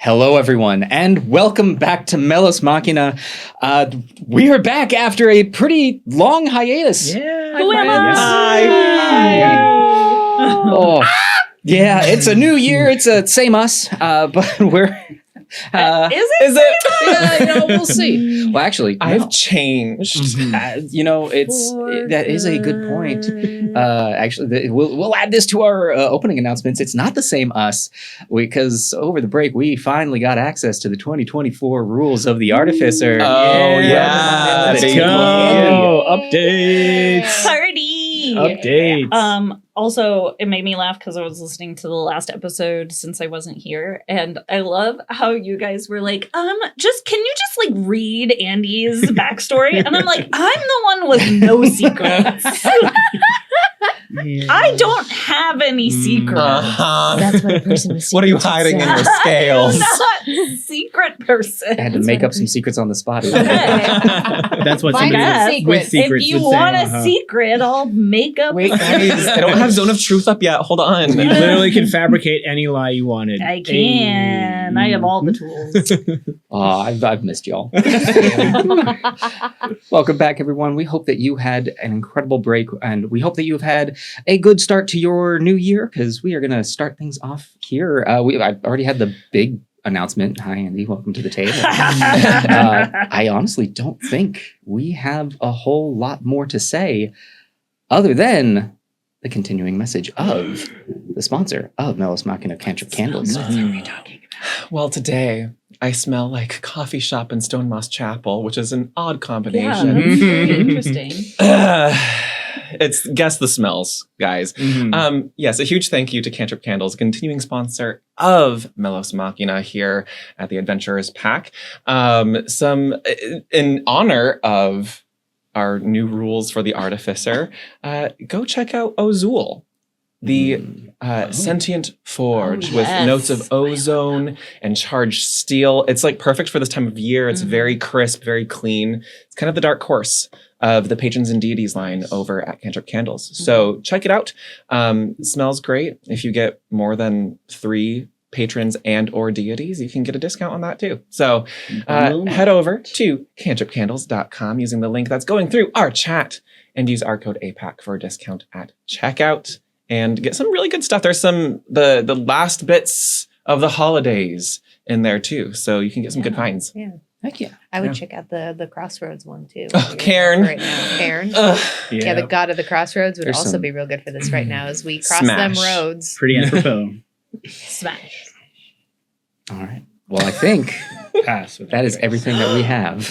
Hello, everyone, and welcome back to Melos Machina. We are back after a pretty long hiatus. Yeah. Who am I? Hi. Oh, yeah, it's a new year. It's a same us, but we're... Is it? Yeah, we'll see. Well, actually, I've changed. That is a good point. Actually, we'll add this to our opening announcements. It's not the same us, because over the break we finally got access to the 2024 rules of the Artificer. Oh yeah, Let's baby. go. Updates. Party. Updates. Also, it made me laugh because I was listening to the last episode since I wasn't here, and I love how you guys were like, can you just read Andy's backstory? And I'm like, I'm the one with no secrets. I don't have any secrets. That's what a person with secrets What are you hiding in your I'm scales? not a secret person. I had to make up some secrets on the spot. Okay. That's what Find somebody a with secret. secrets If you would say. want a secret, I'll make up. Wait, guys, I don't have Zone of Truth up yet. Hold on. You literally can fabricate any lie you wanted. I can. I have all the tools. Oh, I've missed y'all. Welcome back, everyone. We hope that you had an incredible break, and we hope that you've had a good start to your new year, because we are going to start things off here. I've already had the big announcement. Hi, Andy. Welcome to the table. I honestly don't think we have a whole lot more to say other than the continuing message of the sponsor of Melos Machina, Cantrip Candles. Well, today I smell like coffee shop and Stone Moss Chapel, which is an odd combination. Yeah, that's very interesting. It's guess the smells, guys. Yes, a huge thank you to Cantrip Candles, continuing sponsor of Melos Machina here at the Adventurers Pack. Some in honor of our new rules for the Artificer, go check out Ozul, the sentient forge with notes of ozone and charged steel. It's perfect for this time of year. It's very crisp, very clean. It's kind of the dark horse of the Patrons and Deities line over at Cantrip Candles. So check it out. It smells great. If you get more than 3 patrons and or deities, you can get a discount on that too. So head over to cantripcandles.com using the link that's going through our chat and use our code APAC for a discount at checkout and get some really good stuff. There's some the last bits of the holidays in there too. So you can get some good finds. Yeah. Heck yeah. I would check out the Crossroads one too. Oh, Cairn. Right now. Cairn. Yeah. The God of the Crossroads would There's also some- be real good for this right now as we cross Smash. them roads. Pretty apropos. Smash. All right. Well, I think Pass. that is everything that we have.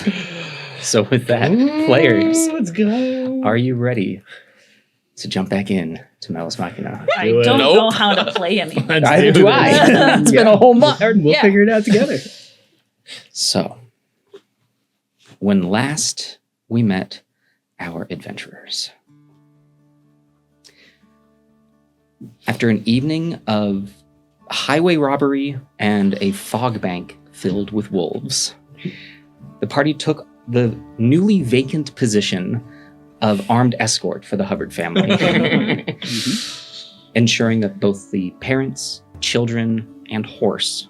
So with that, players, Let's go. are you ready to jump back in to Melos Machina? I Do it. don't Nope. know how to play anything. Let's do it. It's been a whole month. We'll figure it out together. So, when last we met our adventurers, after an evening of highway robbery and a fog bank filled with wolves, the party took the newly vacant position of armed escort for the Hubbard family, ensuring that both the parents, children, and horse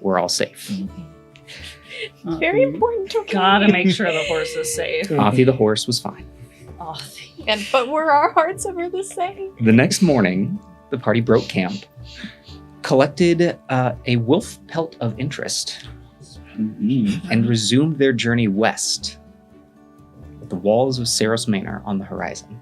were all safe. Very important to Gotta make sure the horse is safe. Afi the horse was fine. Oh, But were our hearts ever the same? The next morning, the party broke camp, collected a wolf pelt of interest, and resumed their journey west, with the walls of Ceros Mainor on the horizon.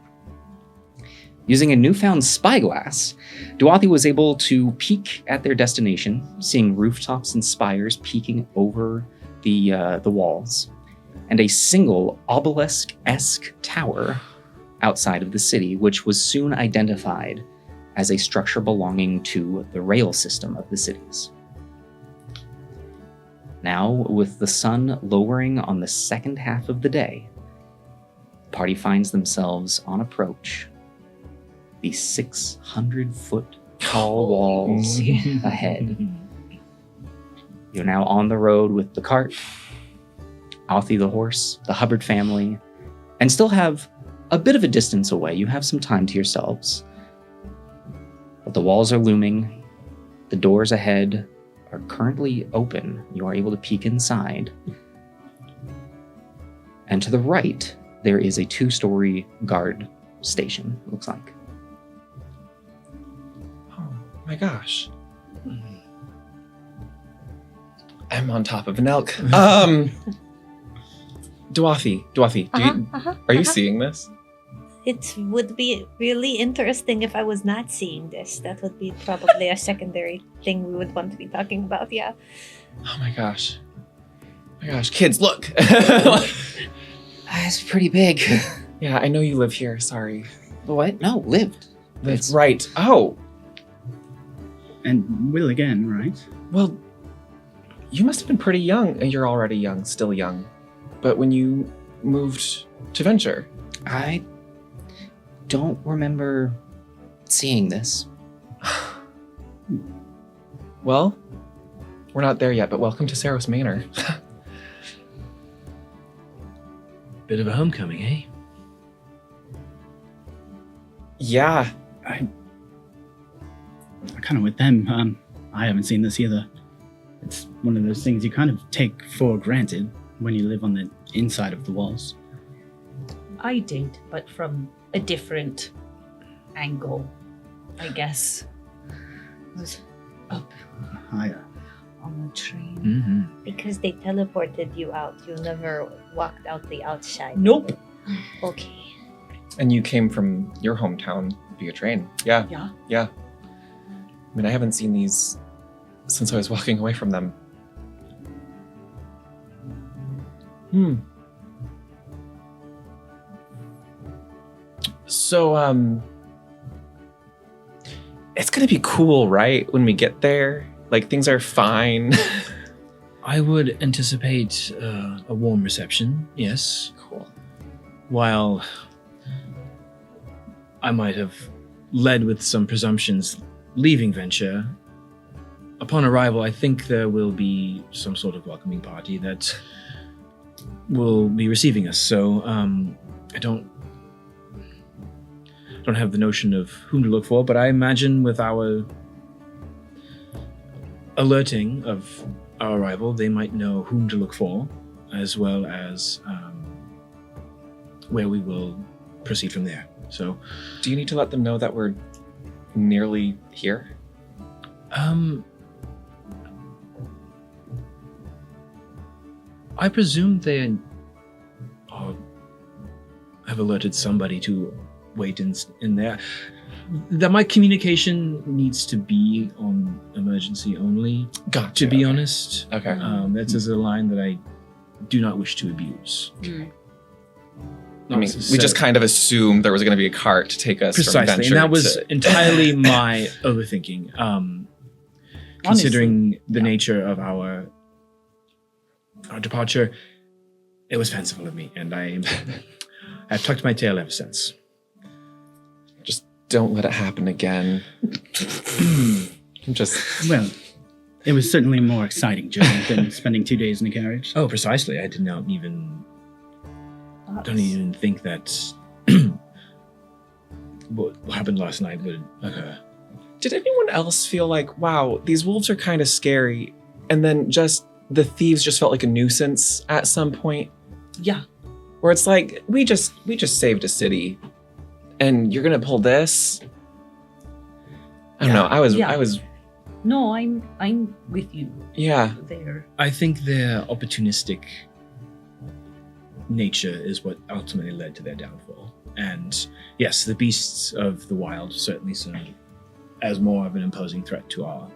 Using a newfound spyglass, Duathi was able to peek at their destination, seeing rooftops and spires peeking over the walls, and a single obelisk-esque tower outside of the city, which was soon identified as a structure belonging to the rail system of the cities. Now, with the sun lowering on the second half of the day, the party finds themselves on approach. The 600-foot tall walls ahead. You're now on the road with the cart, Afi the horse, the Hubbard family, and still have a bit of a distance away. You have some time to yourselves. But the walls are looming. The doors ahead are currently open. You are able to peek inside. And to the right, there is a 2-story guard station, it looks like. Oh my gosh. I'm on top of an elk. Dwathi, are you seeing this? It would be really interesting if I was not seeing this. That would be probably a secondary thing we would want to be talking about, yeah. Oh my gosh. Kids, look. It's pretty big. Yeah, I know you live here. Sorry. What? No, lived. That's right. Oh, And will again, right? well, you must have been pretty young. You're already young, still young. But when you moved to Venture, I don't remember seeing this. well, we're not there yet, but welcome to Ceros Mainor. Bit of a homecoming, eh? Yeah. I'm kind of with them. I haven't seen this either. It's one of those things you kind of take for granted when you live on the inside of the walls. I did, but from a different angle, I guess. I was up Higher. on the train. Mm-hmm. Because they teleported you out. You never walked out the outside. Nope. Okay. And you came from your hometown via train. Yeah. Yeah. I mean, I haven't seen these since I was walking away from them. So, it's gonna be cool, right? When we get there, like things are fine. I would anticipate a warm reception, yes. Cool. While I might have led with some presumptions leaving Venture, upon arrival, I think there will be some sort of welcoming party that will be receiving us. So I don't have the notion of whom to look for, but I imagine with our alerting of our arrival, they might know whom to look for, as well as where we will proceed from there. So, Do you need to let them know that we're nearly here? I presume they have alerted somebody to wait in there. That my communication needs to be on emergency only. Gotcha. To be honest, Okay. that is a line that I do not wish to abuse. I mean, we just kind of assumed there was going to be a cart to take us from precisely, Venture and that was to... entirely my overthinking. Considering the nature of our departure, it was fanciful of me, and I've tucked my tail ever since. Just don't let it happen again. Just... Well, it was certainly a more exciting journey than spending 2 days in a carriage. Oh, precisely. I don't even think that what happened last night would occur. Did anyone else feel like, wow, these wolves are kind of scary, and then just the thieves just felt like a nuisance at some point? Yeah. Where it's like, we just saved a city, and you're gonna pull this? I don't know. I was No, I'm with you yeah. there. I think their opportunistic nature is what ultimately led to their downfall. And yes, the beasts of the wild certainly serve as more of an imposing threat to our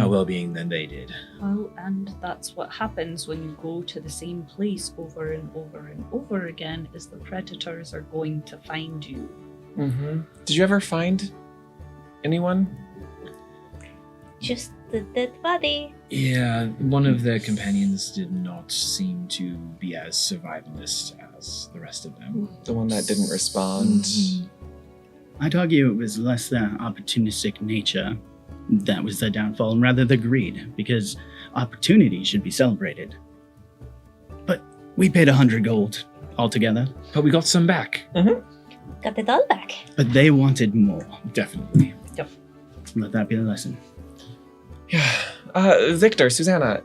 well-being than they did. Well, and that's what happens when you go to the same place over and over and over again, is the predators are going to find you. Mm-hmm. Did you ever find anyone? Just the dead body. Yeah, one of their companions did not seem to be as survivalist as the rest of them. The one that didn't respond? Mhm. I'd argue it was less their opportunistic nature that was their downfall, and rather the greed, because opportunity should be celebrated. But we paid 100 gold altogether, But we got some back. Got it all back. but they wanted more. Definitely. Let that be the lesson. Yeah. Victor, Susanna,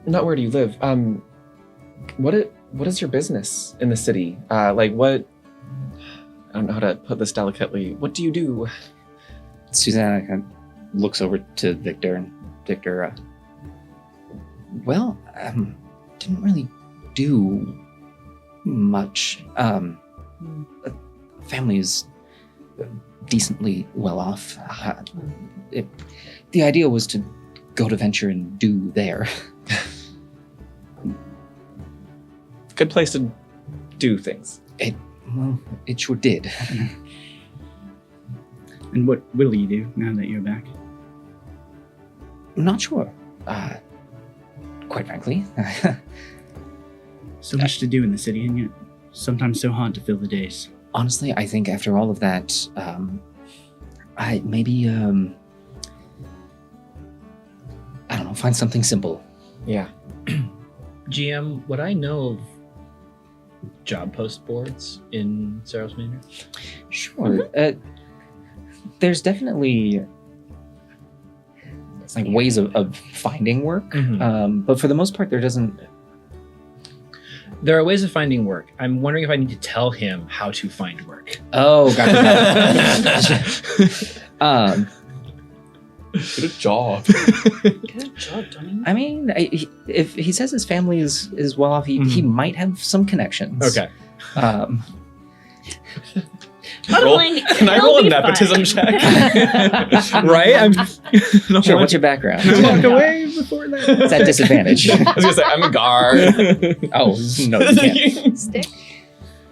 not where do you live? What is your business in the city? I don't know how to put this delicately. What do you do? Susanna kind of looks over to Victor, and Victor, didn't really do much. Family is decently well off. The idea was to go to venture and do there. Good place to do things. It sure did. And what will you do now that you're back? I'm not sure. Quite frankly. So much to do in the city, and yet sometimes so hard to fill the days. Honestly, I think after all of that, I maybe, I don't know, find something simple. Yeah. GM, would I know of job post boards in Ceros Mainor? Sure. There's definitely like ways of finding work, but for the most part, there doesn't. There are ways of finding work. I'm wondering if I need to tell him how to find work. Oh, gotcha. Good job. Good job, Tony. I mean, if he says his family is well off, he might have some connections. Okay. Can I roll a nepotism check? Right? I'm Sure, what's your background? Can I walk away before that? It's at disadvantage. I was gonna say I'm a guard. Oh, no, you can't. Stick.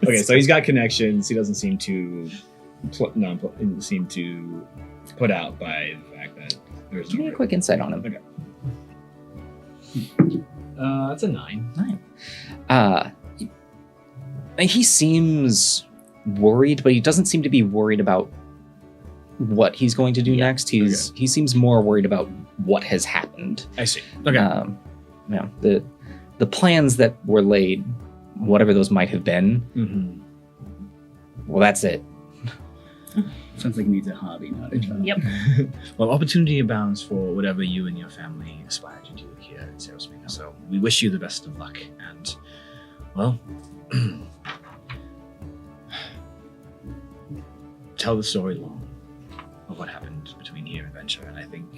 Okay, so he's got connections. He doesn't seem to put out by the fact that there's Give me a quick insight on him. Okay. That's a 9. He seems worried, but he doesn't seem to be worried about what he's going to do next. He seems more worried about what has happened. I see. Okay. The plans that were laid, whatever those might have been. Well, that's it. Sounds like he needs a hobby, not a job. Yep. Well, opportunity abounds for whatever you and your family aspire to do here at Ceros Mainor. So we wish you the best of luck. And, well, tell the story long of what happened between here and Venture. And I think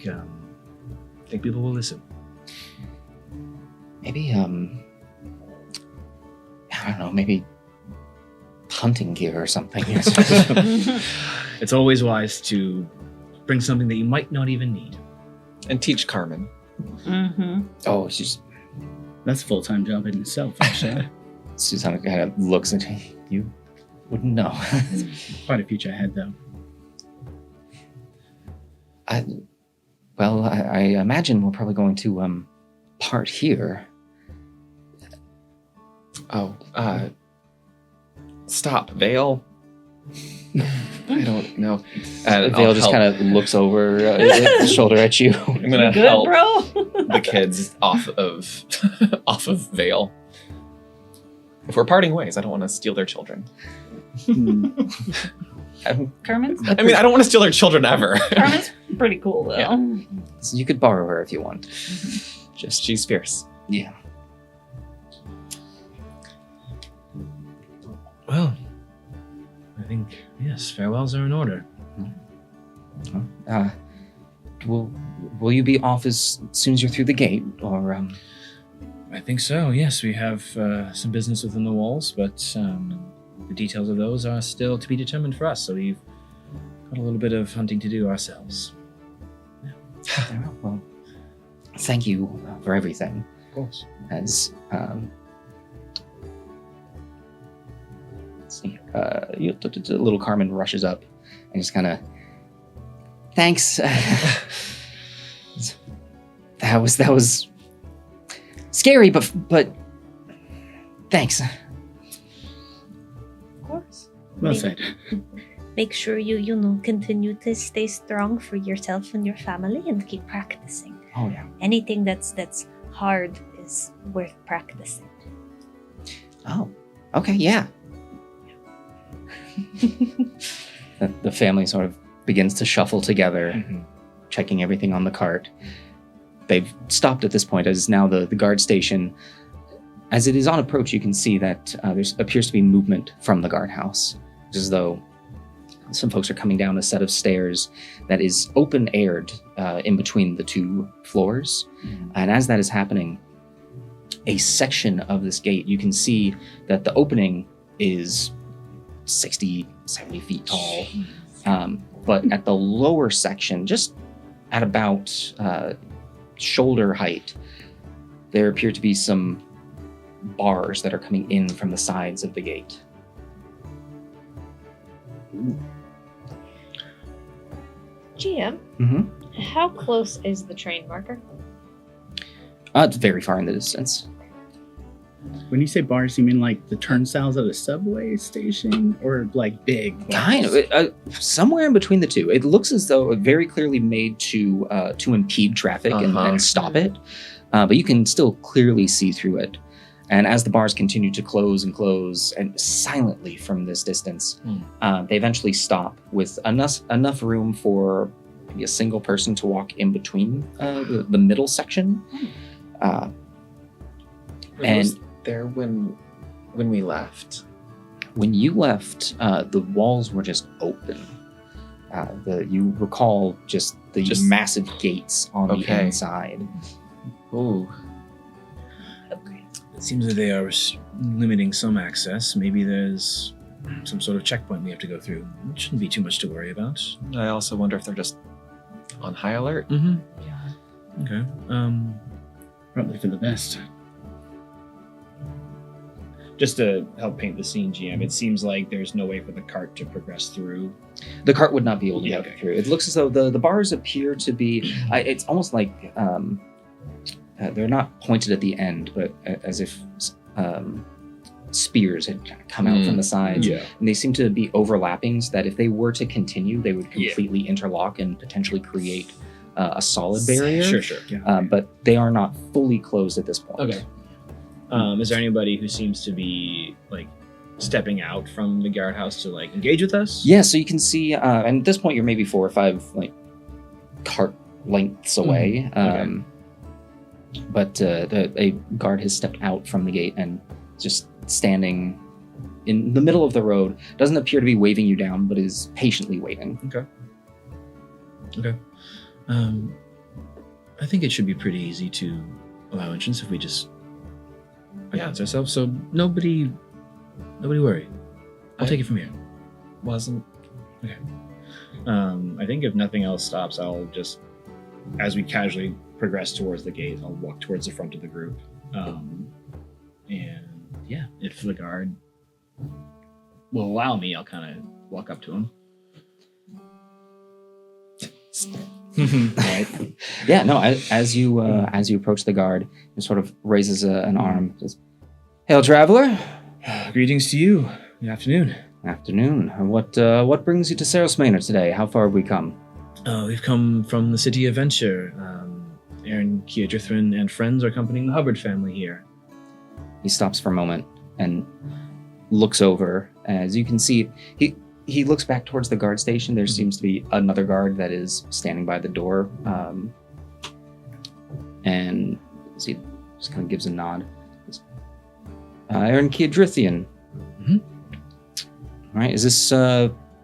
people will listen. Maybe, I don't know, maybe hunting gear or something. It's always wise to bring something that you might not even need. And teach Carmen. Oh, she's... That's a full-time job in itself, actually. Susanna kind of looks at you. Wouldn't know. Quite a future ahead, though. I imagine we're probably going to part here. Stop, Vale. I don't know. Vale just kind of looks over his shoulder at you. I'm gonna Good, help bro. the kids off of Vale. If we're parting ways, I don't want to steal their children. Carmen's I mean, I don't want to steal their children ever. Carmen's pretty cool though. Yeah. So you could borrow her if you want. Just she's fierce. Yeah. Well, I think, yes, farewells are in order. Will you be off as soon as you're through the gate, or I think so, yes. We have some business within the walls, but the details of those are still to be determined for us, so we've got a little bit of hunting to do ourselves. Well, thank you for everything. Of course. As let's see, little Carmen rushes up and just kind of, thanks. That was scary, but thanks. Of course. Well said. Make sure you continue to stay strong for yourself and your family and keep practicing. Oh yeah. Anything that's hard is worth practicing. Oh, okay, yeah. The family sort of begins to shuffle together, checking everything on the cart. They've stopped at this point, as now the guard station. As it is on approach, you can see that there appears to be movement from the guardhouse, as though some folks are coming down a set of stairs that is open-aired in between the two floors. And as that is happening, a section of this gate, you can see that the opening is 60, 70 feet tall. But at the lower section, just at about shoulder height, there appear to be some bars that are coming in from the sides of the gate. GM, how close is the train marker? It's very far in the distance. When you say bars, you mean like the turnstiles at a subway station, or like big bars? Kind of, somewhere in between the two. It looks as though it very clearly made to impede traffic and stop it, but you can still clearly see through it. And as the bars continue to close and silently from this distance, they eventually stop with enough room for maybe a single person to walk in between the middle section. And there when we left. When you left, the walls were just open. You recall just massive gates on the inside. Ooh. It seems that they are limiting some access. Maybe there's some sort of checkpoint we have to go through. It shouldn't be too much to worry about. I also wonder if they're just on high alert. Yeah. Okay. Probably for the best. Just to help paint the scene, GM, it seems like there's no way for the cart to progress through. The cart would not be able to get through. It looks as though the bars appear to be. It's almost like they're not pointed at the end, but as if spears had kind of come out from the sides. Yeah. And they seem to be overlapping, so that if they were to continue, they would completely interlock and potentially create a solid barrier. Sure. But they are not fully closed at this point. Okay. Is there anybody who seems to be like stepping out from the guardhouse to like engage with us? Yeah, so you can see, and at this point you're maybe 4 or 5 like cart lengths away. Okay. But a guard has stepped out from the gate and just standing in the middle of the road. Doesn't appear to be waving you down, but is patiently waiting. Okay. I think it should be pretty easy to allow entrance if we just announce ourselves. So nobody worry. I'll take it from here. Wasn't. Okay. I think if nothing else stops, I'll just, as we casually progress towards the gate, I'll walk towards the front of the group. And yeah, if the guard will allow me, I'll kind of walk up to him. Right. Yeah. No. As you approach the guard, he sort of raises an arm. Says, "Hail, traveler! Greetings to you. Good afternoon. Afternoon. What brings you to Ceros Mainor today? How far have we come?" We've come from the city of Venture. Aaron Kiedrithrin and friends are accompanying the Hubbard family here. He stops for a moment and looks over. As you can see, he looks back towards the guard station. There seems to be another guard that is standing by the door. And he just kind of gives a nod. Aaron Kiedrithian. Mm-hmm. All right, is this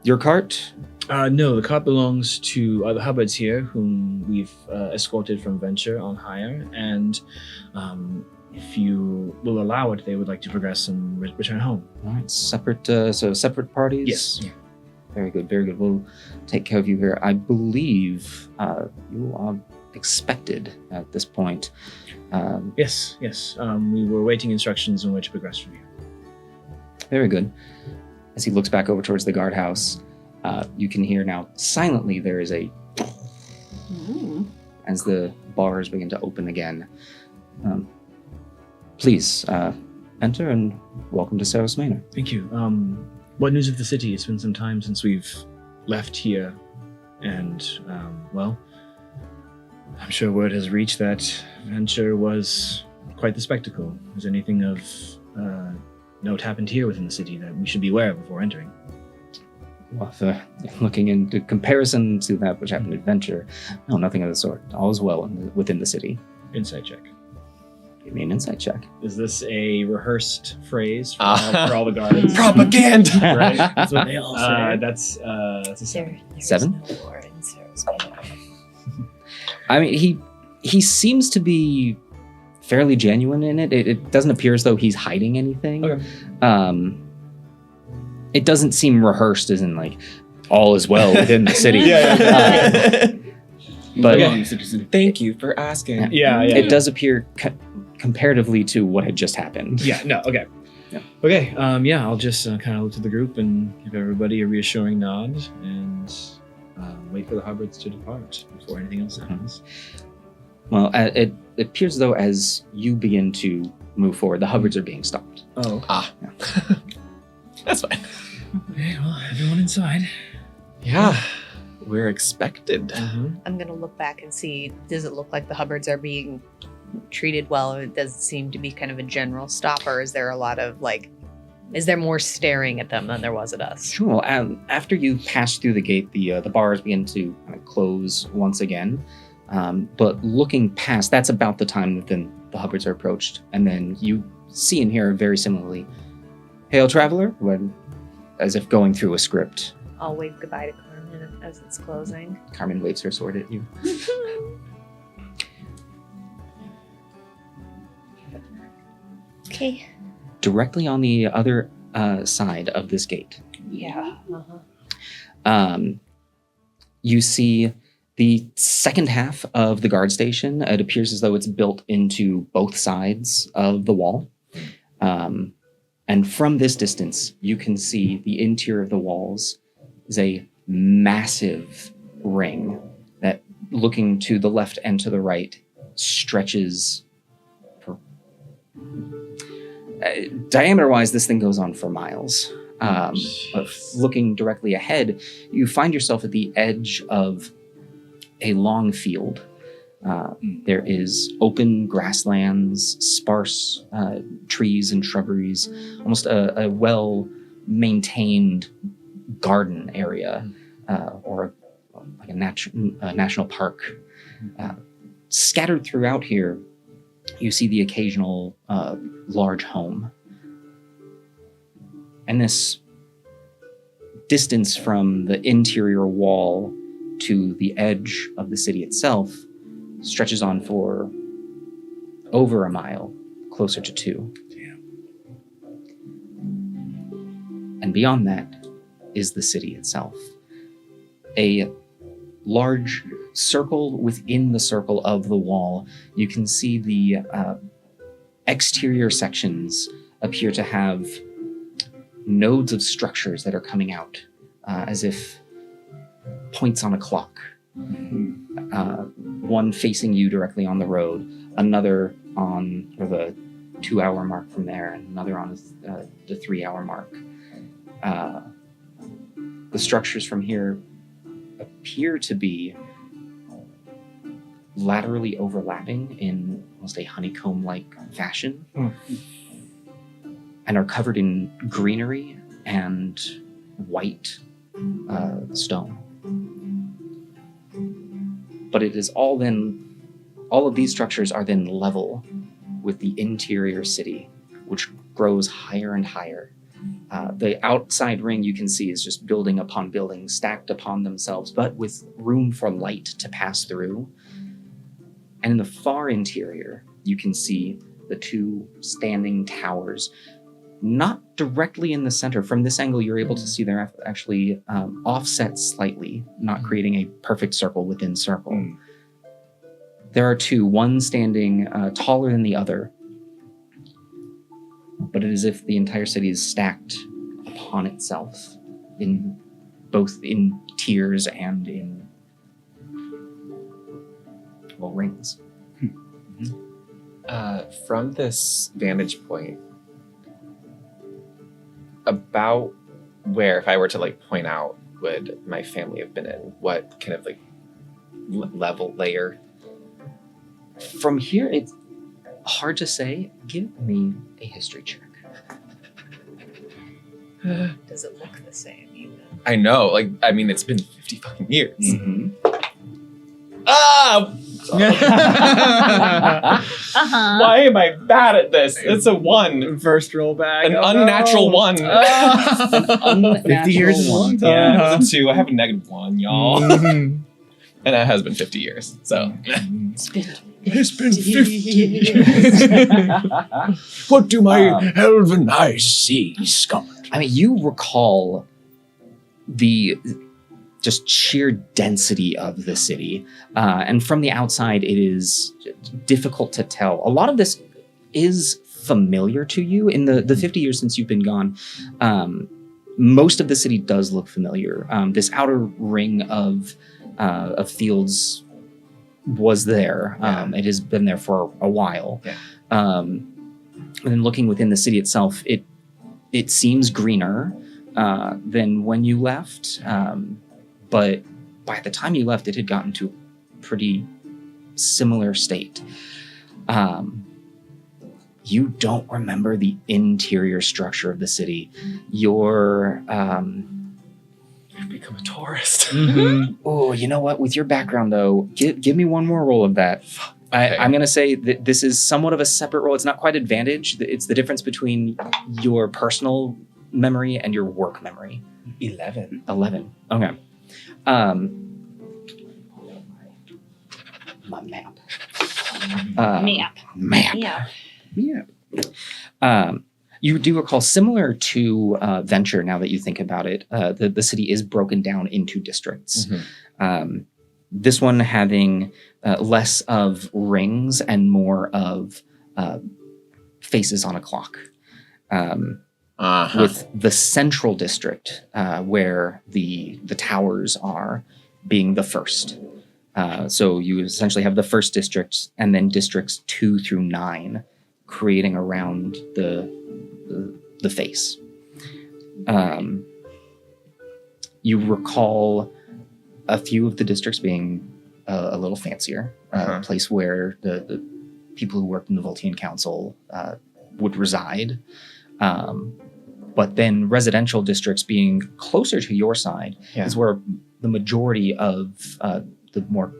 your cart? No, the cart belongs to the Hubbards here, whom we've escorted from Venture on hire. And if you will allow it, they would like to progress and return home. All right, separate parties? Yes. Yeah. Very good, very good. We'll take care of you here. I believe you are expected at this point. Yes. We were waiting instructions on where to progress from here. Very good. As he looks back over towards the guardhouse, you can hear now silently there is a as the bars begin to open again. Please enter and welcome to Ceros Mainor. Thank you. What news of the city? It's been some time since we've left here, and well, I'm sure word has reached that Venture was quite the spectacle. Has anything of note happened here within the city that we should be aware of before entering? Well, looking into comparison to that which happened at Venture, no, nothing of the sort. All is well within the city. Insight check. Give me an insight check. Is this a rehearsed phrase for all the guards? Propaganda! Right? That's what they all say. That's a 7. There's 7? no war in Ceros Mainor. I mean, he seems to be fairly genuine in it. It doesn't appear as though he's hiding anything. Okay. It doesn't seem rehearsed as in like all is well within the city. But Belong, citizen. Thank you for asking. Yeah. it does appear comparatively to what had just happened. Yeah, no, okay. Yeah. Okay, I'll just kind of look to the group and give everybody a reassuring nod and wait for the Hubbards to depart before anything else happens. Well, it appears as though as you begin to move forward, the Hubbards are being stopped. Oh. That's fine. Okay, well, everyone inside. Yeah, we're expected. I'm gonna look back and see, does it look like the Hubbards are being treated well? Or does it seem to be kind of a general stop, or is there a lot of is there more staring at them than there was at us? Sure. After you pass through the gate, the bars begin to kind of close once again. But looking past, that's about the time that then the Hubbards are approached, and then you see and hear very similarly, "Hail, traveler!" when, as if going through a script. I'll wave goodbye to Carmen as it's closing. Carmen waves her sword at you. Okay. Directly on the other side of this gate, Yeah. Uh-huh. you see the second half of the guard station. It appears as though it's built into both sides of the wall. And from this distance, you can see the interior of the walls is a massive ring that, looking to the left and to the right, stretches for... diameter-wise, this thing goes on for miles. But looking directly ahead, you find yourself at the edge of a long field. There is open grasslands, sparse trees and shrubberies, almost a well-maintained garden area, or like a national park. Scattered throughout here, you see the occasional large home. And this distance from the interior wall to the edge of the city itself stretches on for over a mile, closer to 2. Damn. And beyond that is the city itself. A large circle within the circle of the wall. You can see the exterior sections appear to have nodes of structures that are coming out, as if points on a clock. One facing you directly on the road, another on the 2-hour mark from there, and another on the 3-hour mark. The structures from here appear to be laterally overlapping in almost a honeycomb-like fashion, and are covered in greenery and white stone. But it is all of these structures are then level with the interior city, which grows higher and higher. The outside ring you can see is just building upon building, stacked upon themselves, but with room for light to pass through. And in the far interior, you can see the 2 standing towers, not directly in the center. From this angle, you're able to see they're actually offset slightly, not creating a perfect circle within circle. There are 2, one standing taller than the other, but it is as if the entire city is stacked upon itself, in both in tiers and in rings. From this vantage point, about where, if I were to point out, would my family have been in? What kind of level, layer? From here, it's hard to say. Give me a history check. Does it look the same even? I know. Like, I mean, it's been 50 fucking years. Mm-hmm. Ah! Why am I bad at this? It's a 1. First roll back. An unnatural 1. Unnatural 50 years is a long one. time. Yeah, it's a 2. I have a -1, y'all. Mhm. And it has been 50 years. So It's been It's been 50 years. What do my elven eyes see, Scott? I mean, you recall the just sheer density of the city. And from the outside, it is difficult to tell. A lot of this is familiar to you in the 50 years since you've been gone. Most of the city does look familiar. This outer ring of fields was there. It has been there for a while. Yeah. And then looking within the city itself, it seems greener than when you left. But by the time you left, it had gotten to a pretty similar state. You don't remember the interior structure of the city. You're I've become a tourist. Mm-hmm. oh, you know what? With your background, though, give me one more roll of that. Okay. I'm going to say that this is somewhat of a separate roll. It's not quite advantage. It's the difference between your personal memory and your work memory. 11. 11. Okay. My map. Map. Map. yeah. You do recall, similar to Venture, now that you think about it, the city is broken down into districts. Mhm. This one having less of rings and more of faces on a clock. With the central district, where the towers are, being the first. So you essentially have the first district, and then districts 2 through 9, creating around the face. You recall a few of the districts being a little fancier, a place where the people who worked in the Voltian Council would reside. But then residential districts being closer to your side is where the majority of the more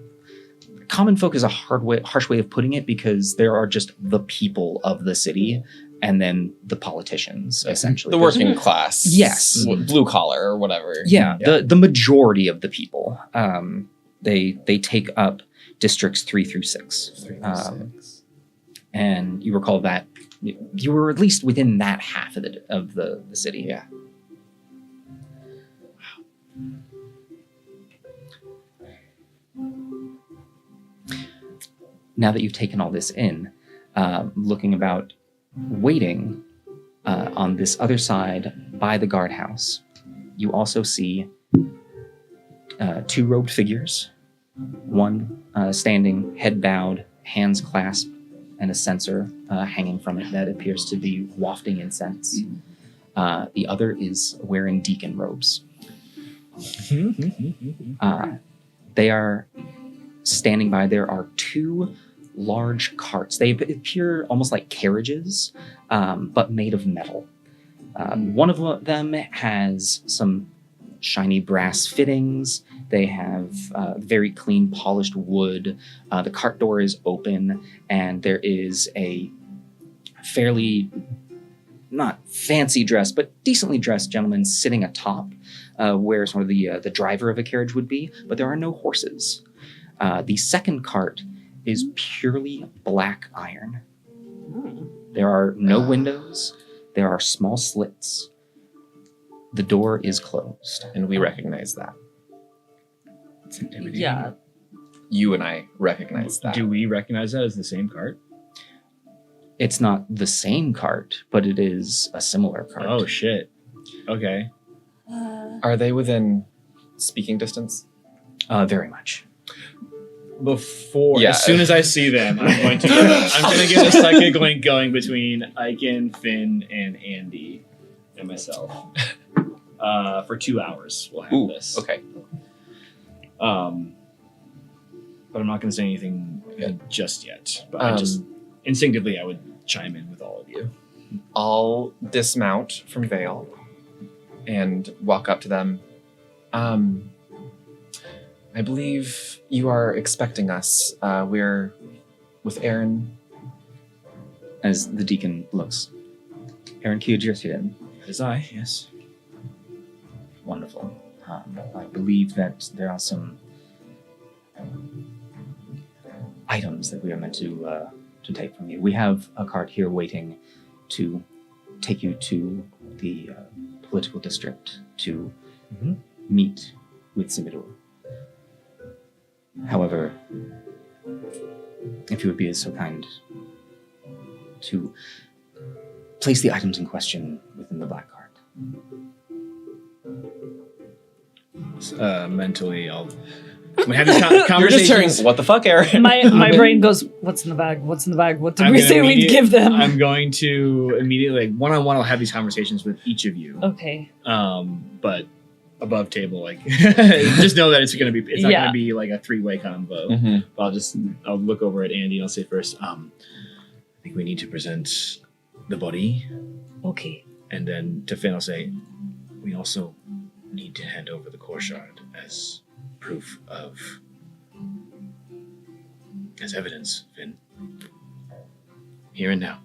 common folk is a harsh way of putting it, because there are just the people of the city and then the politicians, essentially. The working class. Yes. Blue collar or whatever. Yeah, the majority of the people. They take up districts 3 through 6. And you recall that you were at least within that half of the city. Yeah. Now that you've taken all this in, looking about, waiting on this other side by the guardhouse, you also see 2 robed figures, one standing, head bowed, hands clasped, and a censer hanging from it that appears to be wafting incense. The other is wearing deacon robes. They are standing by. There are 2 large carts. They appear almost like carriages, but made of metal. One of them has some shiny brass fittings. They have very clean, polished wood. The cart door is open, and there is a fairly, not fancy dressed, but decently dressed gentleman sitting atop, where sort of the driver of a carriage would be, but there are no horses. The second cart is purely black iron. There are no windows. There are small slits. The door is closed. And we recognize that. It's intimidating. Yeah. You and I recognize that. Do we recognize that as the same cart? It's not the same cart, but it is a similar cart. Oh, shit. Okay. Are they within speaking distance? Very much. Before, Yeah. as soon as I see them, I'm going to get a psychic link going between Aiken, Finn, and Andy and myself. For 2 hours, we'll have this. Okay. But I'm not going to say anything just yet. But I just instinctively, I would chime in with all of you. I'll dismount from Vale and walk up to them. I believe you are expecting us. We're with Aaron. As the deacon looks. Aaron Kyojirtien. That is I, yes. Wonderful. I believe that there are some items that we are meant to take from you. We have a cart here waiting to take you to the political district to meet with Simidor. However, if you would be so kind to place the items in question within the black cart. Mentally, I'm gonna have this conversation. You're just hearing, what the fuck, Aaron? My brain goes, what's in the bag? What's in the bag? What did I'm we gonna say we'd give them? I'm going to immediately, like, one-on-one, I'll have these conversations with each of you. Okay. But above table, like, just know that it's not Yeah. gonna be like a three-way combo. Mhm. I'll look over at Andy and I'll say first, I think we need to present the body. Okay. And then to Finn, I'll say, we also need to hand over the core shard as proof of, as evidence, Finn. Here and now.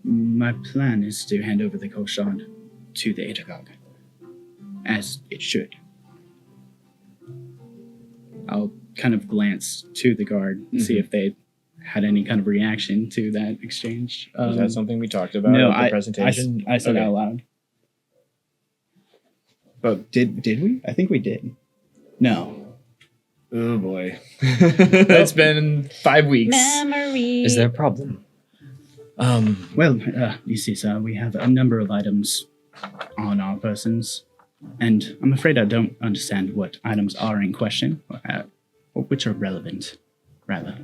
My plan is to hand over the Koshad to the Atagog, as it should. I'll kind of glance to the guard and see if they had any kind of reaction to that exchange. Is that something we talked about No, at the presentation? I said Okay. out loud. But did we? I think we did. No. Oh boy. It's been 5 weeks. Memory. Is there a problem? Well, you see, sir, we have a number of items on our persons, and I'm afraid I don't understand what items are in question, or which are relevant, rather.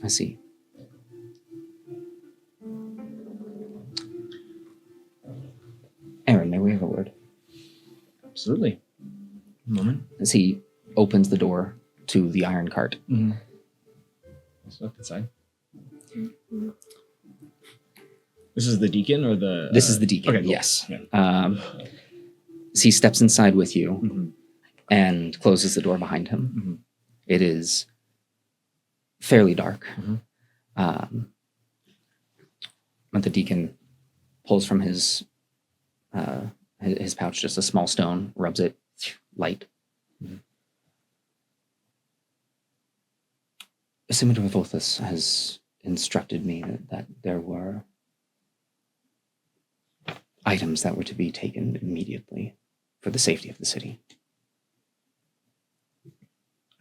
I see. Aaron, may we have a word? Absolutely. Moment. As he opens the door to the iron cart. Let's look inside. This is the deacon or the... This is the deacon, okay, cool. yes. Yeah. So he steps inside with you Mhm. and closes the door behind him. Mhm. It is fairly dark. Mhm. But the deacon pulls from his pouch just a small stone, rubs it, light. Simidor Vothus has instructed me that there were items that were to be taken immediately for the safety of the city.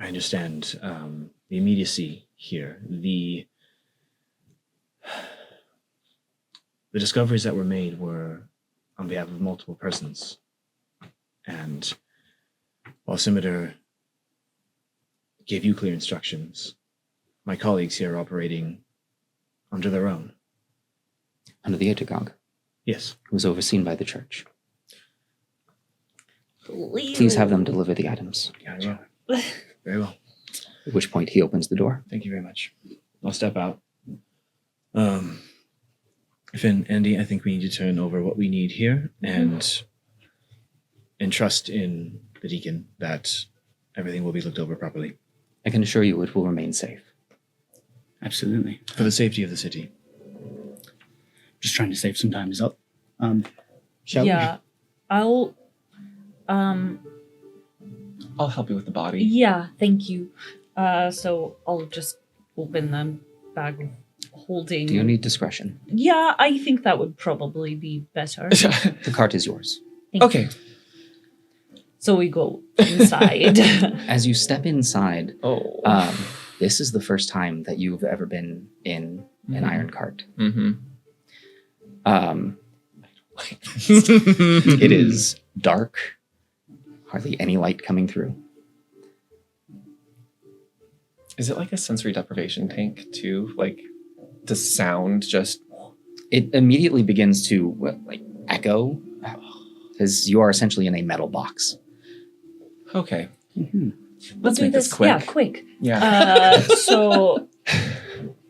I understand the immediacy here. The discoveries that were made were on behalf of multiple persons. And while Simidor gave you clear instructions, my colleagues here are operating under their own. Under the Atagog, Yes. who was overseen by the church. Please. Please have them deliver the items. Gotcha. Very well. At which point he opens the door. Thank you very much. I'll step out. Finn, Andy, I think we need to turn over what we need here and trust in the deacon that everything will be looked over properly. I can assure you it will remain safe. Absolutely. For the safety of the city. Just trying to save some time. Is up. Shall Yeah. I'll I'll help you with the body. yeah, thank you. So I'll just open the bag of holding. Do you need discretion? Yeah, I think that would probably be better. The cart is yours. Thank you. Okay. So we go inside. As you step inside, Oh. this is the first time that you've ever been in an iron cart. Mm-hmm. It is dark, hardly any light coming through. Is it like a sensory deprivation tank too? Like, does sound just? It immediately begins to echo, because you are essentially in a metal box. Okay. Mhm. Let's do make this quick. Yeah, quick. Yeah. So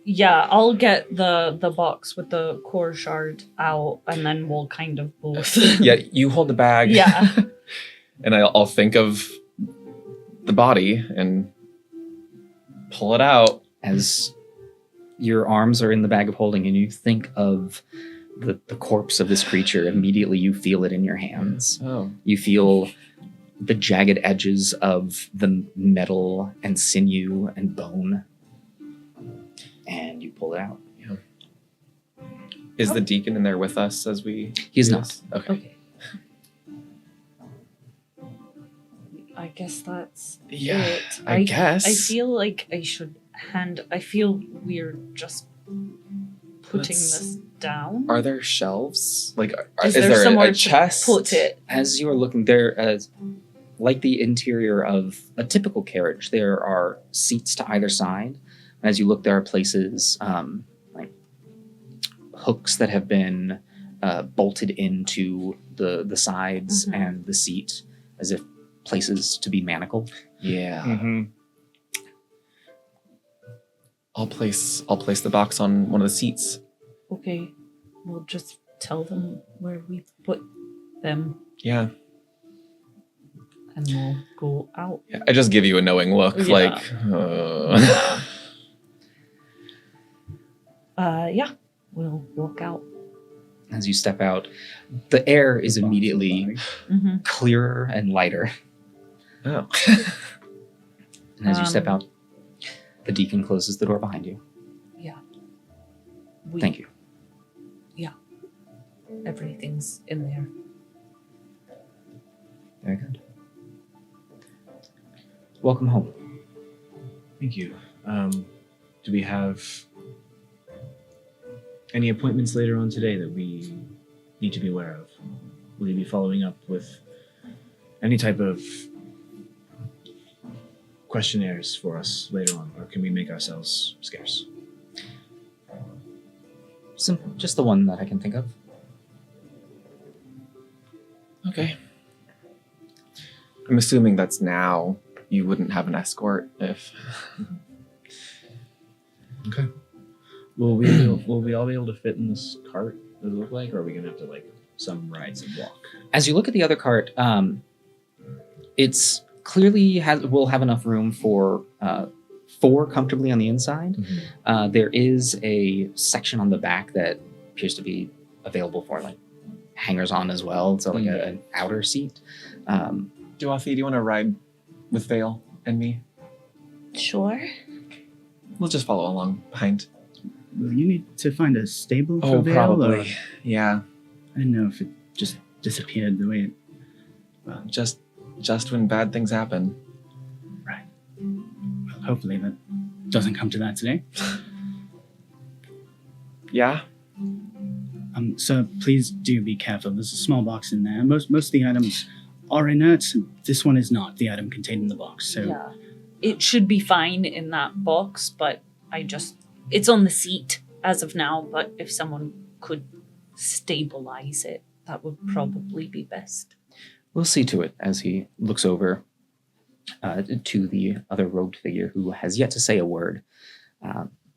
yeah, I'll get the box with the core shard out, and then we'll kind of both. Yeah. You hold the bag. Yeah. And I'll think of the body and pull it out. As your arms are in the bag of holding and you think of the corpse of this creature, immediately you feel it in your hands. Oh. You feel the jagged edges of the metal and sinew and bone. And you pull it out. Is the deacon in there with us as we... He's do not. this? Okay. Okay. I guess that's Yeah, it. I guess. I feel like I should I feel we're just putting Let's- this down. Are there shelves? Like, Is is there there somewhere a to chest? put it? As you are looking there, as like the interior of a typical carriage, there are seats to either side. As you look, there are places like hooks that have been bolted into the sides Mhm. and the seat, as if places to be manacled. Yeah. Mm-hmm. I'll place the box on one of the seats. Okay, we'll just tell them where we put them, Yeah. and we'll go out. Yeah, I just give you a knowing look, Yeah. like. Yeah, we'll walk out. As you step out, the air is immediately Mm-hmm. clearer and lighter. Oh. And as you step Um, out, the deacon closes the door behind you. Thank you. Everything's in there. Very good. Welcome home. Thank you. Do we have any appointments later on today that we need to be aware of? Will you be following up with any type of questionnaires for us later on, or can we make ourselves scarce? Simple, just the one that I can think of. Okay. I'm assuming that's now. You wouldn't have an escort if. Okay. Will we all be able to fit in this cart? Does it look like, or are we gonna have to like some rides and walk? As you look at the other cart, it's clearly will have enough room for 4 comfortably on the inside. There is a section on the back that appears to be available for like hangers on as well, so like an outer seat. Duathi, do you want to ride with Vale and me? Sure. We'll just follow along behind. Well, you need to find a stable for Oh, Vale, probably. or- Yeah. I didn't know if it just disappeared the way it... Well, Just when bad things happen. well, hopefully that doesn't come to that today. Yeah. So please do be careful. There's a small box in there. Most of the items are inert. This one is not the item contained in the box. So Yeah. It should be fine in that box, but it's on the seat as of now, but if someone could stabilize it, that would probably be best. We'll see to it as he looks over to the other robed figure who has yet to say a word.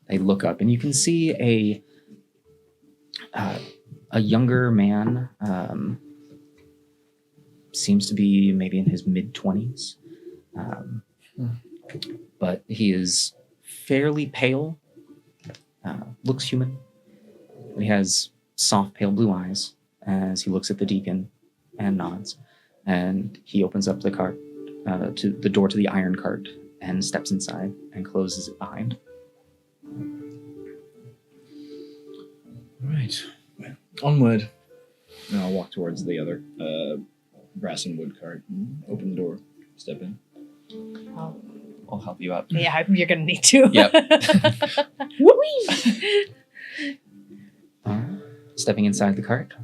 They look up, and you can see a younger man, seems to be maybe in his mid-20s, but he is fairly pale, looks human. He has soft, pale blue eyes as he looks at the deacon and nods, and he opens up the cart, to the door to the iron cart, and steps inside and closes it behind. All right. Well, onward. And I'll walk towards the other brass and wood cart. And open the door. Step in. I'll help you up. Yeah, you're gonna need to. Yep. Stepping inside the cart,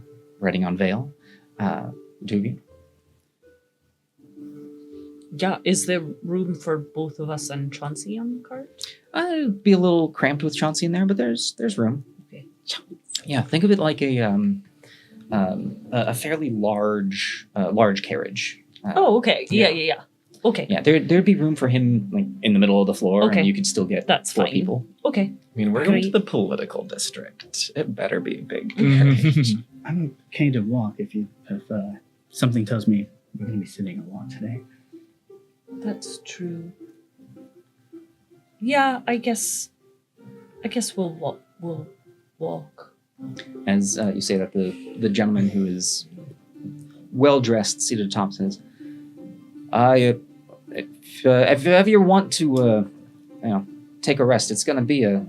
riding on Vale, Doogie. Yeah, is there room for both of us and Chauncey on the cart? It'd be a little cramped with Chauncey in there, but there's room. Okay. Yeah, think of it like a fairly large carriage. Okay. yeah. Yeah. Okay. Yeah, there'd be room for him like in the middle of the floor, Okay. and you could still get That's 4 fine. people. Okay. I mean, we're going to Great. the political district. It better be big. I'm okay to walk if something tells me We're going to be sitting a lot today. That's true. Yeah, I guess we'll walk. We'll walk. As you say that, the gentleman who is well dressed, seated atop, says, if you ever want to, take a rest, it's going to be a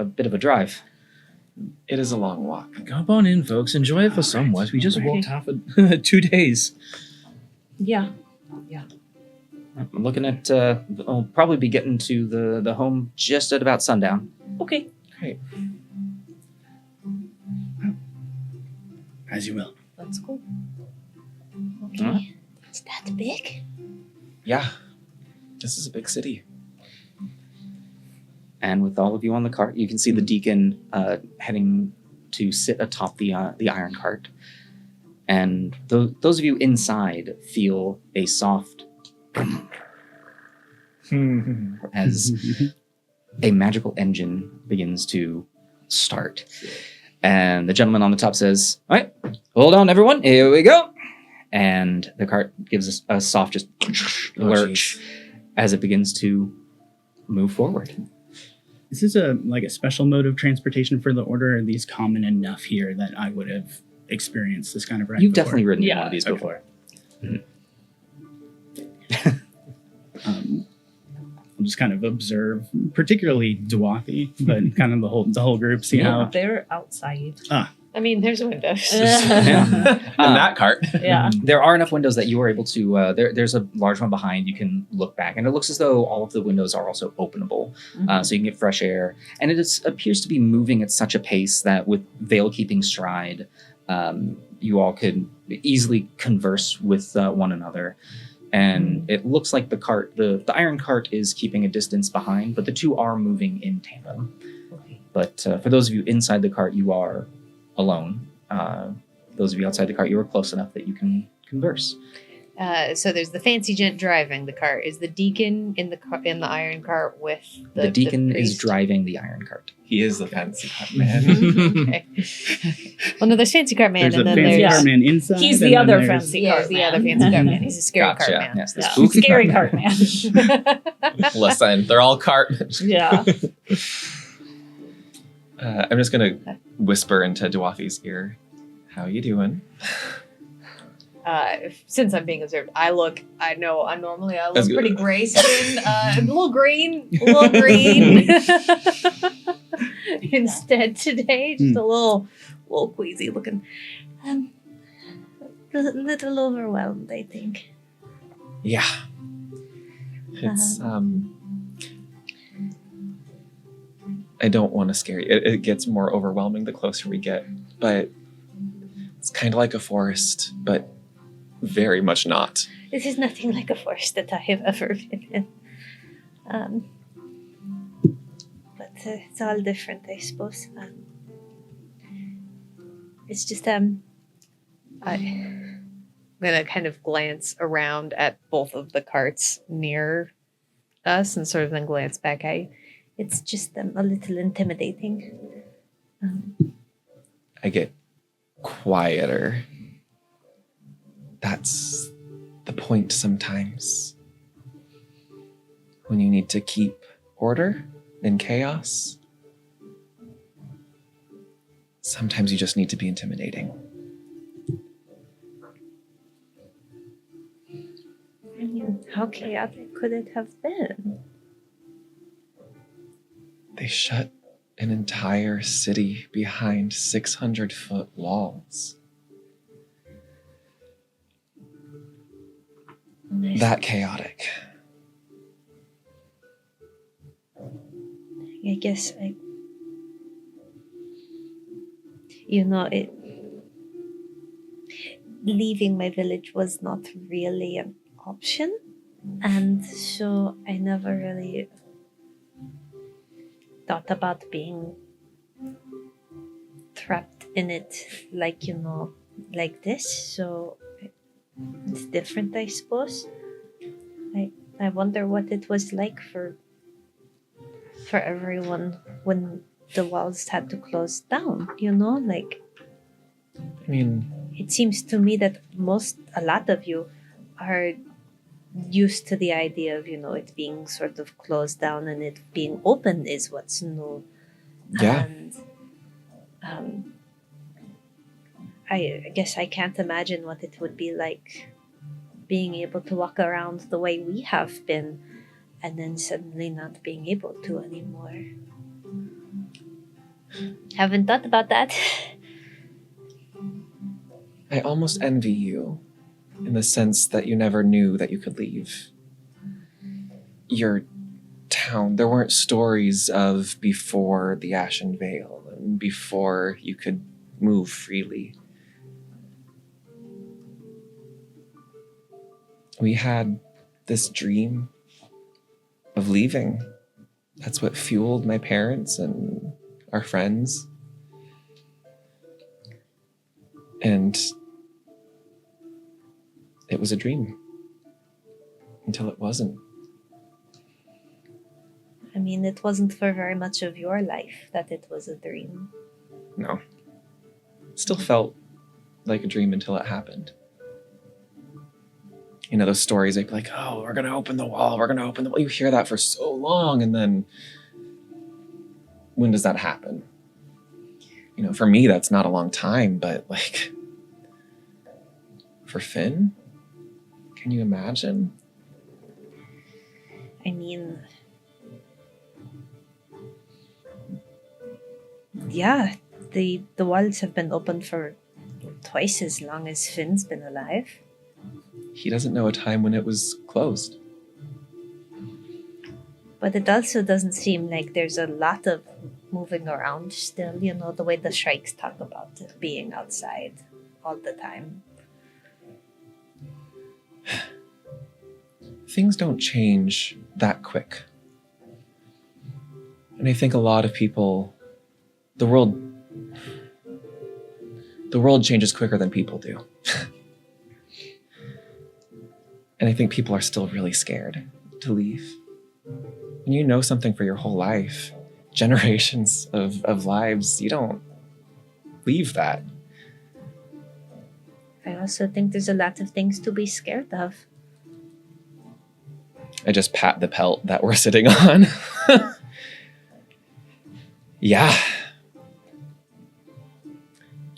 bit of a drive. It is a long walk. Hop on in, folks. Enjoy it for somewhat. We just walked half 2 days. Yeah. I'm looking at, I'll probably be getting to the home just at about sundown. Okay. Great. As you will. Let's go. Okay. Huh? Is that big? Yeah. This is a big city. And with all of you on the cart, you can see the deacon heading to sit atop the iron cart. And those of you inside feel a soft as a magical engine begins to start. And the gentleman on the top says, "All right, hold on, everyone. Here we go." And the cart gives us a soft just lurch as it begins to move forward. Is this a special mode of transportation for the order? Or are these common enough here that I would have experienced this kind of ride You've before? definitely ridden Yeah. one of these Okay. before. I'll just kind of observe, particularly Dwathi, but kind of the whole group, see how They're outside. I mean, there's windows. And that cart. Yeah. There are enough windows that you are able to. There's a large one behind. You can look back, and it looks as though all of the windows are also openable, so you can get fresh air. And it appears to be moving at such a pace that, with Vale keeping stride, you all could easily converse with one another. And it looks like the cart, the iron cart, is keeping a distance behind, but the two are moving in tandem. But for those of you inside the cart, you are alone. Those of you outside the cart, you are close enough that you can converse. So there's the fancy gent driving the cart. Is the deacon in the iron cart with The deacon is priest? driving the iron cart. He is the fancy cart man. Okay. Well, no, there's fancy cart man, there's a and then fancy there's cart man inside. He's and the then other there's- fancy yeah, cart the man. other fancy cart man. He's a scary Gotcha. cart man. Yes, the Yeah. spooky Scary cart. cart man. Listen, they're all cart. Yeah. I'm just gonna whisper into Dwathi's ear. How you doing? Since I'm being observed, I normally I That's look good. pretty gray skinned, a little green. Instead today, just a little queasy looking. A little overwhelmed, I think. Yeah. It's I don't want to scare you. It gets more overwhelming the closer we get, but it's kind of like a forest, but very much not. This is nothing like a forest that I have ever been in. But it's all different, I suppose. It's just I'm gonna kind of glance around at both of the carts near us and sort of then glance back at you. it's just a little intimidating. I get quieter. That's the point sometimes. When you need to keep order in chaos, sometimes you just need to be intimidating. I mean, how chaotic could it have been? They shut an entire city behind 600-foot walls. Nice. That chaotic. I guess it. Leaving my village was not really an option, and so I never really thought about being trapped in it, like this. So it's different, I suppose. I wonder what it was like for everyone when the walls had to close down, I mean, it seems to me that a lot of you are used to the idea of, it being sort of closed down and it being open is what's new. Yeah. And I guess I can't imagine what it would be like being able to walk around the way we have been and then suddenly not being able to anymore. Haven't thought about that. I almost envy you in the sense that you never knew that you could leave your town. There weren't stories of before the Ashen Veil and before you could move freely. We had this dream of leaving. That's what fueled my parents and our friends. And it was a dream until it wasn't. I mean, it wasn't for very much of your life that it was a dream. No. Still felt like a dream until it happened. You know, those stories, they'd be like, oh, we're going to open the wall. We're going to open the wall. You hear that for so long. And then when does that happen? You know, for me, that's not a long time, but like for Finn, can you imagine? I mean, yeah, the walls have been open for twice as long as Finn's been alive. He doesn't know a time when it was closed. But it also doesn't seem like there's a lot of moving around still, the way the Shrikes talk about it being outside all the time. Things don't change that quick. And I think a lot of people, the world changes quicker than people do. And I think people are still really scared to leave. When you know something for your whole life, generations of lives, you don't leave that. I also think there's a lot of things to be scared of. I just pat the pelt that we're sitting on. Yeah.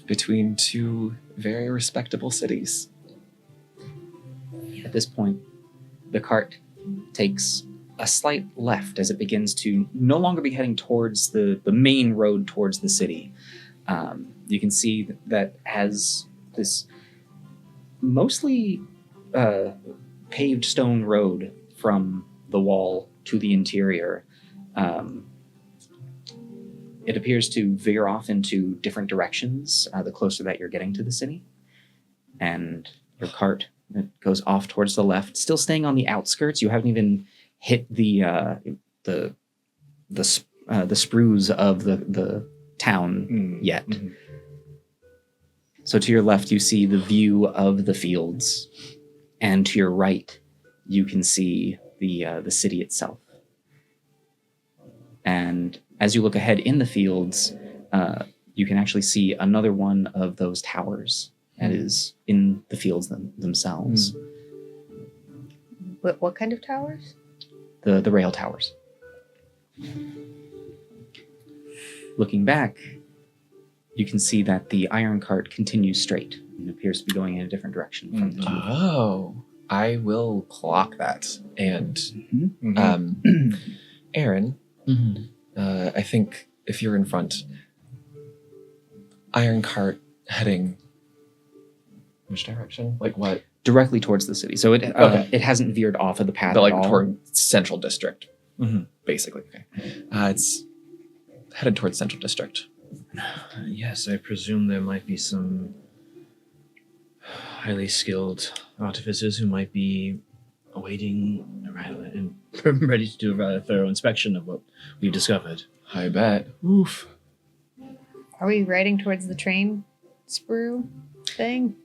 Between two very respectable cities. At this point, the cart takes a slight left as it begins to no longer be heading towards the main road towards the city. You can see that has this mostly paved stone road from the wall to the interior. It appears to veer off into different directions the closer that you're getting to the city. And your cart goes off towards the left, still staying on the outskirts. You haven't even hit the sprues of the town yet. Mm-hmm. So to your left, you see the view of the fields, and to your right, you can see the city itself. And as you look ahead in the fields, you can actually see another one of those towers that is in the fields themselves. What kind of towers? The rail towers. Looking back, you can see that the iron cart continues straight and appears to be going in a different direction from the two. Oh, I will clock that. And Aaron, I think if you're in front, iron cart heading which direction? Like what? Directly towards the city. So it hasn't veered off of the path But like at all. toward Central District, basically. Okay, it's headed towards Central District. Yes, I presume there might be some highly skilled artificers who might be awaiting arrival and ready to do a rather thorough inspection of what we've discovered. I bet. Oof. Are we riding towards the train sprue thing?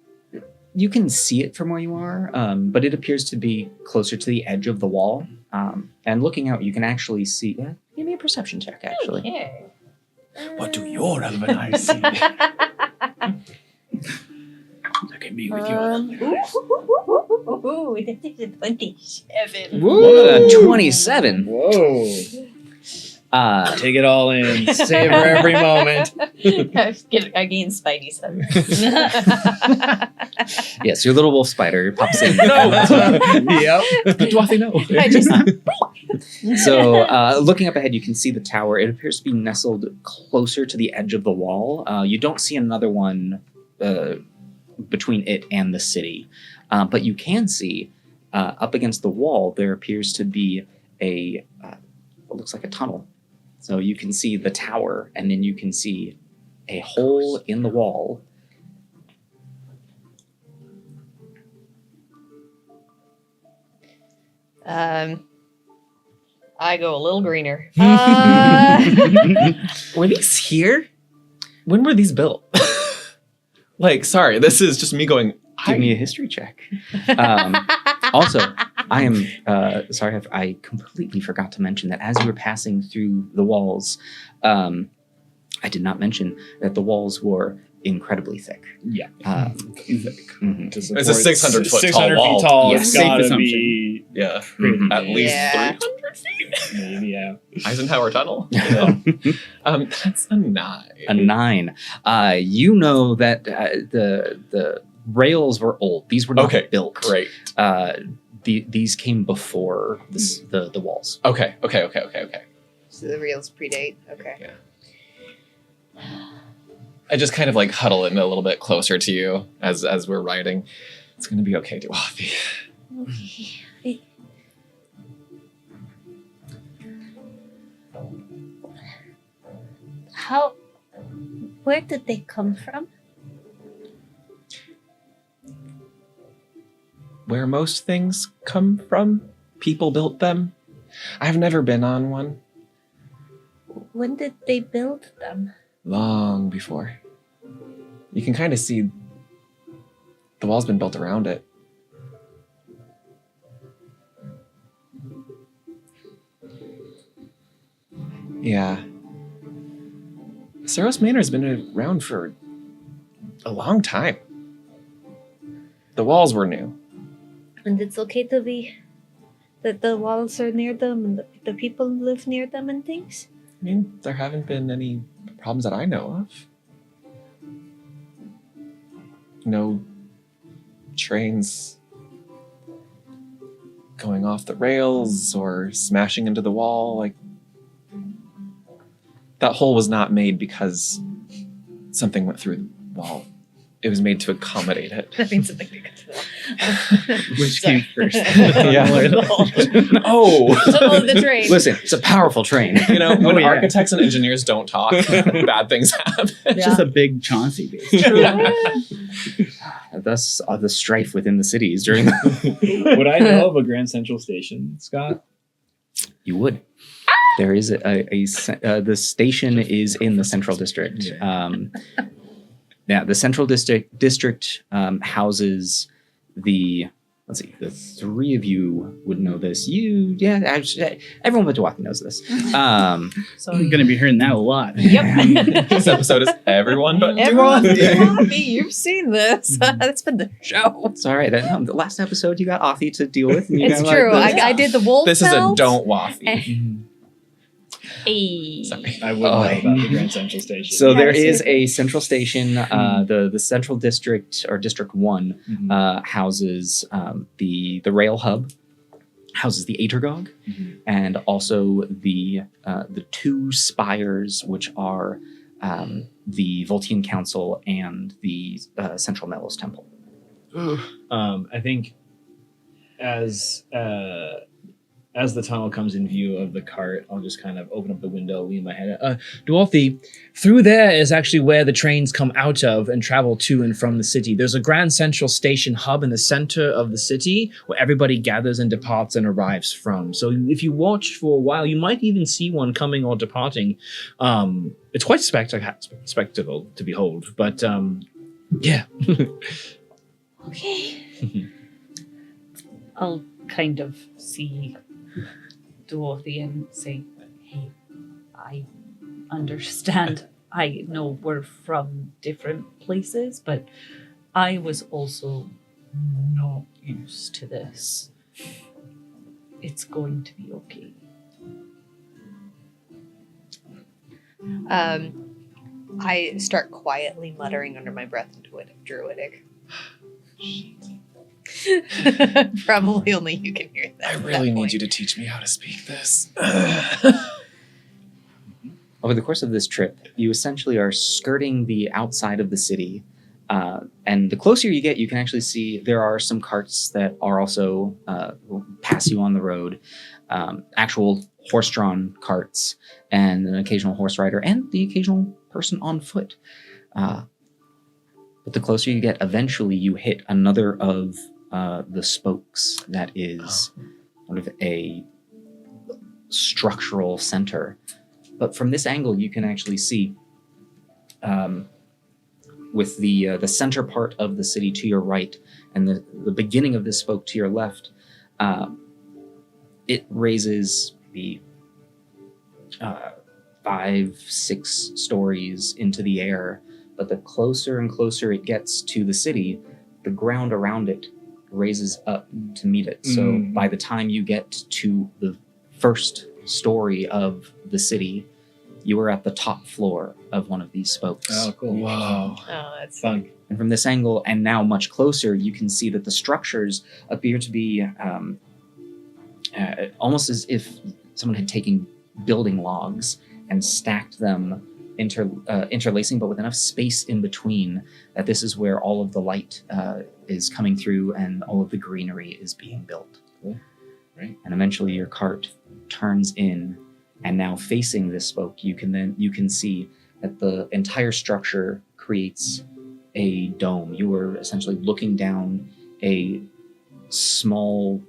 You can see it from where you are, but it appears to be closer to the edge of the wall. And looking out, you can actually see... give me a perception check, actually. Yeah. What do your elven eyes see? be with you all. Ooh, that is a 27. 27. Whoa. Take it all in. Savor every moment. I gain Spidey sense. Yes, your little wolf spider pops in. Yep. Dwarfy, no. I just So, looking up ahead, you can see the tower. It appears to be nestled closer to the edge of the wall. You don't see another one between it and the city. But you can see up against the wall, there appears to be what looks like a tunnel. So you can see the tower, and then you can see a hole in the wall. I go a little greener. Were these here? When were these built? Like, sorry, this is just me going. Give me a history check. Also, I am sorry, I completely forgot to mention that as you were passing through the walls, I did not mention that the walls were incredibly thick. Yeah. Mhm. It's a 600 foot 600 tall feet wall. tall. Yes. It's Safe gotta assumption. be Yeah, Mhm. at least Yeah. 300 feet. maybe, yeah. Eisenhower Tunnel. That's a 9. A 9. You know that the rails were old. These were not Okay, built. Great. These came before the walls. Okay. So the reels predate. Okay. Yeah. I just kind of like huddle in a little bit closer to you as we're riding. It's gonna be okay, Dwarfy. Okay. Where did they come from? Where most things come from, people built them. I've never been on one. When did they build them? Long before. You can kind of see the wall's been built around it. Yeah. Ceros Mainor has been around for a long time. The walls were new. And it's okay to be that the walls are near them and the people live near them and things? I mean, there haven't been any problems that I know of. No trains going off the rails or smashing into the wall. Like, that hole was not made because something went through the wall. It was made to accommodate it. That means something big to the Which came first? Oh! Tunnel of the train. Listen, it's a powerful train. You know, when yeah. architects and engineers don't talk, bad things happen. It's just a big Chauncey base. Thus the strife within the cities during the... Would I know of a Grand Central Station, Scott? You would. There is the station is in the Central District. The Central District houses the. Let's see. The three of you would know this. Everyone but Dwaki knows this. So I'm going to be hearing that a lot. Yep. This episode is everyone but Everyone, Dwaki. you've seen this. That's been the show. It's all right. The last episode you got Athi to deal with. And you It's got, true. Like, I did the wolf. This is a belt. don't waffy. Hey. Sorry. I would know about the Grand Central Station. So there Yes, is it- a central station. The Central District or District 1 houses the rail hub, houses the Atergog, and also the two spires, which are the Voltian Council and the Central Melos Temple. I think as the tunnel comes in view of the cart, I'll just kind of open up the window, lean my head. Dwarfy, through there is actually where the trains come out of and travel to and from the city. There's a Grand Central Station hub in the center of the city where everybody gathers and departs and arrives from. So if you watch for a while, you might even see one coming or departing. It's quite spectacle to behold, but yeah. Okay. I'll kind of see Dorothy and say, hey, I understand. I know we're from different places, but I was also not used to this. It's going to be okay. I start quietly muttering under my breath into Druidic. Probably only you can hear that. I really need you to teach me how to speak this. Over the course of this trip, you essentially are skirting the outside of the city. And the closer you get, you can actually see there are some carts that are also pass you on the road. Actual horse-drawn carts and an occasional horse rider and the occasional person on foot. But the closer you get, eventually you hit another of the spokes that is sort of a structural center. But from this angle, you can actually see with the center part of the city to your right and the beginning of this spoke to your left, it raises the 5-6 stories into the air. But the closer and closer it gets to the city, the ground around it raises up to meet it. So by the time you get to the first story of the city, you are at the top floor of one of these spokes. Oh, cool. Whoa. Oh, that's Fun. And from this angle, and now much closer, you can see that the structures appear to be almost as if someone had taken building logs and stacked them interlacing, but with enough space in between that this is where all of the light is coming through and all of the greenery is being built. Cool. Right. And eventually your cart turns in, and now facing this spoke, you can see that the entire structure creates a dome. You are essentially looking down a small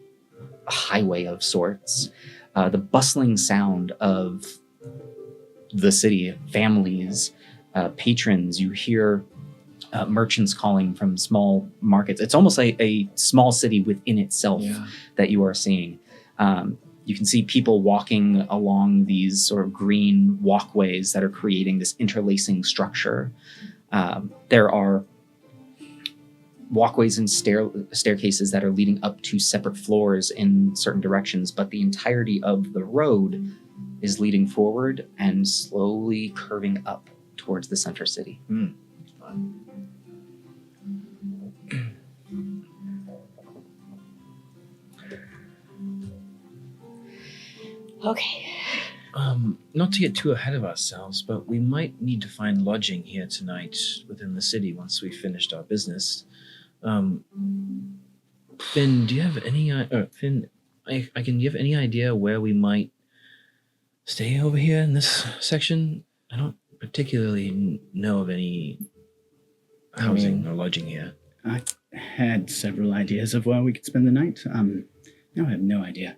highway of sorts. The bustling sound of the city, families, patrons. You hear merchants calling from small markets. It's almost like a small city within itself that you are seeing. You can see people walking along these sort of green walkways that are creating this interlacing structure. There are walkways and staircases that are leading up to separate floors in certain directions, but the entirety of the road is leading forward and slowly curving up towards the center city. Okay. Not to get too ahead of ourselves, but we might need to find lodging here tonight within the city once we've finished our business. Finn, do you have any do you have any idea where we might stay over here in this section? I don't particularly know of any housing or lodging here. I had several ideas of where we could spend the night. Now I have no idea.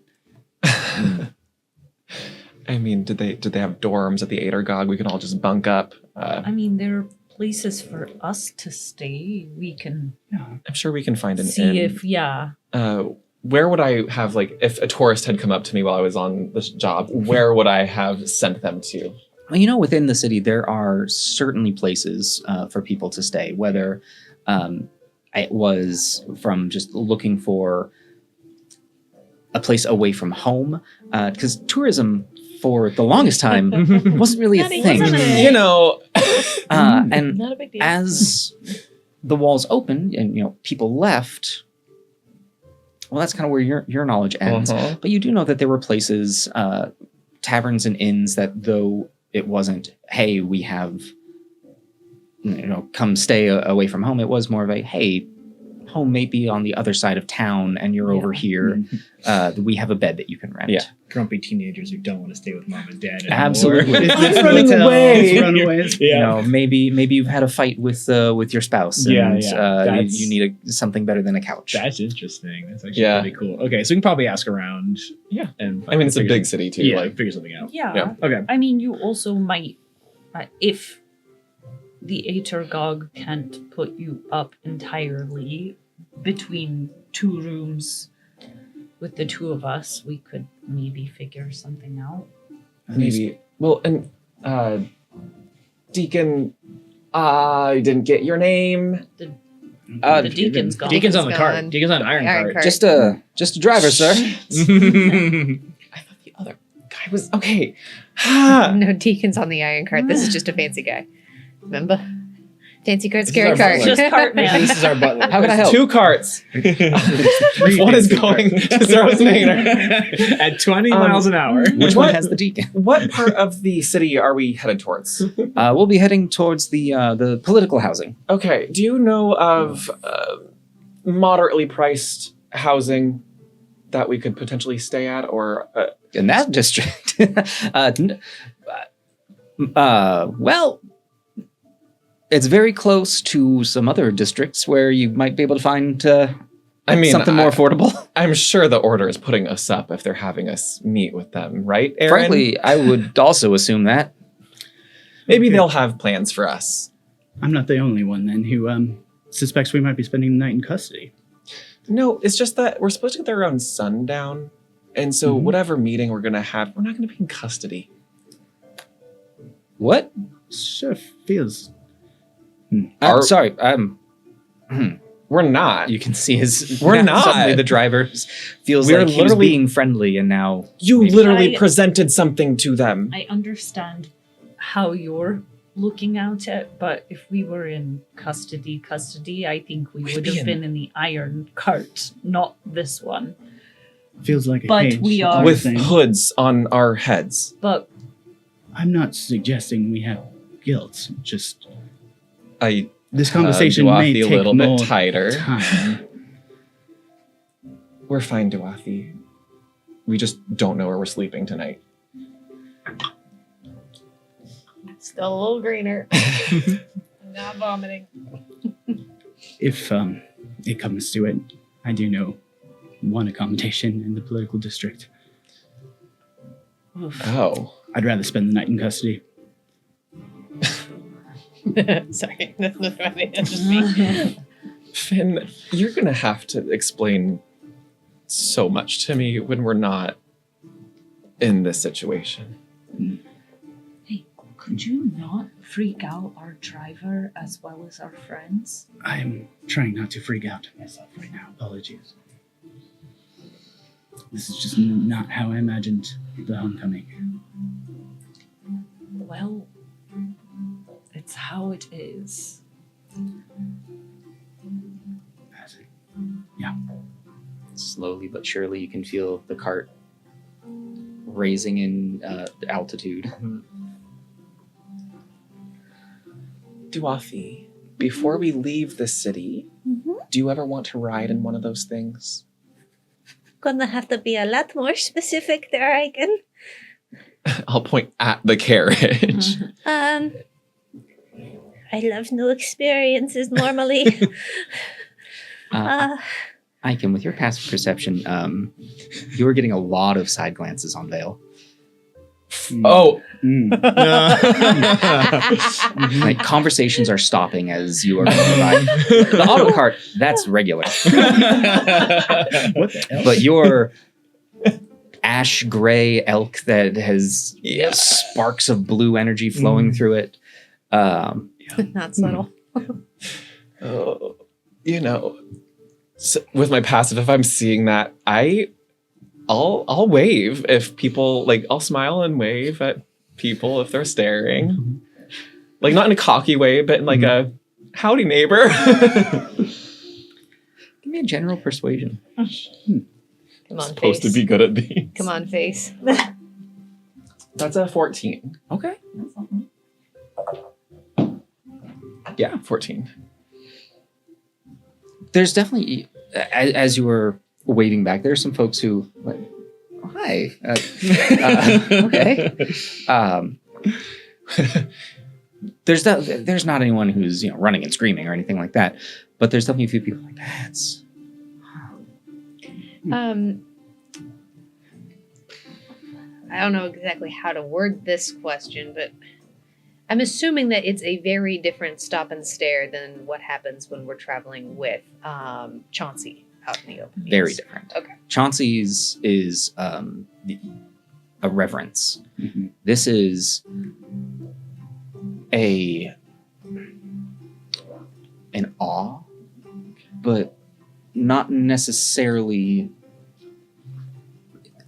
I mean, did they have dorms at the Adergog we can all just bunk up? I mean, there are places for us to stay. We can I'm sure we can find an see inn. if, Where would I have, like, if a tourist had come up to me while I was on this job, where would I have sent them to? Well, within the city, there are certainly places for people to stay, whether it was from just looking for a place away from home, because tourism for the longest time wasn't really a thing. And Not a big deal. as the walls opened and people left, well, that's kind of where your knowledge ends. But you do know that there were places, taverns and inns that, though it wasn't, hey, we have, come stay away from home. It was more of a, hey, home may be on the other side of town and you're over here. We have a bed that you can rent. Yeah. Grumpy teenagers who don't want to stay with mom and dad anymore. Absolutely. It's running away. Runaways. Yeah. Maybe you've had a fight with your spouse and That's- you need something better than a couch. That's interesting. That's actually pretty cool. Okay, so we can probably ask around. Yeah. And I mean, it's a figure big city, too. Yeah, Like, figure something out. yeah. Okay. I mean, you also might, if the Atergog can't put you up entirely between 2 rooms with the 2 of us, we could maybe figure something out. maybe. Well, and Deacon, I didn't get your name. The deacon's gone. Deacon's on the cart. gone. Deacon's on the iron Iron cart. cart. Just a driver, sir. I thought the other guy was okay. No deacons on the iron cart. This is just a fancy guy. Remember? Fancy cart, This is scary our cart. butler. Just cart man. This is our butler. How can I help? 2 carts. What is going to Ceros Mainor? At 20 miles an hour. Which What? one has the deacon? What part of the city are we headed towards? We'll be heading towards the political housing. Okay. Do you know of moderately priced housing that we could potentially stay at, or In that district. Well, it's very close to some other districts where you might be able to find I mean, something more affordable. I'm sure the order is putting us up if they're having us meet with them, right, Aaron? Frankly, I would also assume that. maybe they'll have plans for us. I'm not the only one then who suspects we might be spending the night in custody. No, it's just that we're supposed to get there around sundown, and so whatever meeting we're gonna have, we're not gonna be in custody. What? Sure feels. I'm sorry. We're not. You can see his. We're not. Suddenly, the driver feels We're like he was literally- being friendly, and now You literally I- presented something to them. I understand how you're looking at it, but if we were in custody, I think we We'd would be have in- been in the iron cart, not this one. Feels like a But cage. we all are- the With same. hoods on our heads. But I'm not suggesting we have guilt. Just I this conversation may Duathi take a little more bit tighter. time. We're fine, Duathi. We just don't know where we're sleeping tonight. Still a little greener. I'm not vomiting. If it comes to it, I do know one accommodation in the political district. Oh. I'd rather spend the night in custody. Sorry, that's not funny. That's just me. Finn, you're gonna have to explain so much to me when we're not in this situation. hey, could you not freak out our driver as well as our friends? I'm trying not to freak out myself right now. Apologies. This is just not how I imagined the homecoming. Well, it's how it is. As it- slowly but surely you can feel the cart raising in altitude. Duathi, before we leave the city, do you ever want to ride in one of those things? Gonna have to be a lot more specific there, I can. I'll point at the carriage. I love new experiences normally. Icon, with your passive perception, you were getting a lot of side glances on Vale. Oh, Like conversations are stopping as you are going by. The auto cart, that's regular. What the hell? But your ash gray elk that has sparks of blue energy flowing through it. Not subtle. oh, you know, with my passive, if I'm seeing that, I'll wave if people like. I'll smile and wave at people if they're staring, like not in a cocky way, but in like a howdy neighbor. Give me a general persuasion. Come on, Supposed face. to be good at these. Come on, face. That's a 14. Okay. Yeah, 14. There's definitely, as you were waving back, there's some folks who, like, oh, hi. Okay. There's not anyone who's running and screaming or anything like that, but there's definitely a few people like that's. I don't know exactly how to word this question, but I'm assuming that it's a very different stop and stare than what happens when we're traveling with Chauncey out in the open. Very different. Okay. Chauncey's is a reverence. Mhm. This is an awe but not necessarily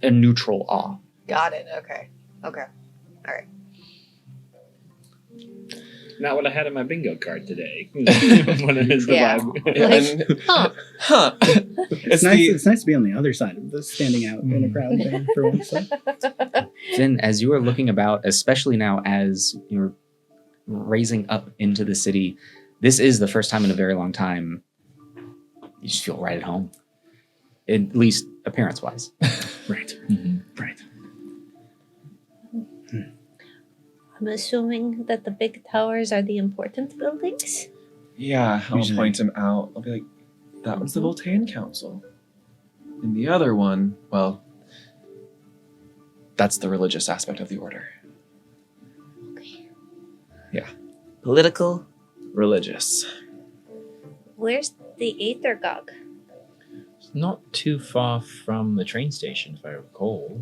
a neutral awe. Got it. Okay. Okay. Not what I had in my bingo card today. What is the Yeah. vibe? Like, huh. It's nice. It's nice to be on the other side of this, standing out in a crowd there for once. Finn, as you are looking about, especially now as you're raising up into the city, this is the first time in a very long time you just feel right at home. At least appearance-wise. Right. Right. I'm assuming that the big towers are the important buildings. Yeah, I'll Usually. point him out. I'll be like, that one's the Voltaic Council. And the other one, well, that's the religious aspect of the order. Okay. Political, religious. Where's the Aethergog? It's not too far from the train station, if I recall.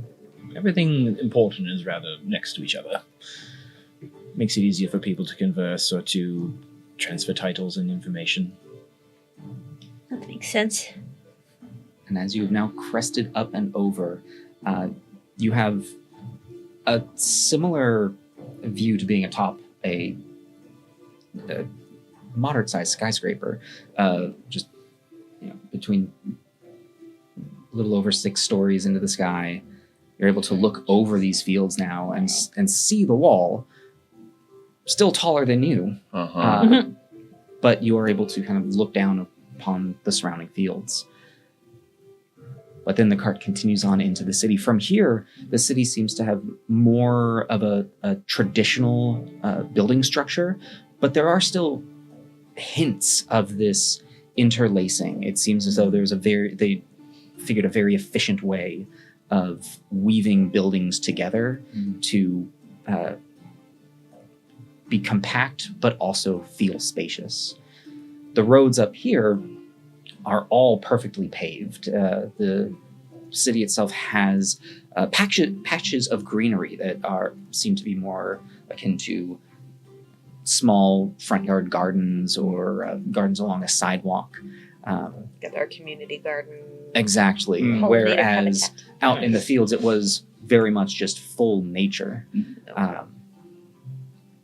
Everything important is rather next to each other. Makes it easier for people to converse or to transfer titles and information. That makes sense. And as you have now crested up and over, you have a similar view to being atop a moderate-sized skyscraper, just between a little over 6 stories into the sky. You're able to look over these fields now and see the wall, still taller than you, but you are able to kind of look down upon the surrounding fields. But then the cart continues on into the city. From here, the city seems to have more of a traditional building structure, but there are still hints of this interlacing. It seems as though they figured a very efficient way of weaving buildings together to be compact, but also feel spacious. The roads up here are all perfectly paved. The city itself has patches of greenery that seem to be more akin to small front yard gardens or gardens along a sidewalk. Get our community garden. Exactly. Pollinator Whereas habitat. out in the fields, it was very much just full nature.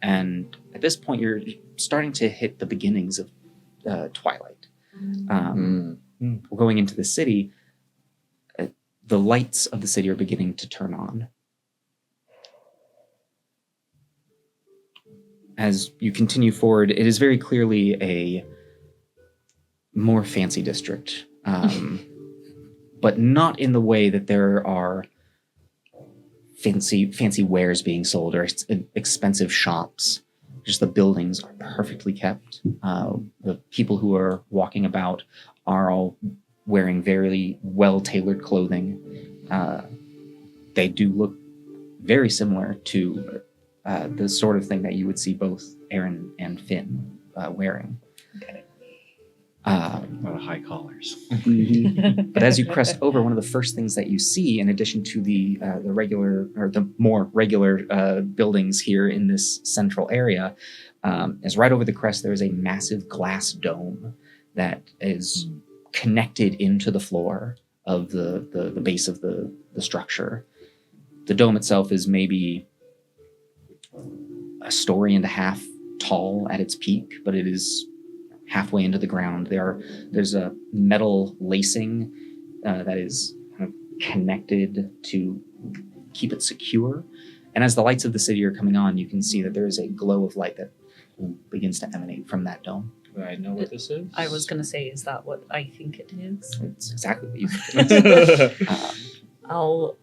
And at this point, you're starting to hit the beginnings of twilight. Going into the city, the lights of the city are beginning to turn on. As you continue forward, it is very clearly a more fancy district, but not in the way that there are fancy wares being sold or expensive shops. Just the buildings are perfectly kept. The people who are walking about are all wearing very well-tailored clothing. They do look very similar to the sort of thing that you would see both Aaron and Finn wearing. A lot of high collars. But as you crest over, one of the first things that you see, in addition to the regular or the more regular buildings here in this central area, is right over the crest. There is a massive glass dome that is connected into the floor of the base of the structure. The dome itself is maybe a story and a half tall at its peak, but it is halfway into the ground. There's a metal lacing that is kind of connected to keep it secure. And as the lights of the city are coming on, you can see that there is a glow of light that begins to emanate from that dome. Do I know what this is? I was gonna say, is that what I think it is? It's exactly what you think. I'll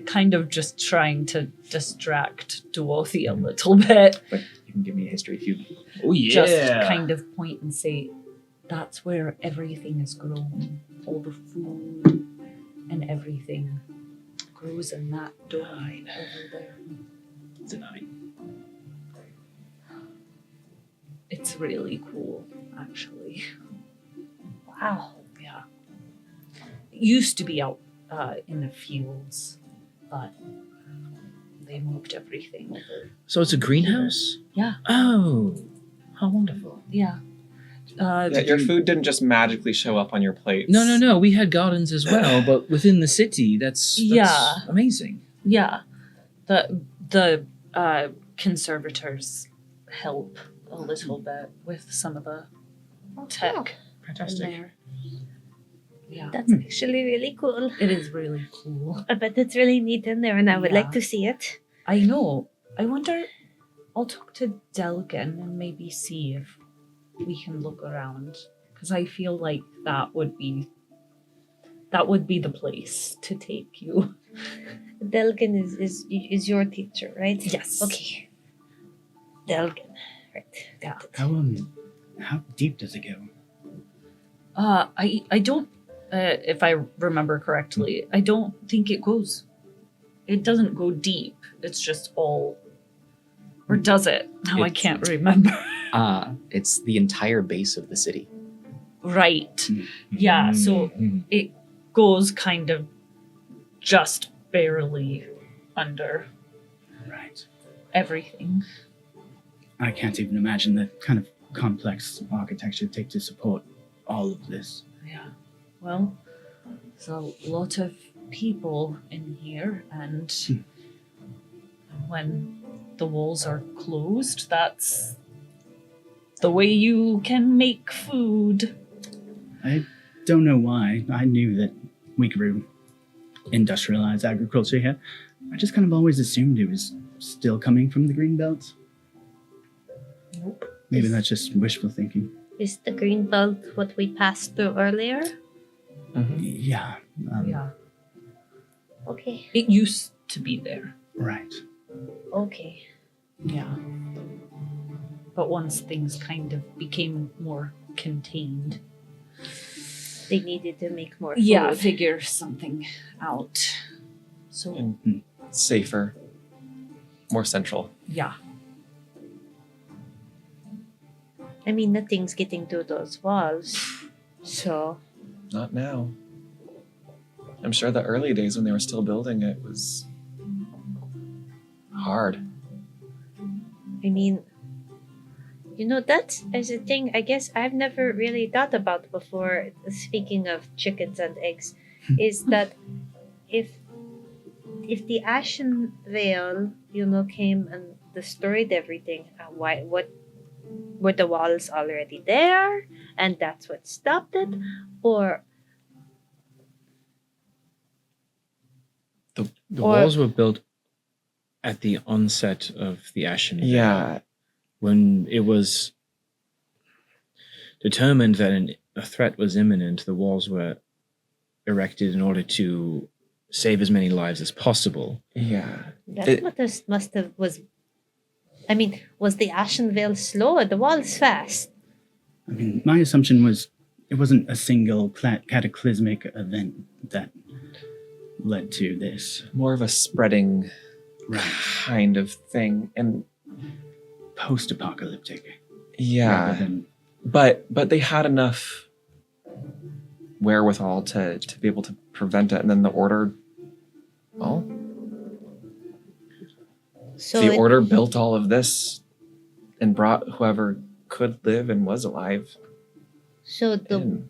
kind of just trying to distract Dorothy a little bit. But you can give me a history if you... Oh yeah. Just kind of point and say, that's where everything is grown. All the food and everything grows in that dome over there. It's a 9. It's really cool, actually. Wow. Yeah. It used to be out in the fields, but they moved everything over. So it's a greenhouse? Yeah. Oh, how wonderful. Yeah. Yeah, your food didn't just magically show up on your plates. No. We had gardens as well, but within the city, that's Yeah. amazing. Yeah. The conservators help a little bit with some of the tech in there. Yeah. That's actually really cool. It is really cool. I bet it's really neat in there, and I would Yeah. like to see it. I know. I wonder. I'll talk to Delgan and maybe see if we can look around, because I feel like that would be the place to take you. Delgan is your teacher, right? Yes. Okay. Delgan. Right. Yeah. How deep does it go? I don't. If I remember correctly, I don't think it goes. It doesn't go deep. It's just all. Or does it? Now I It's- can't remember. It's the entire base of the city. Right. Yeah. So it goes kind of just barely under Right. everything. I can't even imagine the kind of complex architecture it takes to support all of this. Yeah. Well, there's a lot of people in here, and when the walls are closed, that's the way you can make food. I don't know why. I knew that we grew industrialized agriculture here. I just kind of always assumed it was still coming from the green belt. Nope. Maybe that's just wishful thinking. Is the green belt what we passed through earlier? Yeah. Yeah. Okay. It used to be there. Right. Okay. Yeah. But once things kind of became more contained, They needed to make more food. yeah, figure something out. So, And safer, more central. yeah. I mean, nothing's getting through those walls. So, Not now. I'm sure the early days when they were still building it was hard. I mean, that is a thing I guess I've never really thought about before. Speaking of chickens and eggs, is that if the Ashen Veil, came and destroyed everything, what were the walls already there, and that's what stopped it, or The Or- walls were built at the onset of the Ashen Veil, Yeah. when it was determined that a threat was imminent. The walls were erected in order to save as many lives as possible. Yeah. that's It- what this must have was. I mean, was the Ashen Veil slow or the walls fast? I mean, my assumption was it wasn't a single cataclysmic event that led to this. More of a spreading Right. kind of thing. And Post-apocalyptic. Rather yeah. than, But they had enough wherewithal to be able to prevent it, and then the order So the it- order built all of this and brought whoever could live and was alive So the in.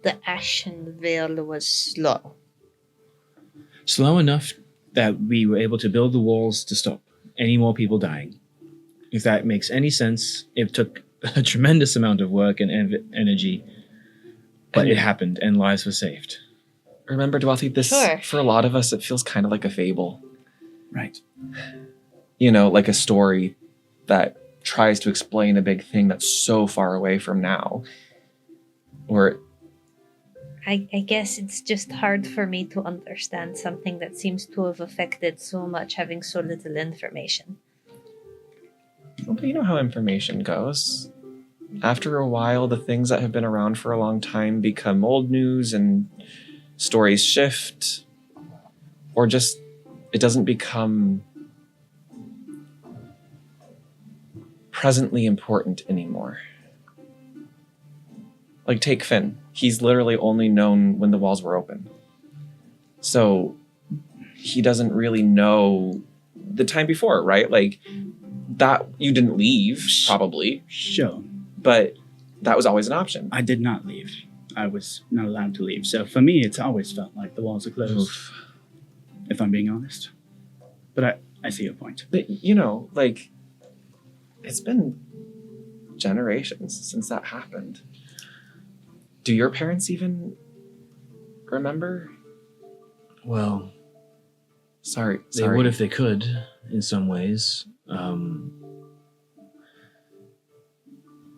the Ashen Veil was slow. Slow enough that we were able to build the walls to stop any more people dying. If that makes any sense, it took a tremendous amount of work and energy, but And- it happened and lives were saved. Remember, Dwalti, this Sure. for a lot of us, it feels kind of like a fable. right. Like a story that tries to explain a big thing that's so far away from now. Or I guess it's just hard for me to understand something that seems to have affected so much, having so little information. well, you know how information goes. After a while, the things that have been around for a long time become old news and stories shift, or just it doesn't become presently important anymore. Like, take Finn. He's literally only known when the walls were open. So he doesn't really know the time before, right? Like, that you didn't leave, probably, Sure. but that was always an option. I did not leave. I was not allowed to leave. So for me, it's always felt like the walls are closed, if I'm being honest. But I see your point. But, you know, like, it's been generations since that happened. Do your parents even remember? Well, Sorry. they would if they could, in some ways.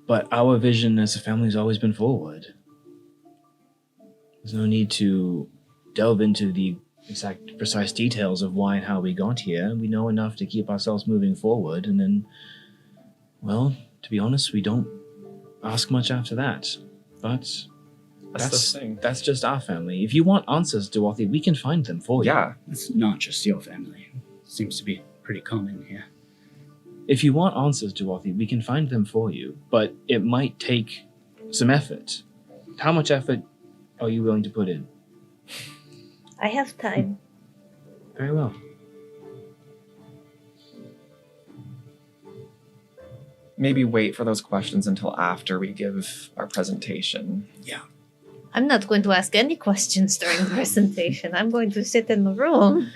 But our vision as a family has always been forward. There's no need to delve into the exact precise details of why and how we got here. We know enough to keep ourselves moving forward, and then, well, to be honest, we don't ask much after that. But That's the thing. that's just our family. If you want answers, Dorothy, we can find them for you. Yeah. It's not just your family. Seems to be pretty common here. If you want answers, Dorothy, we can find them for you, but it might take some effort. How much effort are you willing to put in? I have time. Very well. Maybe wait for those questions until after we give our presentation. I'm not going to ask any questions during the presentation. I'm going to sit in the room.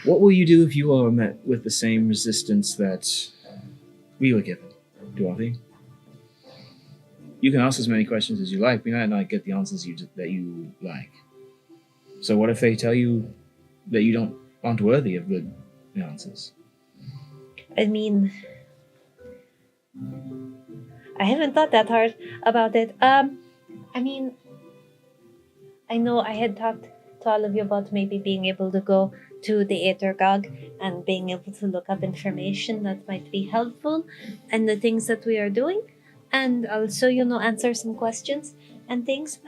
What will you do if you are met with the same resistance that we were given, Dorothy? You can ask as many questions as you like. We might not get the answers that you like. So what if they tell you that you aren't worthy of the answers? I mean, I haven't thought that hard about it. I mean, I know I had talked to all of you about maybe being able to go to the Aethergog and being able to look up information that might be helpful and the things that we are doing, and also, answer some questions and things.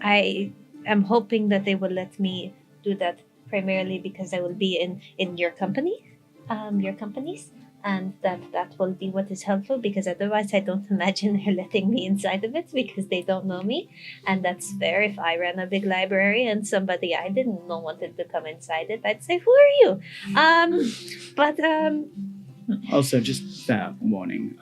I am hoping that they will let me do that primarily because I will be in your company, your companies, and that will be what is helpful, because otherwise I don't imagine they're letting me inside of it because they don't know me, and that's fair. If I ran a big library and somebody I didn't know wanted to come inside it, I'd say, who are you? But Also, just that warning.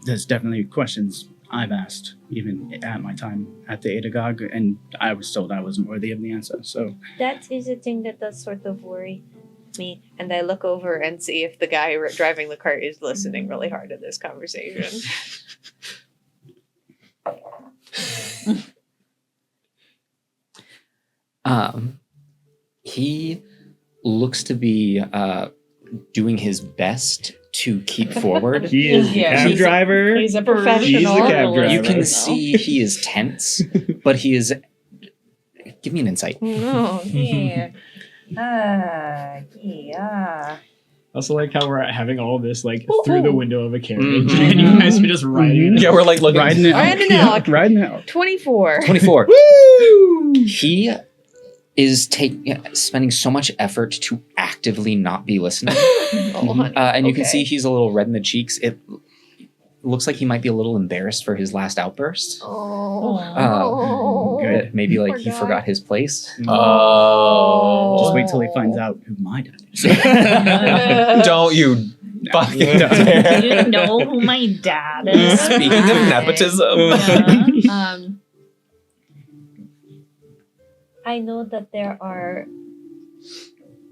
There's definitely questions I've asked, even at my time at the Aethergog, and I was told I wasn't worthy of the answer. So that is a thing that does sort of worry me. And I look over and see if the guy driving the cart is listening really hard to this conversation. He looks to be doing his best to keep forward. he is the Yeah, cab he's a- driver. He's a professional. He's the cab driver. You can see he is tense, but he is. Give me an insight. Oh, yeah. Yeah. Also like how we're having all this like through the window of a carriage, Mhm. and you guys are just riding it. Yeah, we're like looking. Riding it out. Riding it out. Riding it out. 24. 24. Woo! He is spending so much effort to actively not be listening. Oh, honey. And you can Okay. see he's a little red in the cheeks. It looks like he might be a little embarrassed for his last outburst. Oh. Good. Maybe like Poor he guy. forgot his place. Oh. Just wait till he finds out who my dad is. Don't you fucking Do dare. you know who my dad is? Speaking of nepotism. Yeah. I know that there are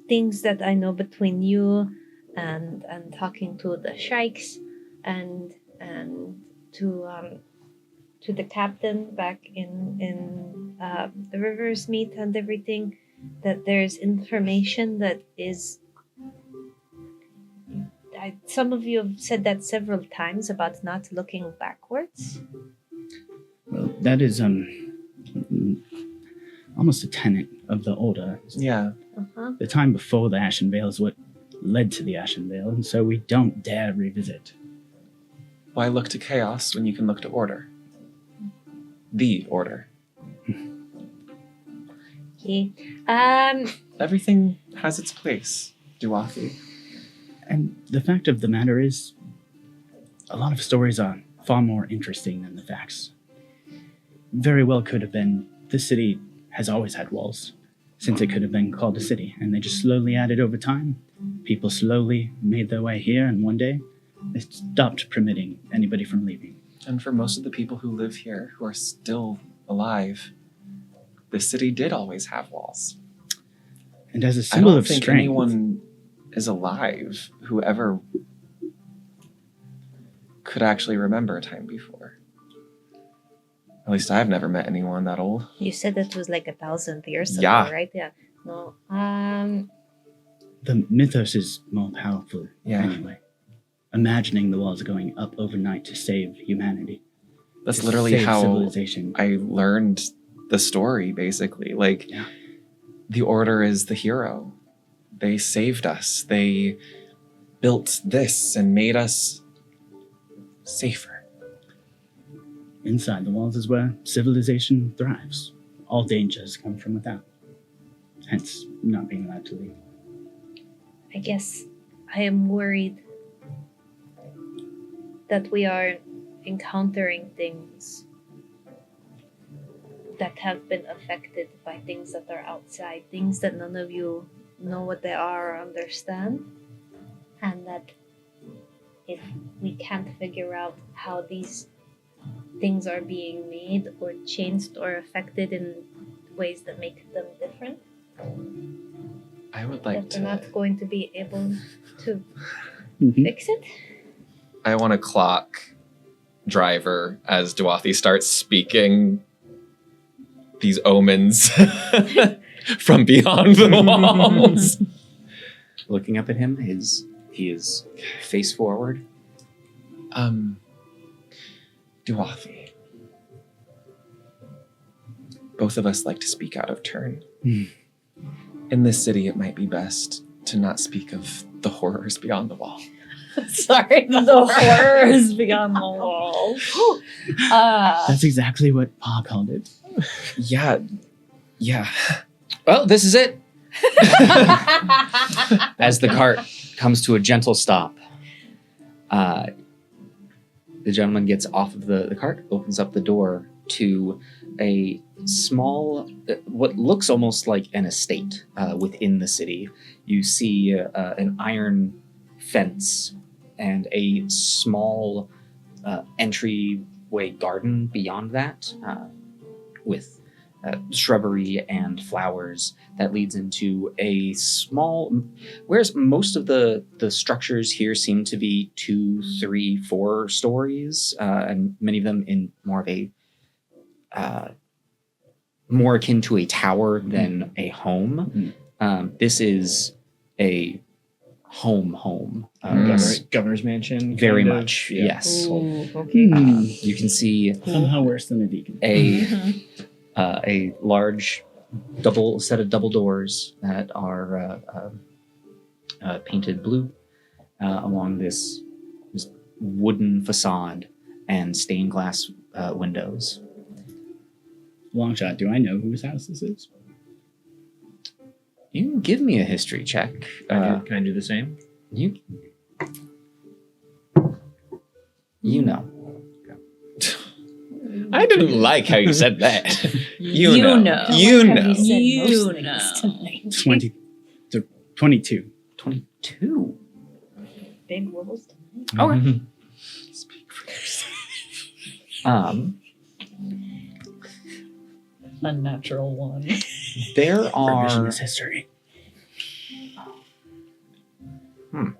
things that I know between you and talking to the sheiks and to the captain back in the Rivers Meet and everything, that there's information that is. Some of you have said that several times about not looking backwards. Well, that is almost a tenet of the order. Yeah. Uh-huh. The time before the Ashen Veil is what led to the Ashen Veil, and so we don't dare revisit. Why look to chaos when you can look to order? The order. Okay. Everything has its place, Duathi. And the fact of the matter is, a lot of stories are far more interesting than the facts. Very well could have been, this city has always had walls. since it could have been called a city, and they just slowly added over time. People slowly made their way here, and one day they stopped permitting anybody from leaving. And for most of the people who live here, who are still alive, the city did always have walls. And as a I symbol don't of think strength, anyone is alive who ever could actually remember a time before. At least I've never met anyone that old. You said that was like 1,000 years ago, Yeah. right? Yeah. No. the mythos is more powerful Yeah. anyway. Imagining the walls going up overnight to save humanity. That's to literally save how civilization. I learned the story, basically. Like, Yeah. the Order is the hero. They saved us. They built this and made us safer. Inside the walls is where civilization thrives. All dangers come from without. Hence, not being allowed to leave. I guess I am worried that we are encountering things that have been affected by things that are outside, things that none of you know what they are or understand, and that if we can't figure out how these things are being made or changed or affected in ways that make them different, I would like that we're not to. going to be able to Mhm. fix it. I want to clock Driver as Duathi starts speaking these omens from beyond the walls. Looking up at him, he is face forward. Duathi. Both of us like to speak out of turn. In this city, it might be best to not speak of the horrors beyond the wall. Sorry, the horrors beyond the wall. That's exactly what Pa called it. Yeah. Well, this is it. As the cart comes to a gentle stop, the gentleman gets off of the cart, opens up the door to a small, what looks almost like an estate within the city. You see an iron fence and a small entryway garden beyond that with shrubbery and flowers that leads into a small, whereas most of the structures here seem to be 2, 3, 4 stories, and many of them in more of a more akin to a tower than a home. This is a home. Governor's mansion. Very kind of. much, Yeah. yes. Okay. You can see Somehow worse than a deacon. a large set of double doors that are painted blue along this wooden facade and stained glass windows. Long shot, do I know whose house this is? You can give me a history check. Can I do the same? You know. I didn't like how you said that. You know. You Have know. you said You most know. things tonight? 22. 22. Big rolls. Okay. Speak for yourself. Unnatural one. There are Revisionist history. I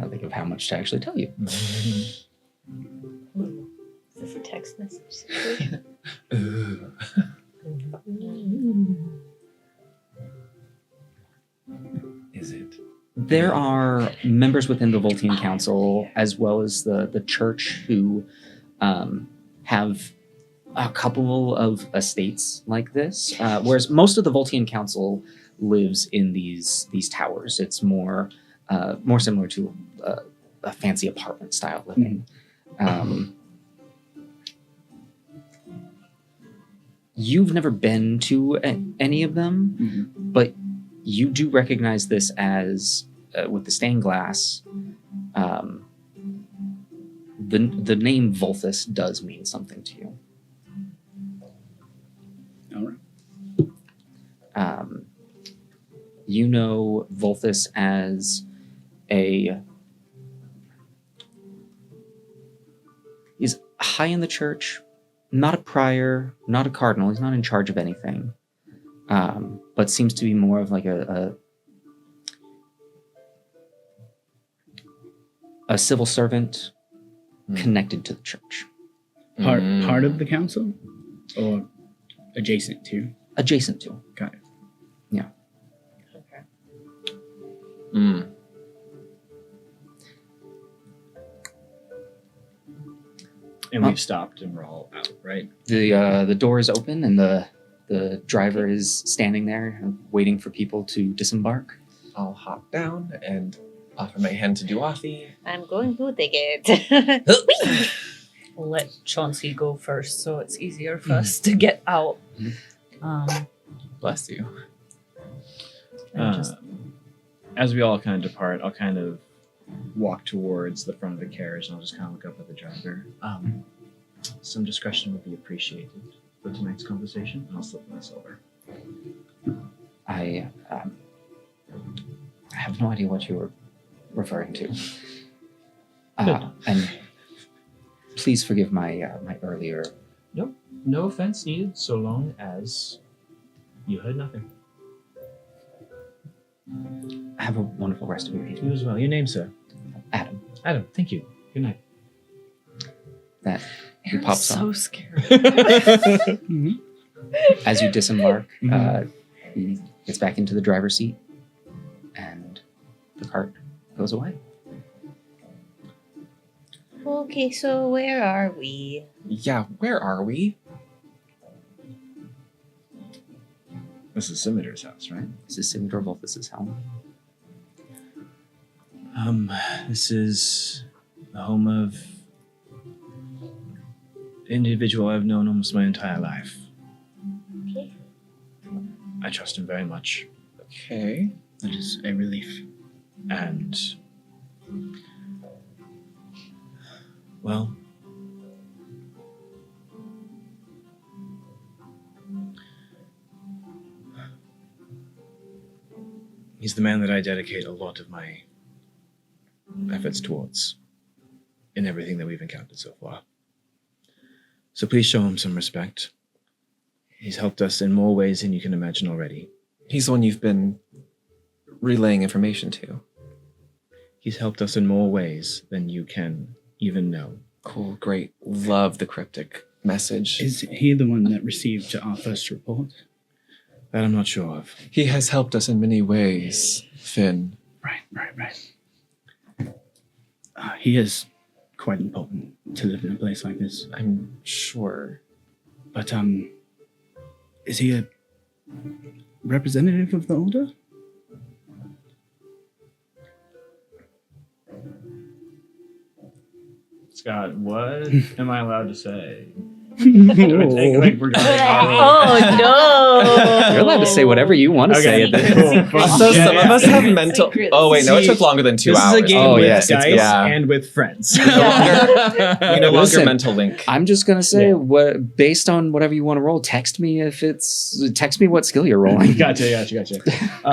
don't think of how much to actually tell you. Ooh, is this a text message situation? Ooh. Is it? There are members within the Voltian Council, as well as the church, who have a couple of estates like this. Whereas most of the Voltian Council lives in these towers. It's more similar to a fancy apartment style living. You've never been to any of them, but you do recognize this as, with the stained glass, the name Volthus does mean something to you. All right. You know Volthus as he's high in the church, not a prior, not a cardinal. He's not in charge of anything, but seems to be more of like a civil servant connected to the church. Part of the council? Or adjacent to? Adjacent to. Got it. Yeah. Okay. Mm. And we've stopped and we're all out, right? The door is open and the driver is standing there waiting for people to disembark. I'll hop down and offer my hand to Duathi. I'm going to take it. We'll let Chauncey go first, so it's easier for us to get out. Bless you. As we all kind of depart, I'll kind of walk towards the front of the carriage and I'll just kind of look up at the driver. Some discretion would be appreciated for tonight's conversation, and I'll slip this over. I have no idea what you were referring to. And please forgive my my earlier. No offense needed, so long as you heard nothing. Have a wonderful rest of your You evening. as well. Your name, sir? Adam. Adam, thank you. Good night. That he Aaron's pops so on. scared. As you disembark, Mhm. he gets back into the driver's seat, and the cart goes away. Okay, so where are we? Yeah, where are we? This is Scimitar's house, right? This is Scimitar Volthus' home. This is the home of an individual I've known almost my entire life. Okay. I trust him very much. Okay. That is a relief. And, well, he's the man that I dedicate a lot of my efforts towards in everything that we've encountered so far. So please show him some respect. He's helped us in more ways than you can imagine already. He's the one you've been relaying information to. He's helped us in more ways than you can even know. Cool, great. Love the cryptic message. Is he the one that received our first report? That I'm not sure of. He has helped us in many ways, Finn. Right. He is quite important to live in a place like this. I'm sure. But, is he a representative of the Order? Scott, what am I allowed to say? Oh. Oh no! You're allowed to say whatever you want to say at this. So some of us have mental. Secrets. Oh wait, no, it took longer than 2 This hours. is a game Oh, with yes, dice yeah. and with friends. We no longer Listen, mental link. I'm just gonna say Yeah. what based on whatever you want to roll. Text me what skill you're rolling. Gotcha. No. No,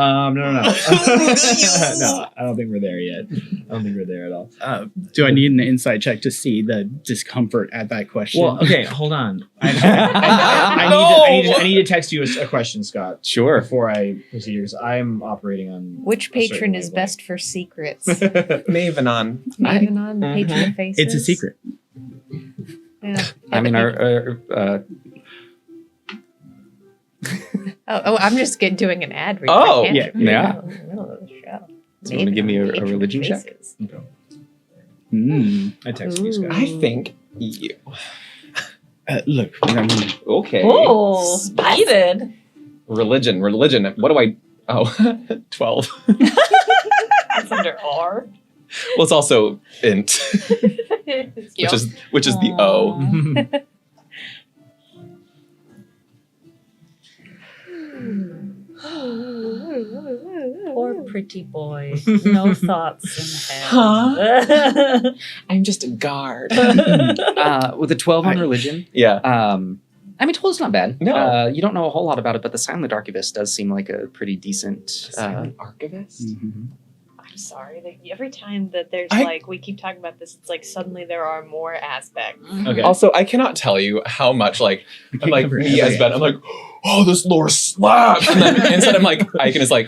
I don't think we're there yet. I don't think we're there at all. Do I need an insight check to see the discomfort at that question? Well, okay, hold on. I need to text you a question, Scott, Sure. before I proceed, because I'm operating on Which a certain patron is wavelength. best for secrets? Mavenon. Mavenon, patron of faces. it's a secret. Yeah. I mean, Oh, I'm just doing an ad read. Oh, I can't- yeah. In the middle of the show. So you wanna give me a Mavenon, patron of religion check? faces. I texted you, Scott. I think you. Look, Okay. Oh, spited. Religion. What do I? Oh, 12. It's under R. Well, it's also int, which is the O. Poor pretty boy. No thoughts in head. I'm just a guard. with a 12 on religion, Yeah. I mean, Toll's not bad. No. You don't know a whole lot about it, but the Silent Archivist does seem like a pretty decent. Silent Archivist? Mhm. I'm sorry. Every time that there's we keep talking about this, it's like suddenly there are more aspects. Okay. Also, I cannot tell you how much like We I'm can't like cover me as every Ben. I'm like, oh, this lore slaps. And then instead, I'm like, Icon is like,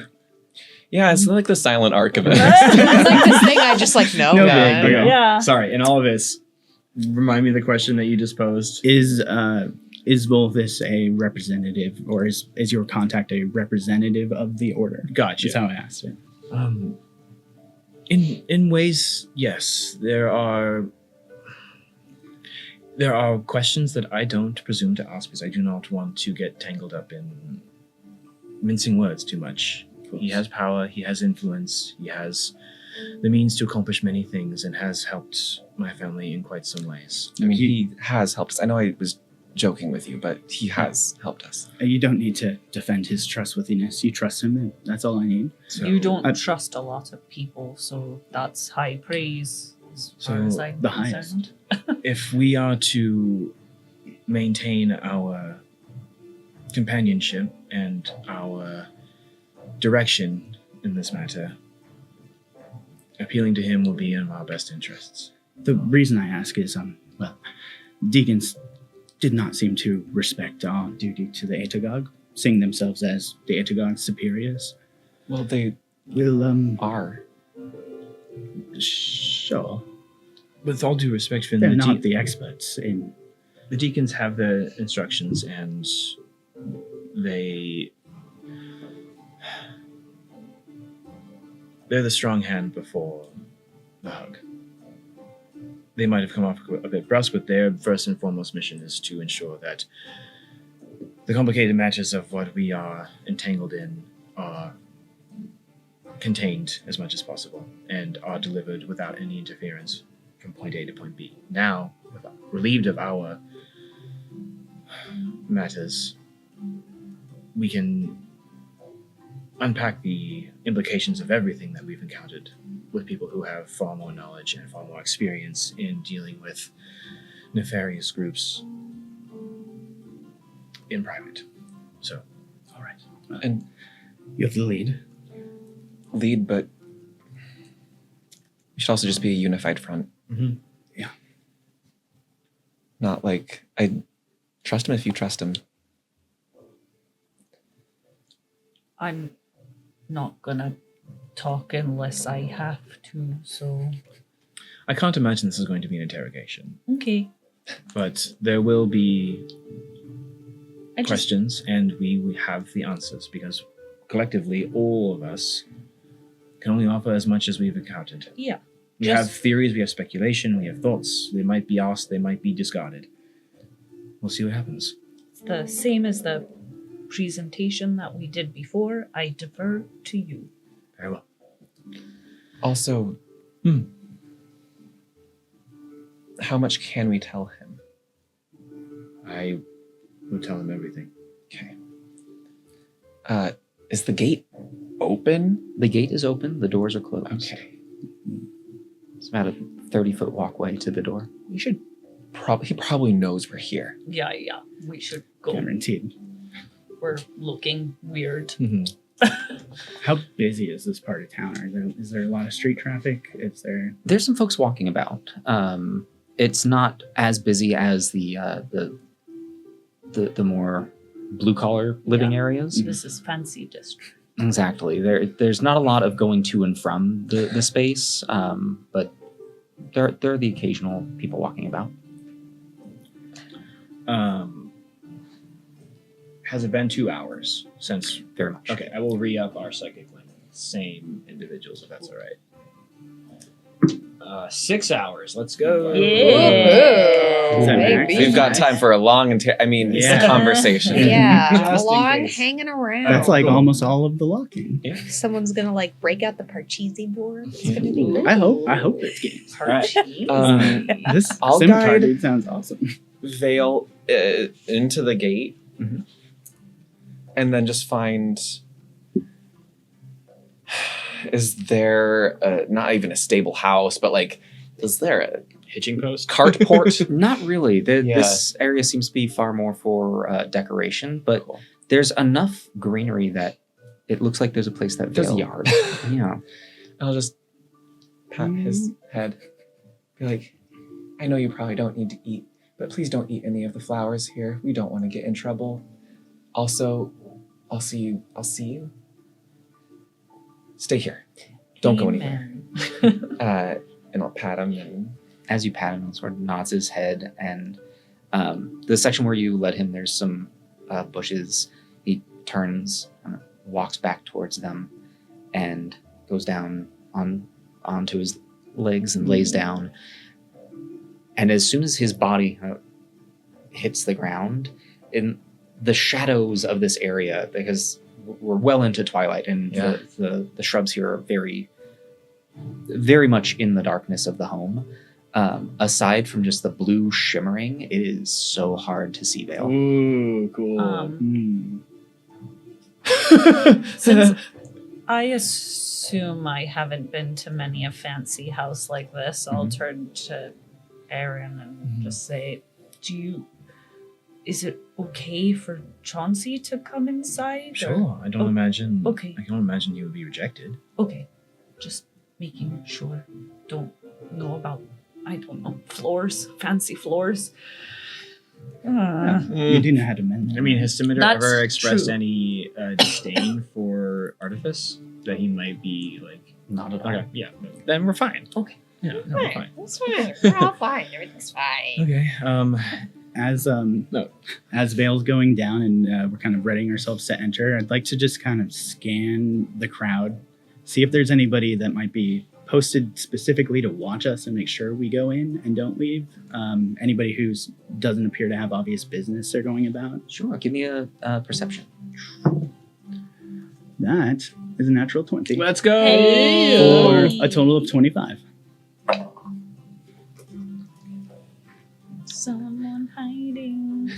yeah, it's like the Silent Archivist. It's like this thing I just like know. No guy. big deal. Okay. Yeah. Sorry, in all of this, remind me of the question that you just posed. Is Volvis a representative, or is your contact a representative of the order? Gotcha. That's how I asked it. In ways, yes. There are questions that I don't presume to ask because I do not want to get tangled up in mincing words too much. He has power, he has influence, he has the means to accomplish many things and has helped my family in quite some ways. I mean, he has helped us. I know I was joking with you, but he has helped us. You don't need to defend his trustworthiness. You trust him, and that's all I need. So, You don't I- trust a lot of people, so that's high praise as far So, as I'm the highest. concerned. if we are to maintain our companionship and our direction in this matter, appealing to him will be in our best interests. The reason I ask is, deacons did not seem to respect our duty to the Etagog, seeing themselves as the Etagog's superiors. Well, they We'll, are. sure. With all due respect, Finn, They're the, not the experts in. the deacons have their instructions and they're the strong hand before the hug. They might have come off a bit brusque, but their first and foremost mission is to ensure that the complicated matters of what we are entangled in are contained as much as possible and are delivered without any interference from point A to point B. Now, relieved of our matters, we can unpack the implications of everything that we've encountered with people who have far more knowledge and far more experience in dealing with nefarious groups in private. So, All right. And You have the lead. lead, but we should also just be a unified front. Mhm. Yeah. Not like I trust him if you trust him. I'm not gonna talk unless I have to, so I can't imagine this is going to be an interrogation, okay. but there will be I just questions and we have the answers because collectively all of us can only offer as much as we've encountered. yeah. We Just- have theories, we have speculation, we have thoughts. They might be asked, they might be discarded. We'll see what happens. It's the same as the presentation that we did before. I defer to you. Very well. Also, how much can we tell him? I will tell him everything. Okay. Is the gate open? The gate is open. The doors are closed. Okay. It's about a 30-foot walkway to the door. We should he probably knows we're here. Yeah. We should go. Guaranteed. We're looking weird. How busy is this part of town? Is there a lot of street traffic? Is there? There's some folks walking about. It's not as busy as the more blue-collar living areas. This is fancy district. Exactly. There's not a lot of going to and from the space, but there are the occasional people walking about. Has it been 2 hours since? Very much. Okay, I will re-up our psychic link. Same individuals, if that's all right. 6 hours. Let's go. Yeah. Is that max? Maybe. We've got time for a long it's a Yeah. conversation. Yeah, Just in long case. hanging around. That's like cool. almost all of the locking. Someone's gonna like break out the Parcheesi board. It's gonna be great. I hope it's games. All right. This I'll scimitar guide- dude sounds awesome. Veil into the gate, Mhm. and then just find. Is there not even a stable house, but like, is there a hitching post? Cartport. Not really. Yeah. This area seems to be far more for decoration, but Cool. there's enough greenery that it looks like there's a place that There's a Vale- yard. Yeah. I'll just pat his head. Be like, I know you probably don't need to eat, but please don't eat any of the flowers here. We don't want to get in trouble. Also, I'll see you. Stay here. Don't go anywhere. Amen. And I'll pat him and As you pat him, he sort of nods his head, and the section where you led him, there's some bushes. He turns, walks back towards them, and goes down onto his legs and lays down. And as soon as his body hits the ground, in the shadows of this area, because we're well into twilight, and Yeah. the shrubs here are very, very much in the darkness of the home. Aside from just the blue shimmering, it is so hard to see Vale. Ooh, cool. Since I assume I haven't been to many a fancy house like this, I'll turn to Aaron and just say, is it okay for Chauncey to come inside? or- Sure. I don't imagine. okay. I don't imagine he would be rejected. Okay. Just making sure. Don't know about, I don't know, floors, fancy floors. You do know how to mend them. I mean, has Scimitar That's ever expressed true. any disdain for artifice that he might be like? Not at all. Okay, yeah. Then we're fine. Okay. Yeah, no, we're fine. That's fine. We're all fine. Everything's fine. Okay. As Vale's going down and we're kind of readying ourselves to enter, I'd like to just kind of scan the crowd, see if there's anybody that might be posted specifically to watch us and make sure we go in and don't leave. Anybody who doesn't appear to have obvious business they're going about. Sure, give me a perception. That is a natural 20. Let's go. Hey. For a total of 25. Someone hiding.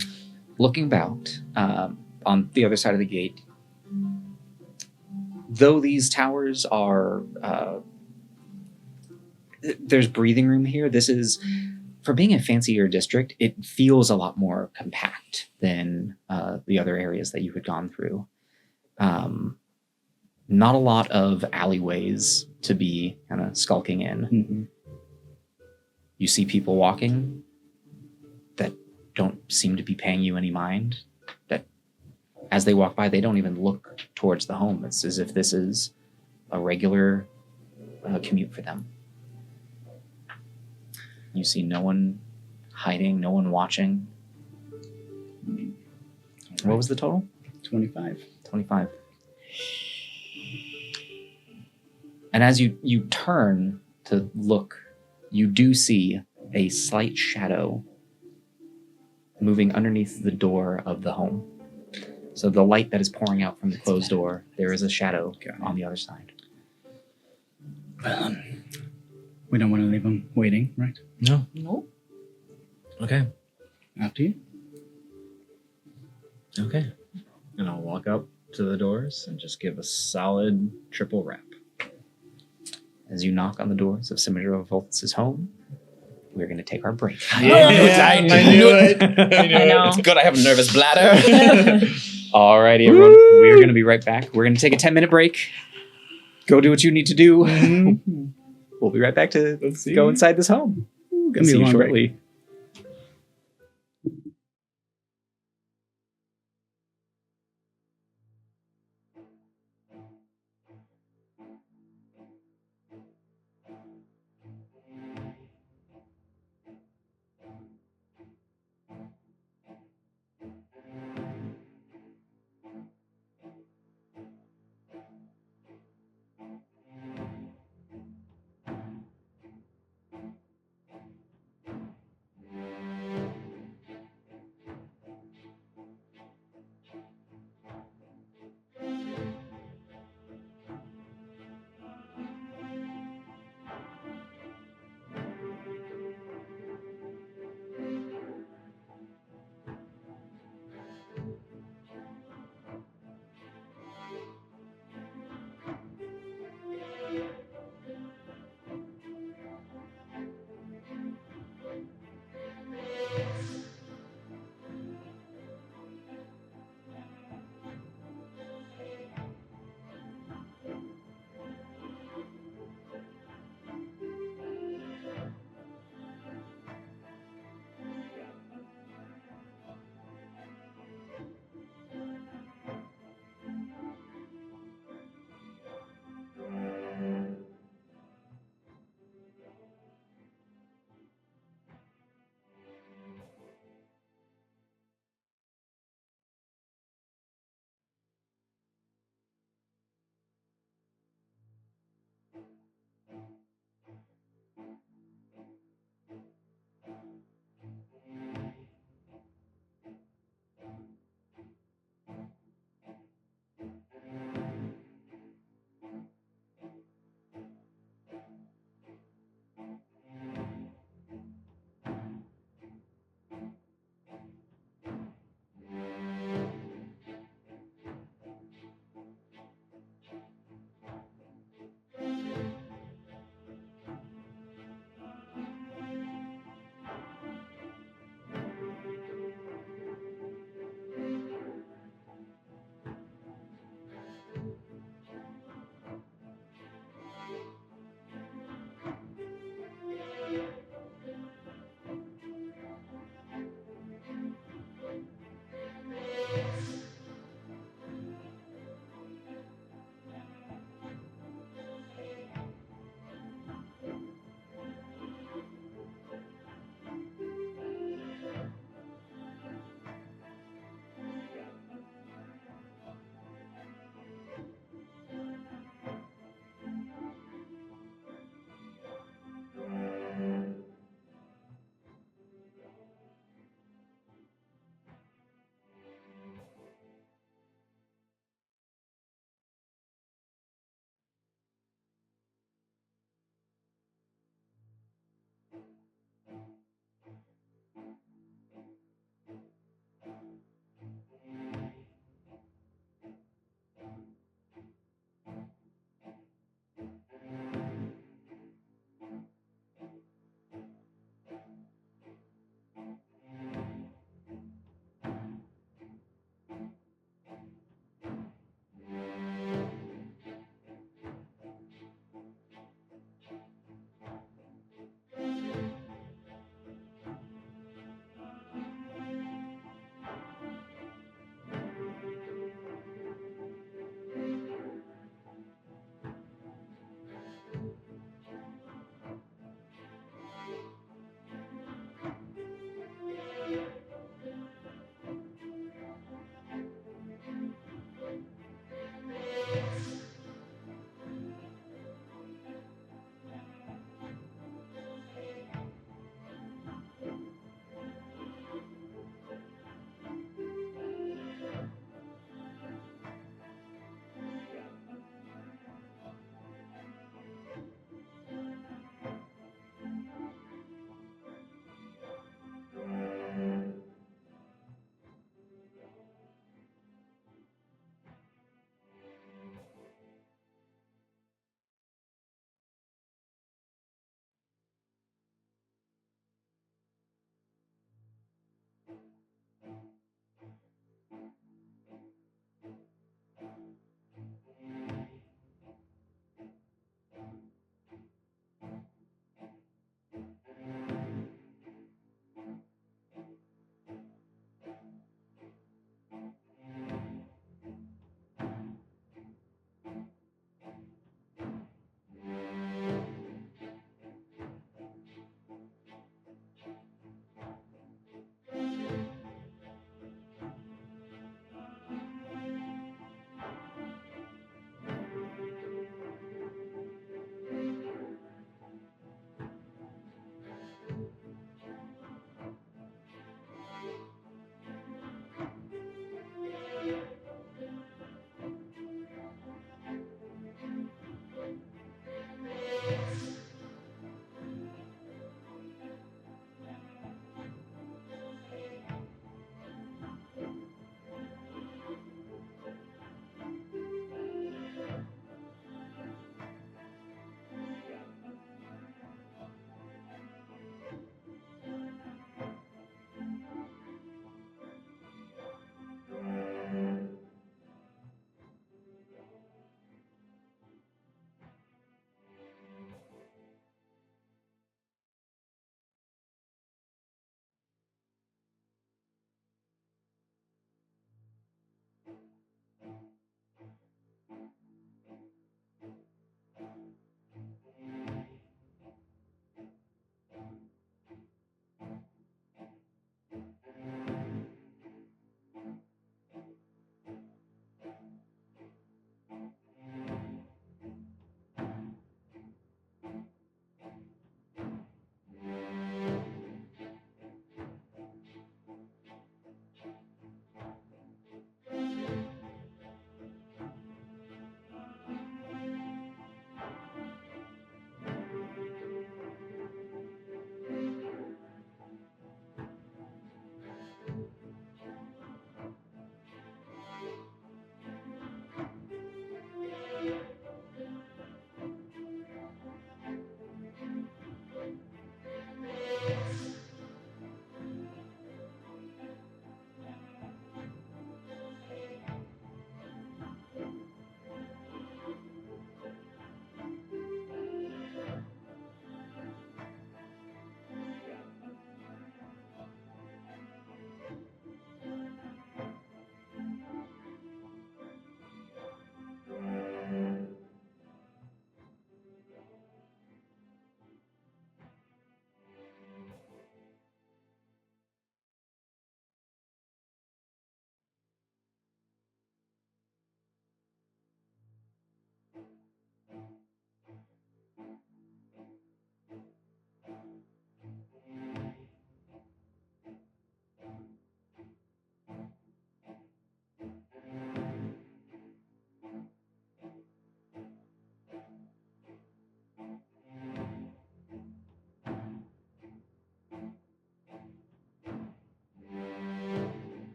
Looking about on the other side of the gate, though these towers are there's breathing room here. This is, for being a fancier district, it feels a lot more compact than the other areas that you had gone through. Not a lot of alleyways to be kind of skulking in. Mm-hmm. You see people walking that don't seem to be paying you any mind. That as they walk by, they don't even look towards the home. It's as if this is a regular commute for them. You see no one hiding, no one watching. What was the total? 25. 25. And as you turn to look, you do see a slight shadow moving underneath the door of the home. So the light that is pouring out from the closed door, there is a shadow on the other side. Well, we don't want to leave them waiting, right? No. Nope. Okay. After you. Okay. And I'll walk up to the doors and just give a solid triple rap. As you knock on the doors of Scimitar Volts' home, we're going to take our break. I knew it. I know. It's good I have a nervous bladder. Alrighty, everyone. We're going to be right back. We're going to take a 10-minute break. Go do what you need to do. We'll be right back to go inside this home. Gonna be a See you long break. shortly.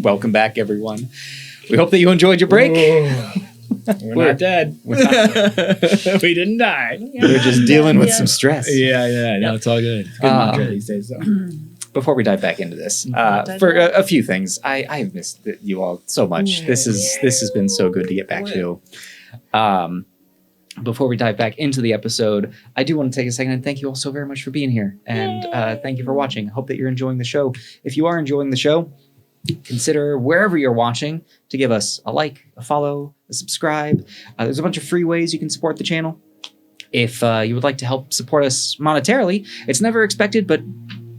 Welcome back, everyone. We hope that you enjoyed your break. We're not dead. We're not- We didn't die. We're just dealing with some stress. Yeah. No, it's all good. It's good mantra these days, so. Before we dive back into this, for a few things, I've missed you all so much. This has been so good to get back to. Before we dive back into the episode, I do want to take a second and thank you all so very much for being here, and thank you for watching. I hope that you're enjoying the show. If you are enjoying the show, consider wherever you're watching to give us a like, a follow, a subscribe. There's a bunch of free ways you can support the channel. If you would like to help support us monetarily, it's never expected, but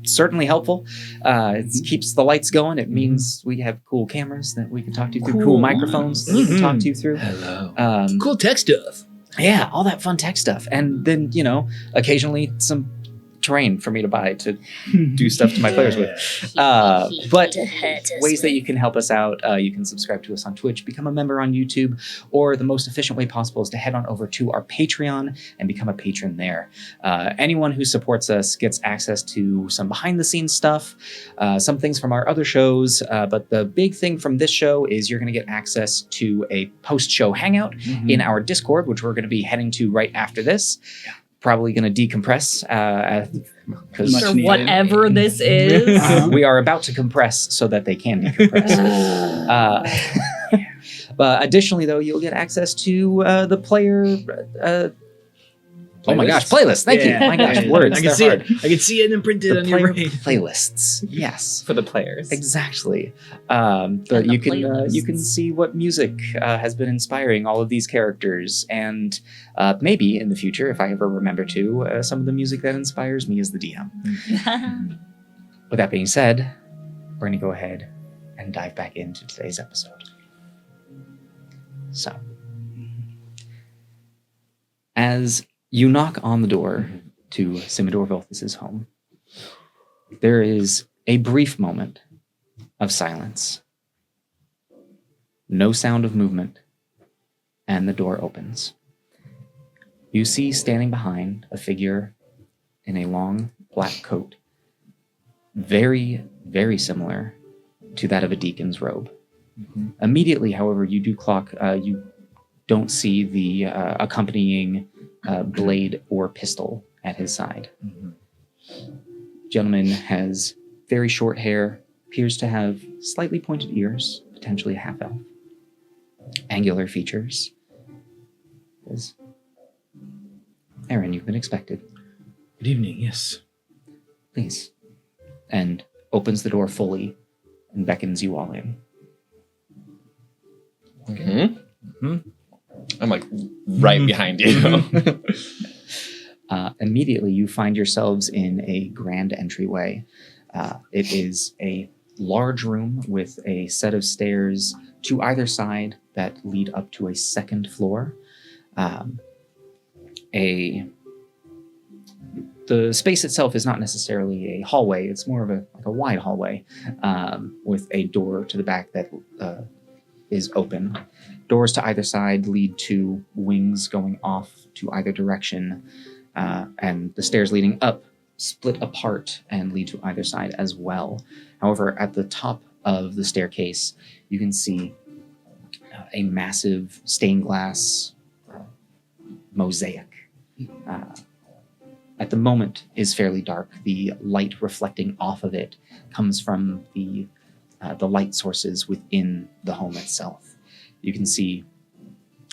certainly helpful. It keeps the lights going. It means we have cool cameras that we can talk to you through, cool microphones that we can talk to you through. Hello. Cool tech stuff. Yeah, all that fun tech stuff. And then, occasionally some terrain for me to buy to do stuff to my players with. But ways that you can help us out, you can subscribe to us on Twitch, become a member on YouTube, or the most efficient way possible is to head on over to our Patreon and become a patron there. Anyone who supports us gets access to some behind the scenes stuff, some things from our other shows, but the big thing from this show is you're going to get access to a post-show hangout in our Discord, which we're going to be heading to right after this. Probably going to decompress because Or whatever this is. we are about to compress so that they can decompress. But additionally, though, you'll get access to the player. Oh my gosh, playlists! Thank you. My gosh, words. I can they're see hard. it. I can see it imprinted The on your player brain. playlists. Yes. For the players. Exactly. But And the you can playlists. see what music has been inspiring all of these characters, and maybe in the future, if I ever remember to, some of the music that inspires me as the DM. With that being said, we're going to go ahead and dive back into today's episode. So, as you knock on the door to Simidor Vilthus's home, there is a brief moment of silence. No sound of movement, and the door opens. You see standing behind a figure in a long black coat, very, very similar to that of a deacon's robe. Immediately, however, you do clock, you don't see the accompanying blade or pistol at his side. Gentleman has very short hair, appears to have slightly pointed ears, potentially a half-elf. Angular features. Aaron, you've been expected. Good evening, yes. Please. And opens the door fully and beckons you all in. I'm like right behind you. Immediately, you find yourselves in a grand entryway. It is a large room with a set of stairs to either side that lead up to a second floor. The space itself is not necessarily a hallway. It's more of a wide hallway with a door to the back that is open. Doors to either side lead to wings going off to either direction, and the stairs leading up split apart and lead to either side as well. However, at the top of the staircase, you can see a massive stained glass mosaic. At the moment is fairly dark. The light reflecting off of it comes from the light sources within the home itself. You can see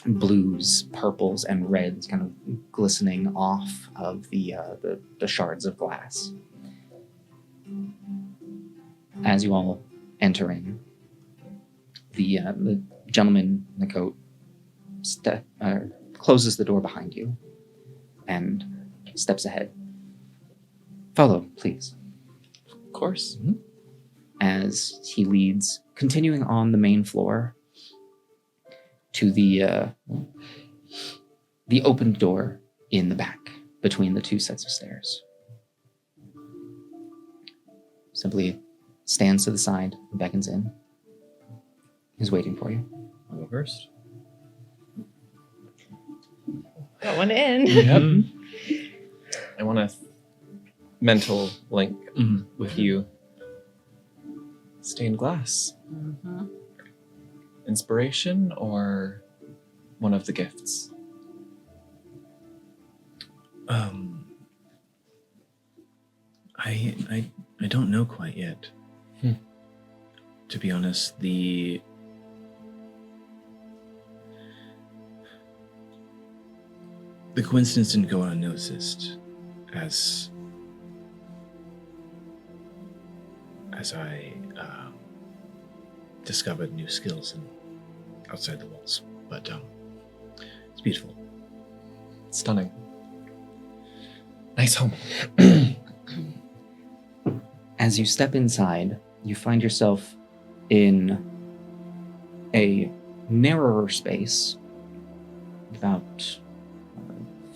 blues, purples, and reds kind of glistening off of the shards of glass. As you all enter in, the gentleman in the coat closes the door behind you and steps ahead. Follow, please. Of course. As he leads, continuing on the main floor to the open door in the back between the two sets of stairs. Simply stands to the side and beckons in. He's waiting for you. I'll go first. Going in. Yep. I want to mental link with you. stained glass. Mm-hmm. Inspiration or one of the gifts? I don't know quite yet. To be honest, the coincidence didn't go unnoticed as I discovered new skills outside the walls. But it's beautiful. Stunning. Nice home. As you step inside, you find yourself in a narrower space, about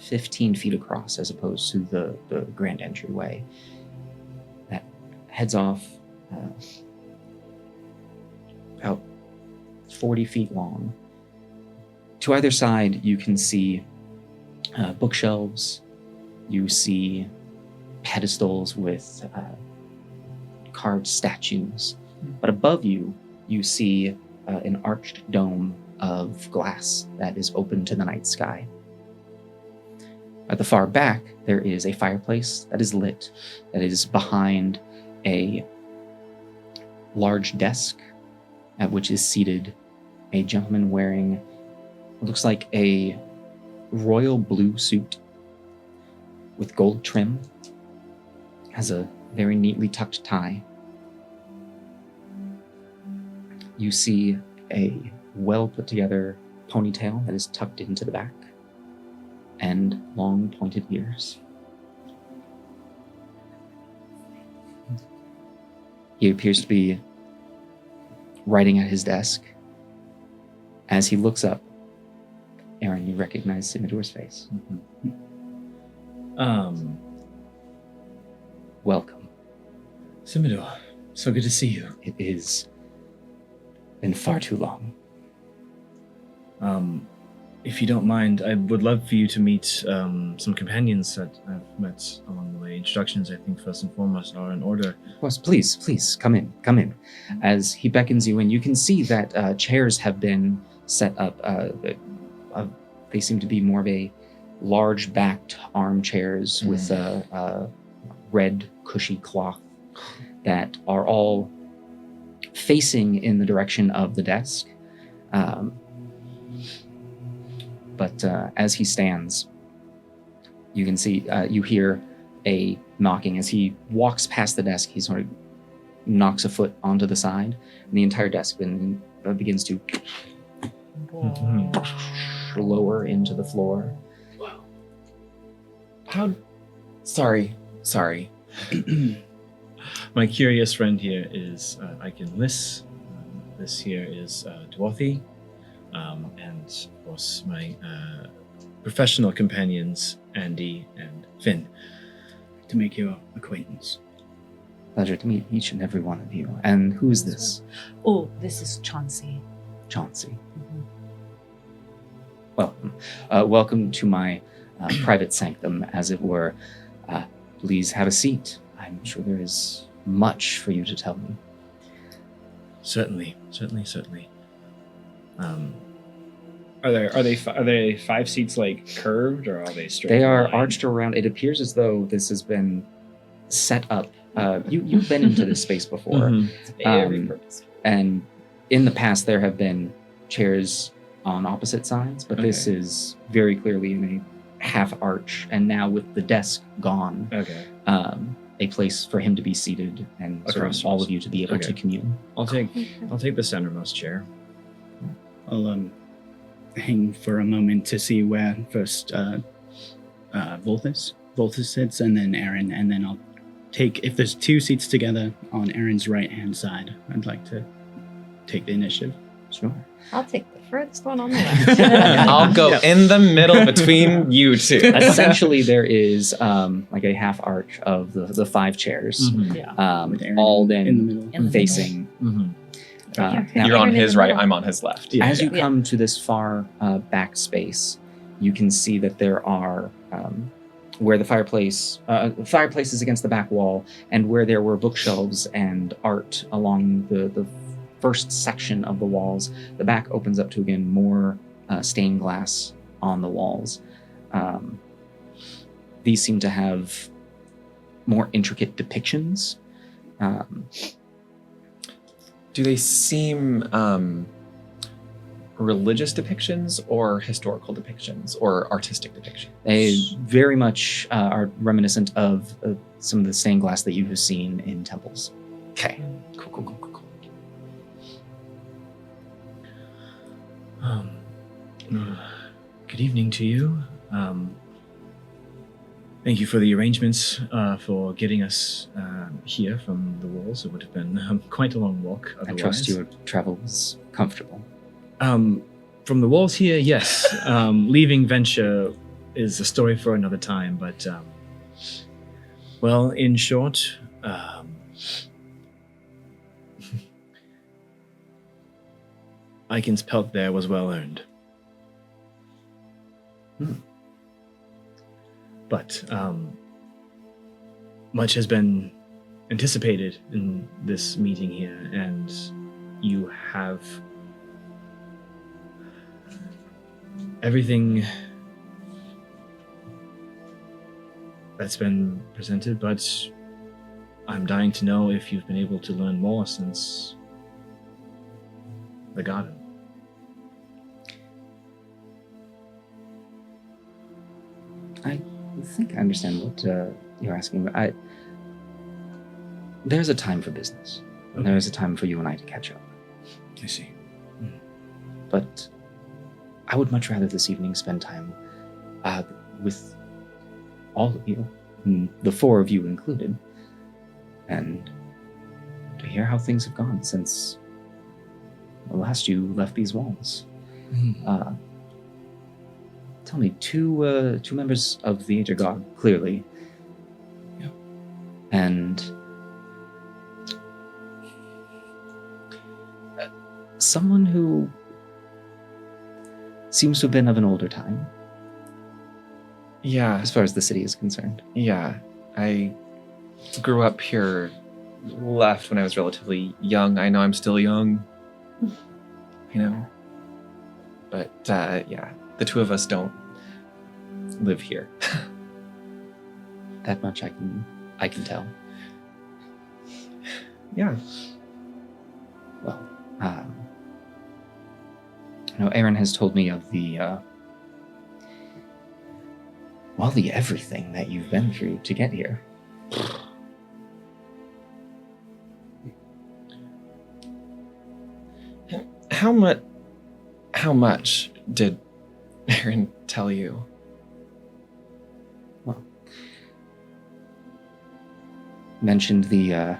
15 feet across, as opposed to the grand entryway that heads off about 40 feet long. To either side, you can see bookshelves. You see pedestals with carved statues. But above you, you see an arched dome of glass that is open to the night sky. At the far back, there is a fireplace that is lit, that is behind a large desk at which is seated a gentleman wearing what looks like a royal blue suit with gold trim, has a very neatly tucked tie. You see a well put together ponytail that is tucked into the back, and long pointed ears. He appears to be writing at his desk. As he looks up, Aaron, you recognize Simidor's face. Welcome. Simidor, so good to see you. It is been far too long. If you don't mind, I would love for you to meet some companions that I've met along the way. Introductions, I think, first and foremost, are in order. Of course, please, come in. As he beckons you in, you can see that chairs have been set up. They seem to be more of a large-backed armchairs with red, cushy cloth that are all facing in the direction of the desk. But as he stands, you can see, you hear a knocking. As he walks past the desk, he sort of knocks a foot onto the side, and the entire desk begins to lower into the floor. How? Sorry. My curious friend here is Iconless. This here is Dwarthy. And of course my professional companions, Andy and Finn. To make your acquaintance. Pleasure to meet each and every one of you. And who is this? Oh, this is Chauncey. Chauncey. Welcome. Welcome to my private sanctum, as it were. Please have a seat. I'm sure there is much for you to tell me. Certainly. Are they 5 seats like curved, or are they straight? They are line? arched around. It appears as though this has been set up. You've been into this space before. Very purposeful. And in the past, there have been chairs on opposite sides, but this is very clearly in a half arch, and now with the desk gone, a place for him to be seated and sort of all of you to be able to commune. I'll take the centermost chair. I'll hang for a moment to see where first Volthus sits, and then Aaron, and then I'll take, if there's 2 seats together on Aaron's right-hand side, I'd like to take the initiative. Sure. I'll take the furthest one on the left. I'll go in the middle between you two. Essentially, there is like a half arch of the 5 chairs, With Aaron all then in the middle. In the facing. Now, You're on Aaron in his the right, middle. I'm on his left. as you come to this far back space, you can see that there are where the fireplace is against the back wall, and where there were bookshelves and art along the first section of the walls, the back opens up to, again, more stained glass on the walls. These seem to have more intricate depictions. Do they seem religious depictions or historical depictions or artistic depictions? They very much are reminiscent of some of the stained glass that you have seen in temples. Okay. Cool. Good evening to you. Thank you for the arrangements for getting us here from the walls. It would have been quite a long walk otherwise. I trust your travel was comfortable. From the walls here, yes. Leaving Venture is a story for another time, but well, in short, Icon's pelt there was well earned. But much has been anticipated in this meeting here, and you have everything that's been presented, but I'm dying to know if you've been able to learn more since the garden. I think I understand what you're asking. There's a time for business. Okay. There's a time for you and I to catch up. I see. But I would much rather this evening spend time with all of you, the four of you included, and to hear how things have gone since the last you left these walls. Tell me, two members of the Age of God, clearly. Yeah. And someone who seems to have been of an older time, Yeah. as far as the city is concerned. Yeah. I grew up here, left when I was relatively young. I know I'm still young. But yeah, the two of us don't live here. That much I can tell. Yeah. Well, I know Aaron has told me of the everything that you've been through to get here. How much did Aaron tell you? Well, mentioned the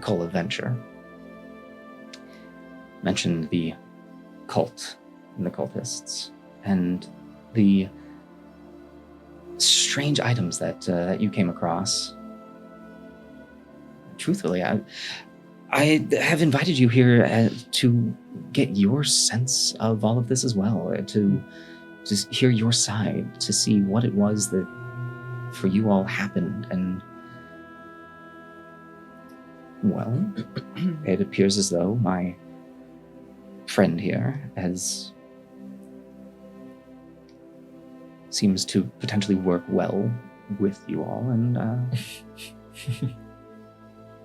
call of venture. Mentioned the cult and the cultists, and the strange items that you came across. Truthfully, I have invited you here to get your sense of all of this as well, to hear your side, to see what it was that for you all happened. And, well, it appears as though my friend here seems to potentially work well with you all, and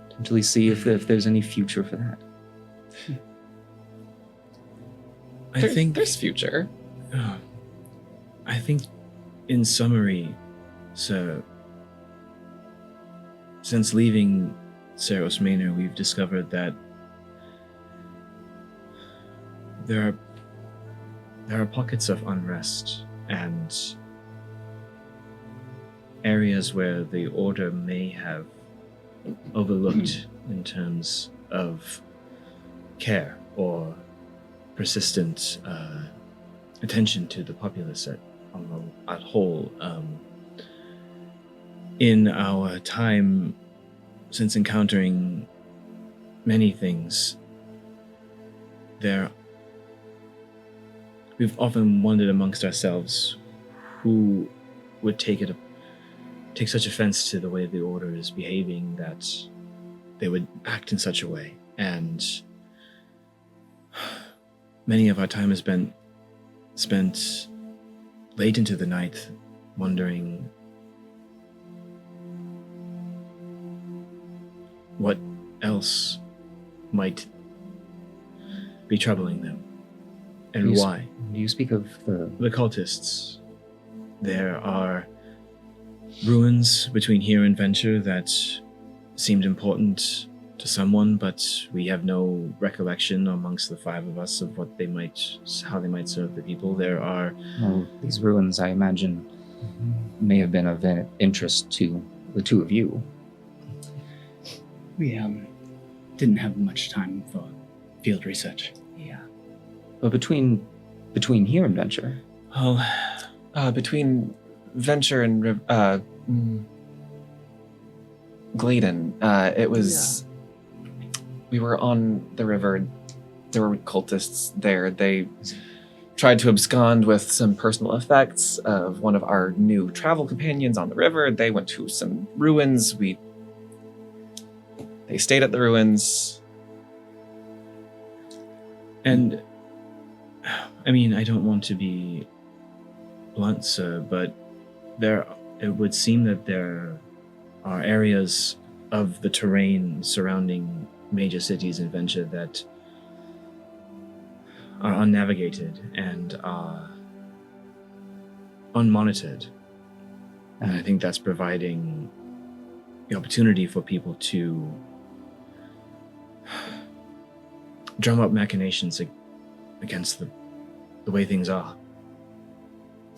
potentially see if there's any future for that. I think there's future. I think, in summary, sir, since leaving Ceros Mainor, we've discovered that there are pockets of unrest and areas where the Order may have overlooked in terms of care or persistent attention to the populace at whole. In our time since encountering many things, there we've often wondered amongst ourselves who would take such offense to the way the Order is behaving that they would act in such a way. And many of our time has been spent late into the night wondering what else might be troubling them and why. Do you speak of The cultists. There are ruins between here and Venture that seemed important to someone, but we have no recollection amongst the five of us of how they might serve the people. There are these ruins, I imagine, may have been of interest to the two of you. We didn't have much time for field research. Yeah. But between here and Venture, Between Venture and Gladen, it was... We were on the river. There were cultists there. They tried to abscond with some personal effects of one of our new travel companions on the river. They went to some ruins. They stayed at the ruins. And, I mean, I don't want to be blunt, sir, but it would seem that there are areas of the terrain surrounding major cities in Venture that are unnavigated and are unmonitored. And I think that's providing the opportunity for people to drum up machinations against the way things are.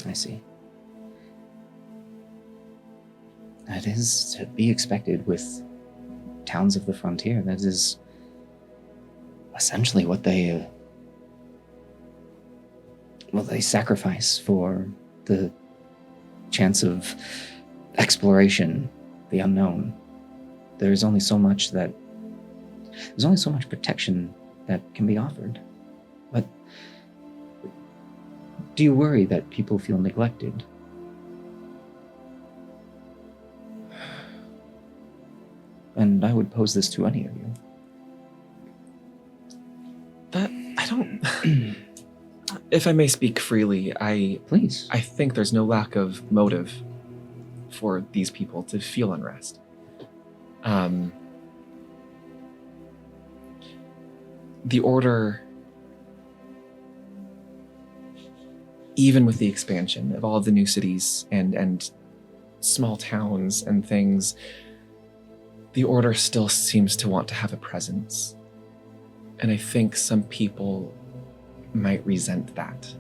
I see. That is to be expected with towns of the frontier. That is essentially what they sacrifice for the chance of exploration, the unknown. There's only so much protection that can be offered. But do you worry that people feel neglected? And I would pose this to any of you. I don't... If I may speak freely, Please. I think there's no lack of motive for these people to feel unrest. The Order, even with the expansion of all of the new cities and small towns and things, the Order still seems to want to have a presence. And I think some people might resent that.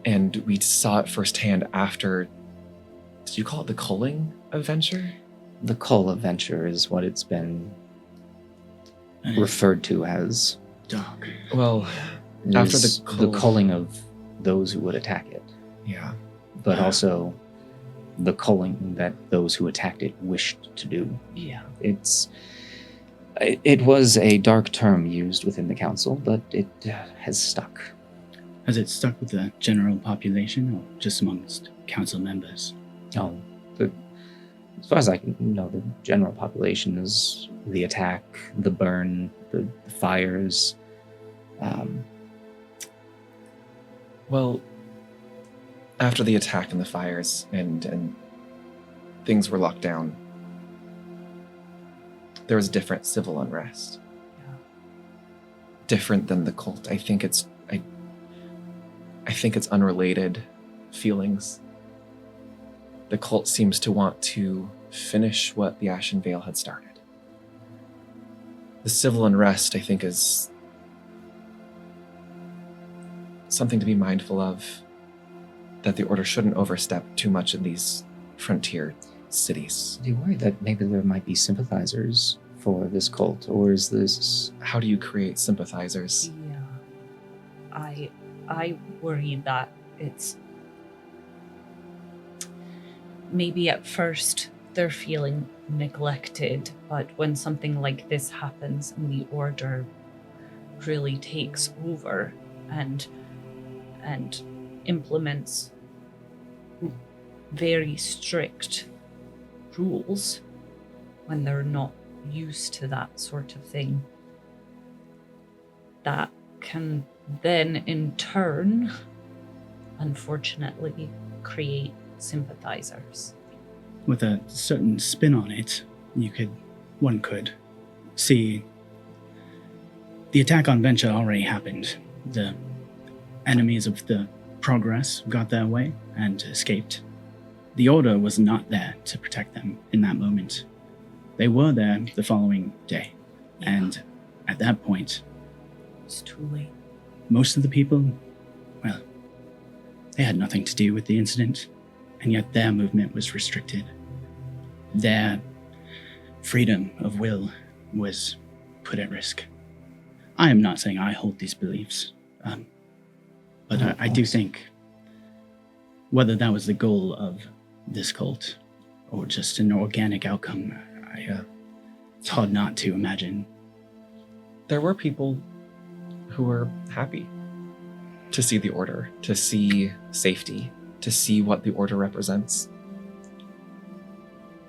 And we saw it firsthand after, did you call it the culling of Venture? The cull of Venture is what it's been referred to as. Dark. Well, It after is the culling of those who would attack it, Yeah. but also the culling that those who attacked it wished to do. Yeah. It was a dark term used within the council, but it has stuck. Has it stuck with the general population or just amongst council members? As far as I can know, the general population is the attack, the burn, the fires. Well, after the attack and the fires and things were locked down, there was different civil unrest. Yeah. Different than the cult. I think it's unrelated feelings. The cult seems to want to finish what the Ashen Veil had started. The civil unrest, I think, is something to be mindful of, that the Order shouldn't overstep too much in these frontier cities. Do you worry that maybe there might be sympathizers for this cult, or is this... How do you create sympathizers? Yeah. I worry that it's maybe at first they're feeling neglected, but when something like this happens and the Order really takes over and and implements very strict rules when they're not used to that sort of thing. That can then, in turn, unfortunately, create sympathizers. With a certain spin on it, one could see the attack on Venture already happened. The enemies of the Progress got their way and escaped. The Order was not there to protect them in that moment. They were there the following day, and at that point, It's too late. most of the people, well, they had nothing to do with the incident, and yet their movement was restricted. Their freedom of will was put at risk. I am not saying I hold these beliefs, but I do think whether that was the goal of this cult or just an organic outcome, it's hard not to imagine. There were people who were happy to see the Order, to see safety, to see what the Order represents.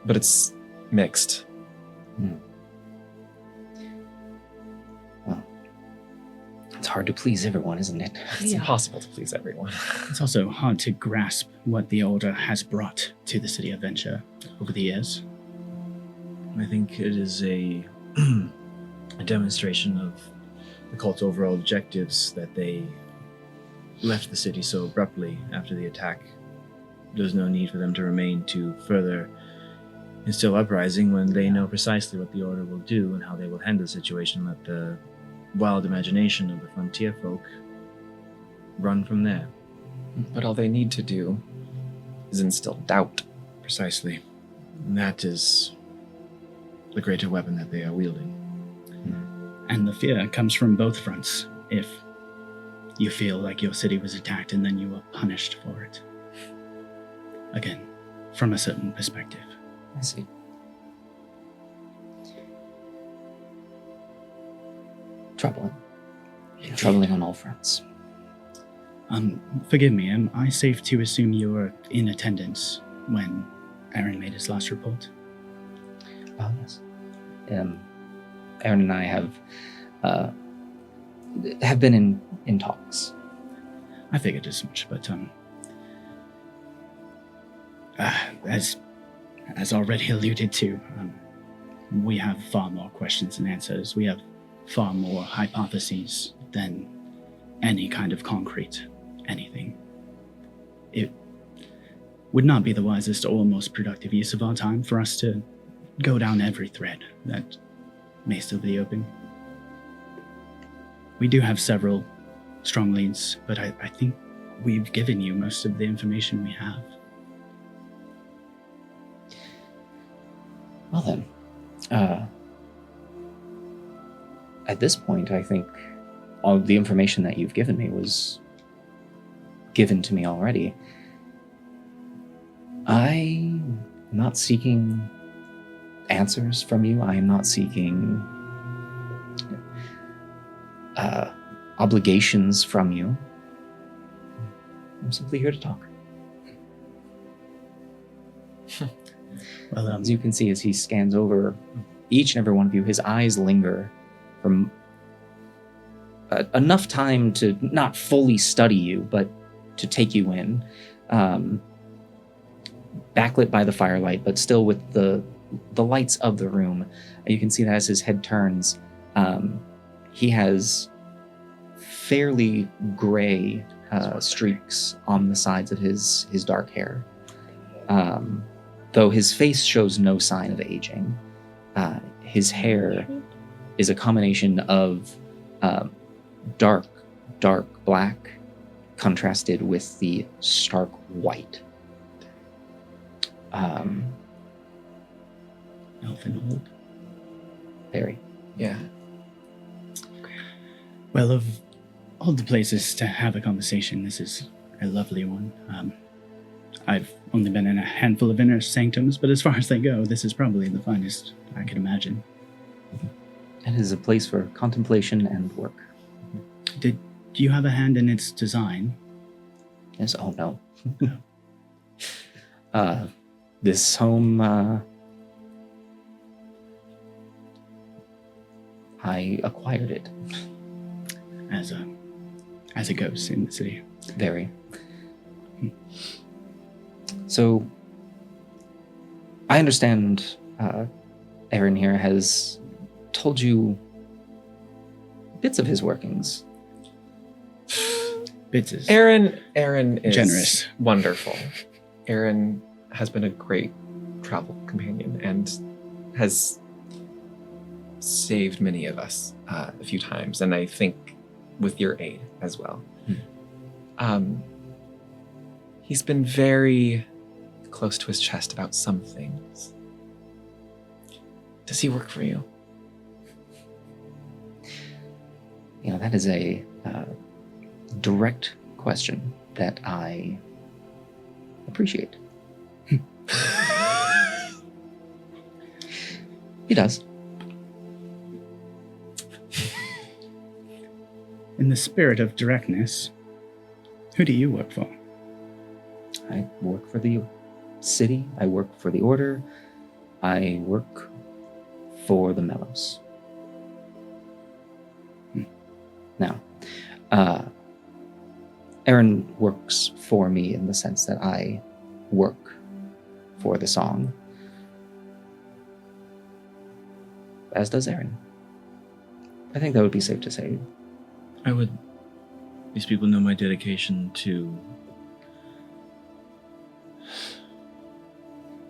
But it's mixed. Well, it's hard to please everyone, isn't it? It's impossible to please everyone. It's also hard to grasp what the Order has brought to the city of Venture over the years. I think it is a demonstration of the cult's overall objectives that they left the city so abruptly after the attack. There's no need for them to remain to further instill uprising when they know precisely what the Order will do and how they will handle the situation. Let the wild imagination of the frontier folk run from there. But all they need to do is instill doubt. Precisely. And that is the greater weapon that they are wielding. And the fear comes from both fronts. If you feel like your city was attacked and then you were punished for it. Again, from a certain perspective. I see. Troubling. Troubling on all fronts. Forgive me, am I safe to assume you were in attendance when Aaron made his last report? Oh, yes. Aaron and I have been in talks. I figured as much, but as already alluded to, we have far more questions than answers. We have far more hypotheses than any kind of concrete anything. It would not be the wisest or most productive use of our time for us to go down every thread that may still be open. We do have several strong leads, but I think we've given you most of the information we have. Well then, at this point, I think all the information that you've given me was given to me already. I'm not seeking answers from you. I am not seeking obligations from you. I'm simply here to talk. Well, As you can see, as he scans over each and every one of you, his eyes linger for enough time to not fully study you, but to take you in. Backlit by the firelight, but still with the lights of the room. You can see that as his head turns, he has fairly gray streaks on the sides of his dark hair. Though his face shows no sign of aging. His hair is a combination of dark black contrasted with the stark white. Elfin old. Very. Yeah. Well, of all the places to have a conversation, this is a lovely one. I've only been in a handful of inner sanctums, but as far as they go, this is probably the finest I could imagine. It is a place for contemplation and work. Do you have a hand in its design? Yes. Oh no. This home. I acquired it. As a ghost in the city. Very. So, I understand Aaron here has told you bits of his workings. Bits is Aaron is generous. wonderful. Aaron has been a great travel companion and has saved many of us a few times, and I think with your aid as well. He's been very close to his chest about some things. Does he work for you? You know, that is a direct question that I appreciate. He does. In the spirit of directness, who do you work for? I work for the city. I work for the order. I work for the Melos. Now, Aaron works for me in the sense that I work for the song, as does Aaron. I think that would be safe to say. These people know my dedication to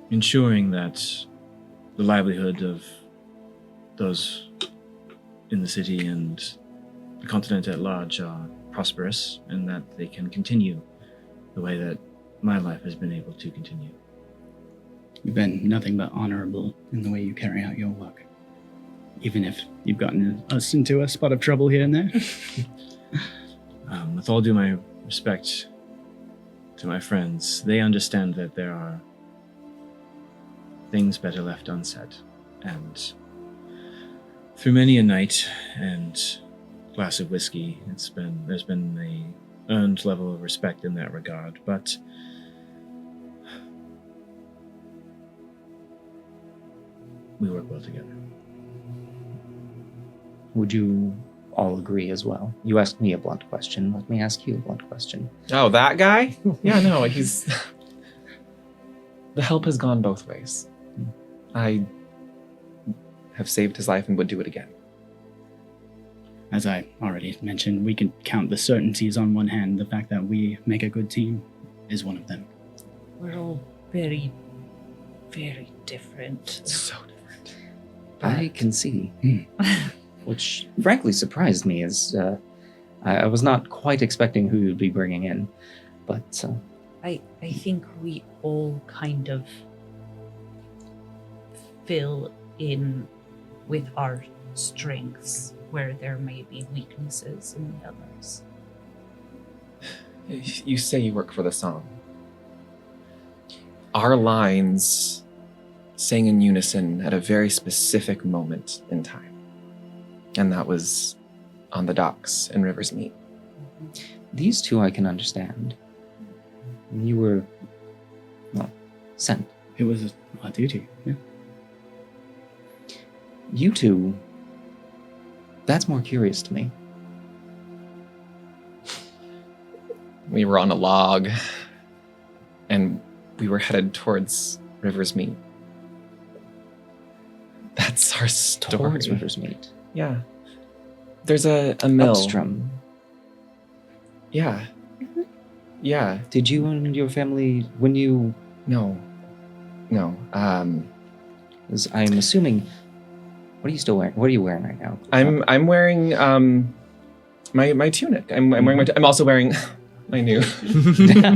ensuring that the livelihood of those in the city and the continent at large are prosperous, and that they can continue the way that my life has been able to continue. You've been nothing but honorable in the way you carry out your work. Even if you've gotten us into a spot of trouble here and there. With all due my respect to my friends, they understand that there are things better left unsaid. And through many a night and glass of whiskey, there's been a earned level of respect in that regard. But we work well together. Would you all agree as well? You asked me a blunt question. Let me ask you a blunt question. Oh, that guy? Yeah, no, he's... The help has gone both ways. I have saved his life and would do it again. As I already mentioned, we can count the certainties on one hand. The fact that we make a good team is one of them. We're all very, very different. So different. I can see. Which frankly surprised me, as I was not quite expecting who you'd be bringing in. But I think we all kind of fill in with our strengths where there may be weaknesses in the others. You say you work for the song. Our lines sang in unison at a very specific moment in time. And that was on the docks in River's Meet. these two I can understand. You were, well, sent. It was our duty, yeah. You two, that's more curious to me. We were on a log, and we were headed towards River's Meet. That's our story. Towards River's Meet. Yeah. There's a mill. Upstream. Yeah. Yeah. Did you and your family, when you... No. I'm assuming... What are you still wearing? What are you wearing right now? I'm wearing my tunic. I'm wearing I'm also wearing my new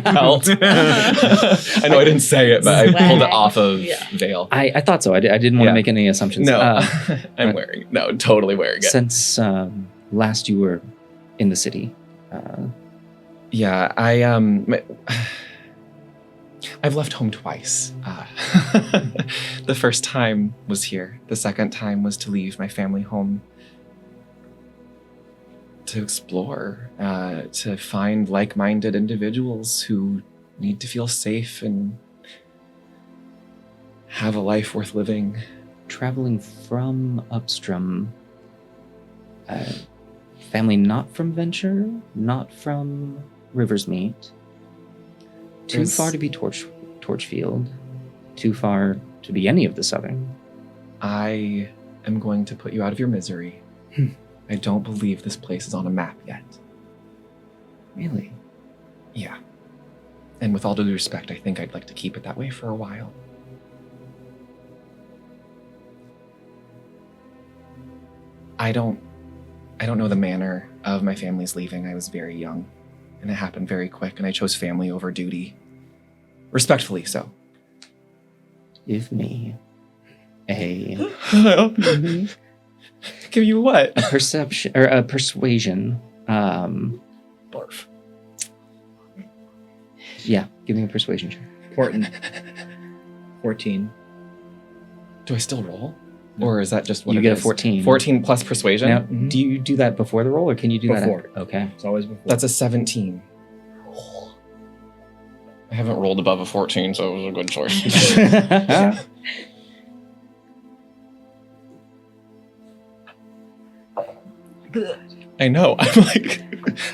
belt. I know I didn't say it, but I pulled it off of Vale. I thought so. I didn't want to make any assumptions. No, I'm wearing. No, totally wearing it. Since last you were in the city. Yeah, I've left home twice. The first time was here. The second time was to leave my family home to explore, to find like-minded individuals who need to feel safe and have a life worth living. Traveling from Upstrom, family not from Venture, not from Riversmeet, too far to be Torchfield, too far to be any of the Southern. I am going to put you out of your misery. I don't believe this place is on a map yet. Really? Yeah. And with all due respect, I think I'd like to keep it that way for a while. I don't know the manner of my family's leaving. I was very young, and it happened very quick, and I chose family over duty. Respectfully so. Give me a Give you what? perception or a persuasion. Barf. Yeah, give me a persuasion check. Important. 14. Do I still roll? Or is that just what You it get a is? 14. 14 plus persuasion? Now, Mhm. do you do that before the roll, or can you do Before. that after? Okay. It's always before. That's a 17. I haven't rolled above a 14, so it was a good choice. Yeah. I know. I'm like,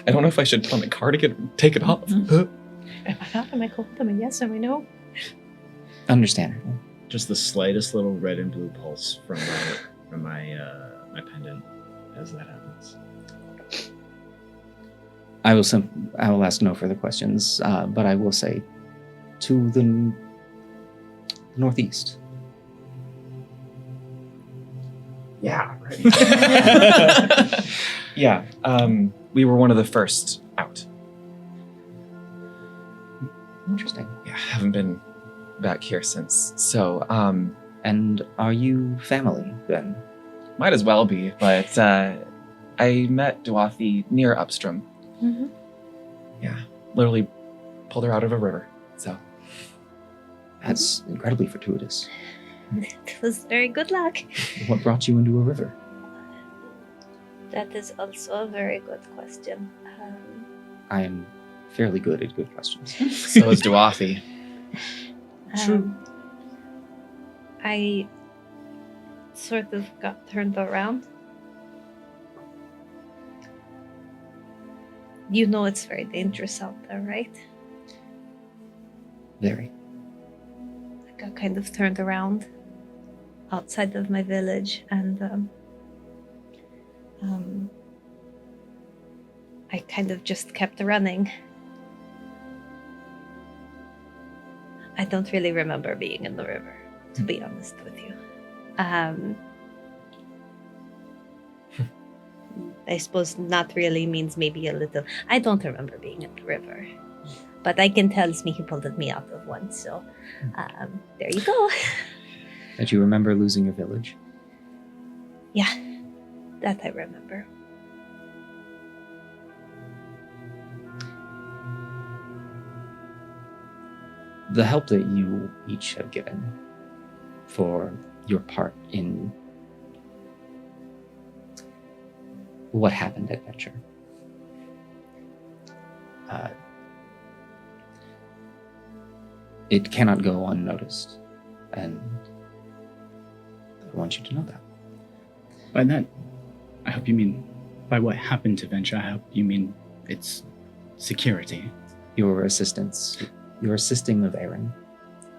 I don't know if I should put on the cardigan, take it off. Am I cold? Am I yes? Am I no? Understandable. just the slightest little red and blue pulse from my pendant as that happens. I will ask no further questions, but I will say to the northeast. Yeah, right. Yeah, we were one of the first out. Interesting. Yeah, haven't been back here since. So, And are you family then? might as well be, but I met Duathi near Upstrom. Mm-hmm. Yeah, literally pulled her out of a river. So, That's incredibly fortuitous. It was very good luck. What brought you into a river? That is also a very good question. I am fairly good at good questions. so is Duathi. Um, I sort of got turned around. You know it's very dangerous out there, right? Very. I got kind of turned around outside of my village, and I kind of just kept running. I don't really remember being in the river, to be honest with you. I suppose not really means maybe a little. I don't remember being in the river, but I can tell Smeeky pulled me out of one, so there you go. That you remember losing your village? Yeah, that I remember. The help that you each have given for your part in what happened at Venture. It cannot go unnoticed, and I want you to know that. By that, I hope you mean, by what happened to Venture, I hope you mean its security. Your assistance, your assisting of Aaron.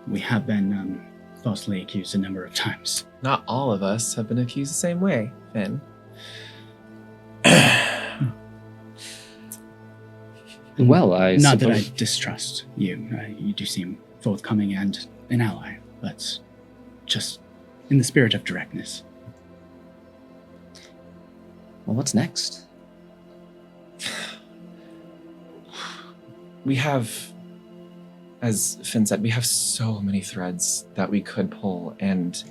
We have been falsely accused a number of times. Not all of us have been accused the same way, Finn. Well, I Not that suppose... I distrust you. You do seem forthcoming and an ally, but just in the spirit of directness. Well, what's next? We have, as Finn said, we have so many threads that we could pull, and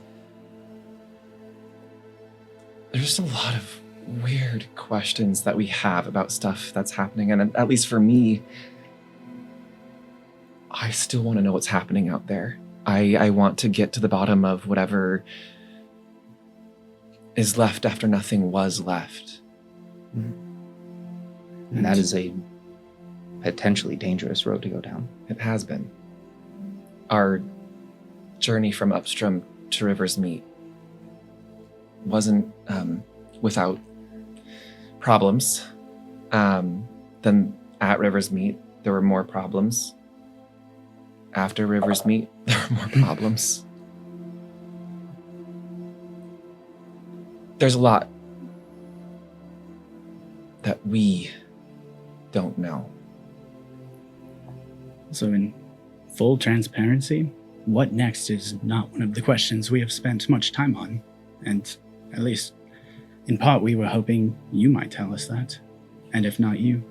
there's just a lot of weird questions that we have about stuff that's happening. And at least for me, I still want to know what's happening out there. I want to get to the bottom of whatever is left after nothing was left. And that is a potentially dangerous road to go down. It has been. Our journey from upstream to River's Meet wasn't without problems. Then at River's Meet, there were more problems. After River's Meet, there were more problems. There's a lot that we don't know. So, in full transparency, what next is not one of the questions we have spent much time on. And at least, in part, we were hoping you might tell us that. And if not you,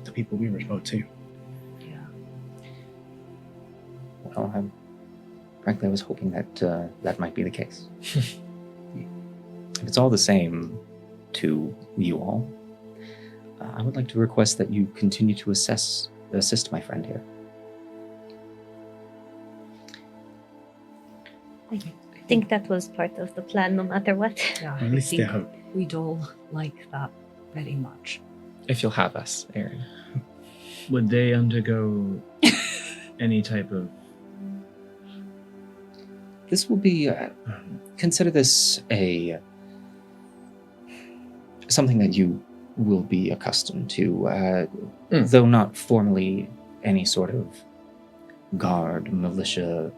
the people we report to. Well, frankly, I was hoping that that might be the case. If it's all the same to you all, I would like to request that you continue to assist my friend here. I think that was part of the plan, no matter what. Yeah, Or at I least think I hope. we'd all like that very much. If you'll have us, Aaron. Would they undergo any type of... This will be, consider this something that you will be accustomed to, though not formally any sort of guard, militia,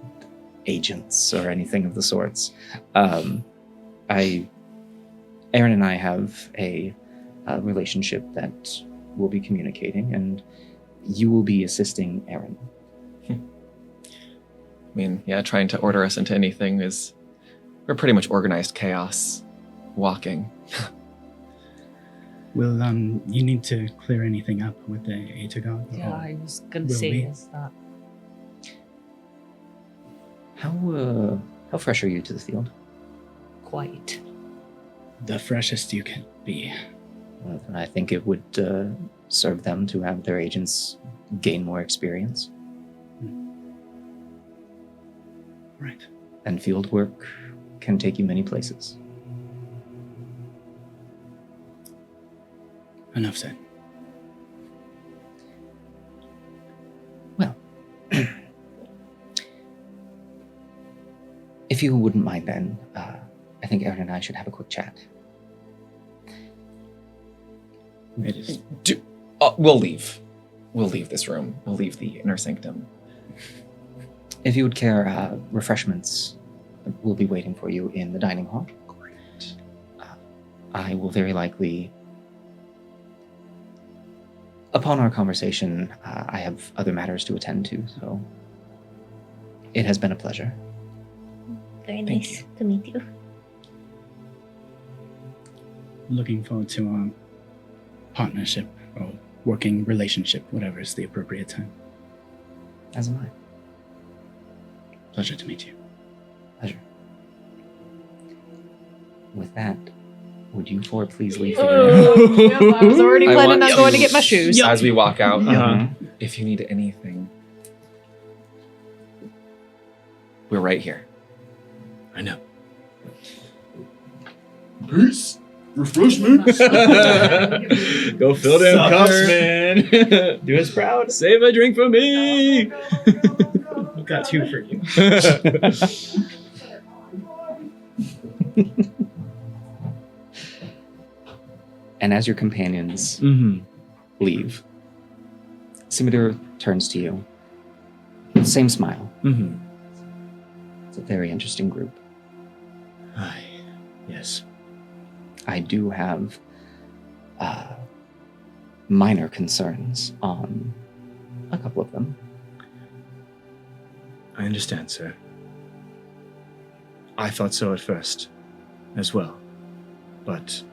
agents, or anything of the sorts. Aaron and I have a relationship that we'll be communicating, and you will be assisting Aaron. I mean, yeah, trying to order us into anything is... We're pretty much organized chaos walking. Will you need to clear anything up with the Atagog? Yeah, I was going will to say we? is that. How fresh are you to the field? Quite. The freshest you can be. Well, then I think it would serve them to have their agents gain more experience. Right. And field work can take you many places. Enough said. Well, if you wouldn't mind then, I think Aaron and I should have a quick chat. It is. We'll leave. We'll leave this room. We'll leave the inner sanctum. If you would care, refreshments will be waiting for you in the dining hall. Great. I will very likely, upon our conversation, I have other matters to attend to, so it has been a pleasure. Very Thank nice you. to meet you. Looking forward to our partnership or working relationship, whatever is the appropriate time. As am I. Pleasure to meet you. Pleasure. With that, would you four please leave for Oh, dinner? no, I was already I planning want on going to you- get my shoes. As we walk out, Uh-huh. if you need anything, we're right here. I know. Peace. Refreshments. Go fill them Sucker. cups, man. Do us proud. Save a drink for me. I've got two for you. And as your companions Mm-hmm. leave, Simidor turns to you. Same smile. Mm-hmm. It's a very interesting group. Aye. Yes. I do have minor concerns on a couple of them. I understand, sir. I thought so at first, as well. But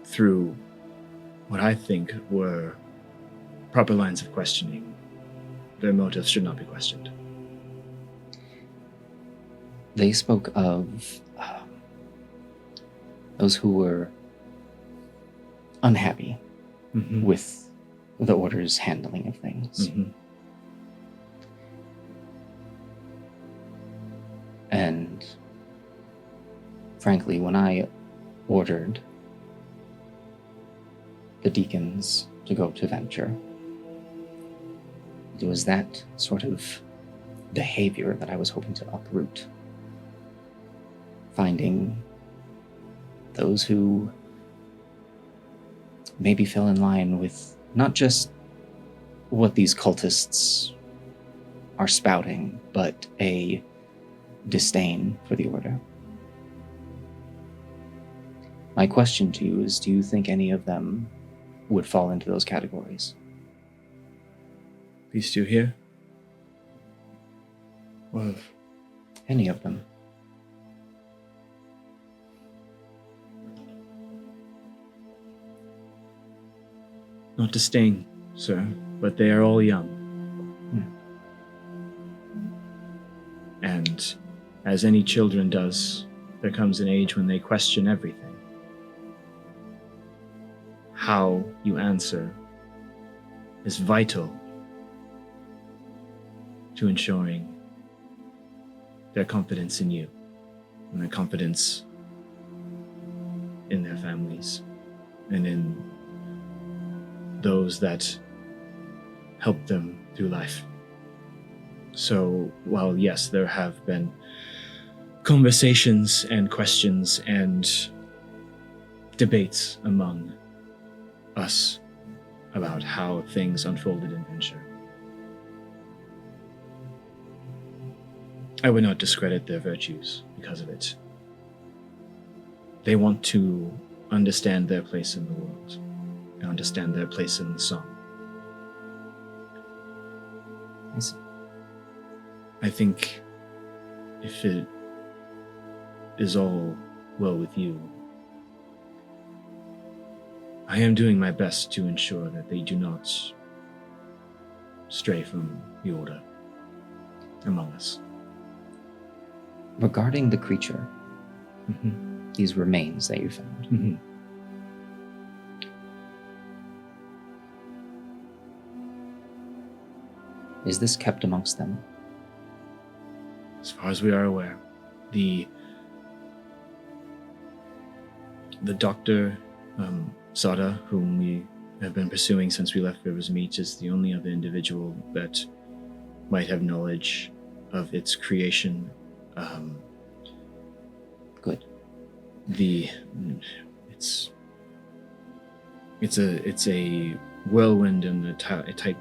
through what I think were proper lines of questioning, their motives should not be questioned. They spoke of those who were unhappy Mm-hmm. with the Order's handling of things. Mm-hmm. And frankly, when I ordered the deacons to go to Venture. It was that sort of behavior that I was hoping to uproot. Finding those who maybe fell in line with not just what these cultists are spouting, but a disdain for the Order. My question to you is, do you think any of them would fall into those categories? These two here? Well, Any of them? not disdain, sir, but they are all young. And as any children does, there comes an age when they question everything. How you answer is vital to ensuring their confidence in you and their confidence in their families and in those that help them through life. So while yes, there have been conversations and questions and debates among us about how things unfolded in Venture, I would not discredit their virtues because of it. They want to understand their place in the world and understand their place in the song. I see. I think if it is all well with you, I am doing my best to ensure that they do not stray from the Order among us. Regarding the creature, these remains that you found, is this kept amongst them? As far as we are aware, the doctor, Sada, whom we have been pursuing since we left River's Meet, is the only other individual that might have knowledge of its creation. Good. It's a whirlwind and a tight.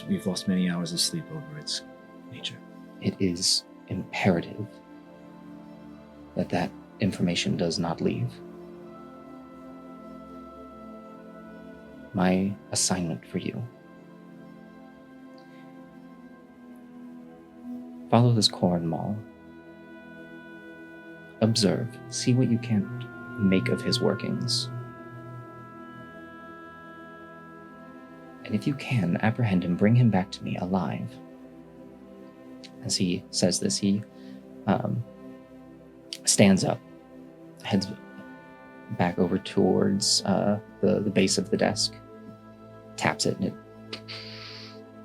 We've lost many hours of sleep over its nature. It is imperative that that information does not leave. My assignment for you: follow this corn mall. Observe, see what you can make of his workings. And if you can, apprehend him, bring him back to me alive. As he says this, he stands up, heads back over towards the base of the desk, taps it, and it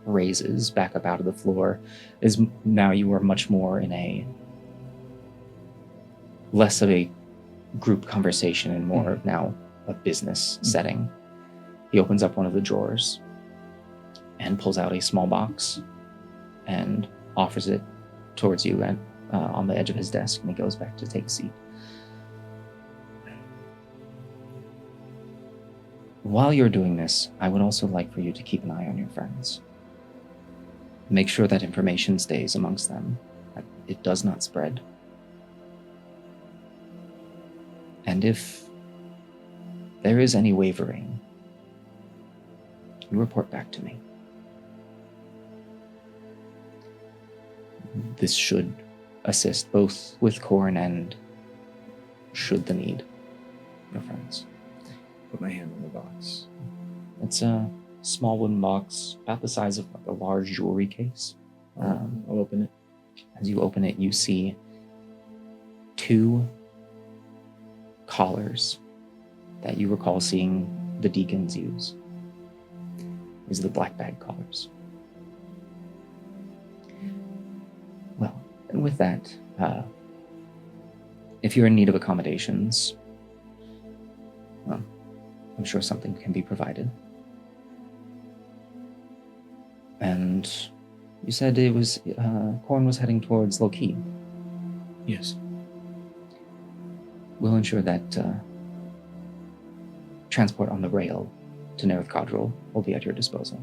raises back up out of the floor. Now you are much more in a less of a group conversation and more of now a business setting. He opens up one of the drawers and pulls out a small box and offers it towards you and on the edge of his desk, and he goes back to take a seat. While you're doing this, I would also like for you to keep an eye on your friends. Make sure that information stays amongst them, that it does not spread. And if there is any wavering, you report back to me. This should assist both with Corrin and, should the need, your friends. Put my hand on the box. It's a small wooden box, about the size of like a large jewelry case. I'll open it. As you open it, you see 2 collars that you recall seeing the deacons use. These are the black bag collars. Well, and with that, if you're in need of accommodations, well, I'm sure something can be provided. And you said it was Korn was heading towards Loki. Yes. We'll ensure that transport on the rail to Nerith Cadril will be at your disposal.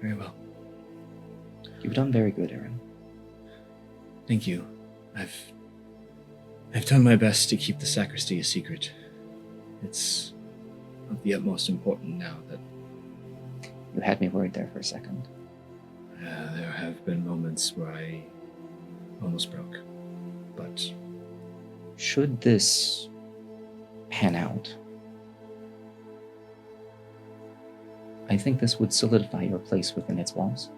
Very well. You've done very good, Aaron. Thank you. I've done my best to keep the sacristy a secret. It's of the utmost importance now that You had me worried there for a second. there have been moments where I almost broke. But Should this pan out, I think this would solidify your place within its walls.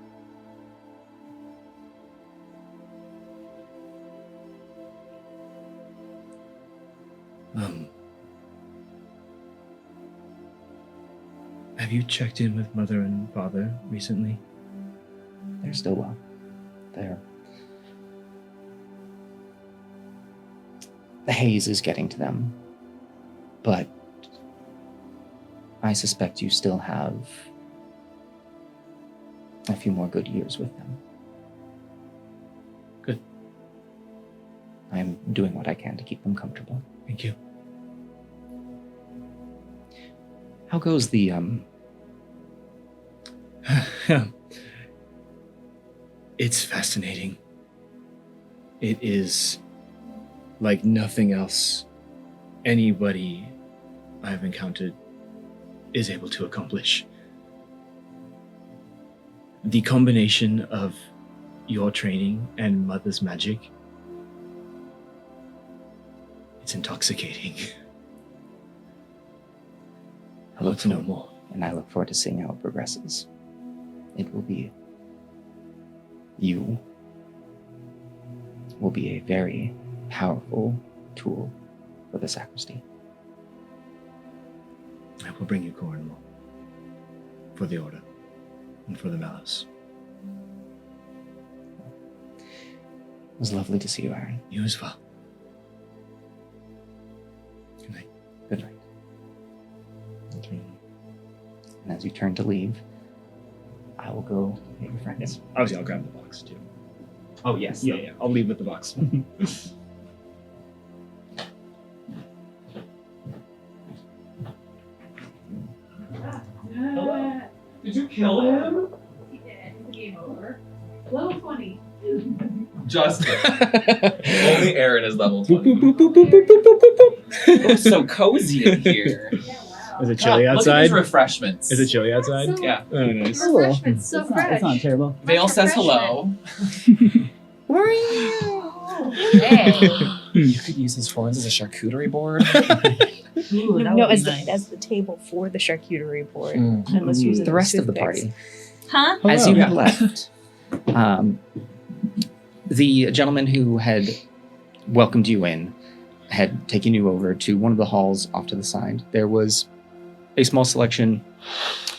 Have you checked in with Mother and Father recently? They're still well. The haze is getting to them, but I suspect you still have a few more good years with them. Good. I'm doing what I can to keep them comfortable. Thank you. How goes the It's fascinating. It is like nothing else anybody I've encountered is able to accomplish. The combination of your training and Mother's magic, it's intoxicating. I want to know more. and I look forward to seeing how it progresses. It will be you will be a very powerful tool for the sacristy. I will bring you Cornwall for the Order and for the Melos. It was lovely to see you, Aaron. You as well. Good night. Good night. And as you turn to leave, I will go meet your friends. Obviously, I'll grab the box too. Oh, yes. Yeah. I'll leave with the box. Did you kill him? He did. It's game over. Level 20. Just only Aaron is level 20. It's so cozy in here. Yeah, wow. Is it chilly Look at outside? these refreshments. Is it chilly outside? So- Yeah. Oh, nice. Refreshments, so fresh. It's not terrible. Vale says hello. Hey. You could use his horns as a charcuterie board. Ooh, that No, would as be the, nice. as the table for the charcuterie board. Mm. And let's use it The as rest of the toothpicks. party. Huh? As you Hello. had left, the gentleman who had welcomed you in had taken you over to one of the halls off to the side. There was a small selection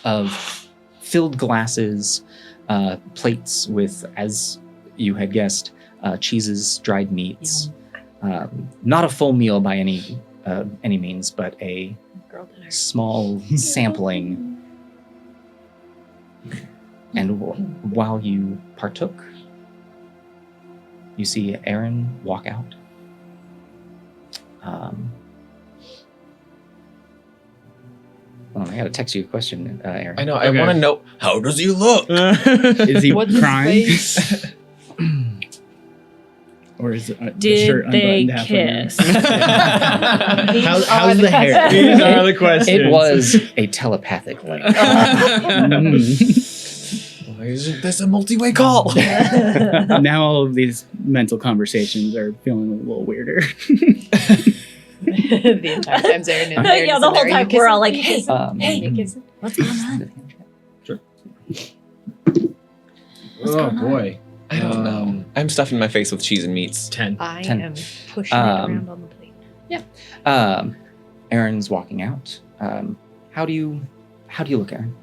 of filled glasses, plates with, as you had guessed, cheeses, dried meats. Not a full meal by any means, but a Girl dinner. small sampling. And while you partook, you see Aaron walk out. Well, I gotta text you a question, Aaron. I know. I Okay. want to know, how does he look? Is he What's his crying? face? Or is it the Did shirt they unbuttoned halfway down? kiss? How's the hair? These are the questions. It was a telepathic link. Mm. Why isn't this a multi-way call? Now all of these mental conversations are feeling a little weirder. The entire time Aaron and Aaron Yeah, is the in whole there. time You we're all kissing? like, hey, Hey. You kissing? what's going on? Oh boy. I don't know. I'm stuffing my face with cheese and meats. 10. I 10. am pushing it around on the plate. Aaron's walking out. How do you look, Aaron?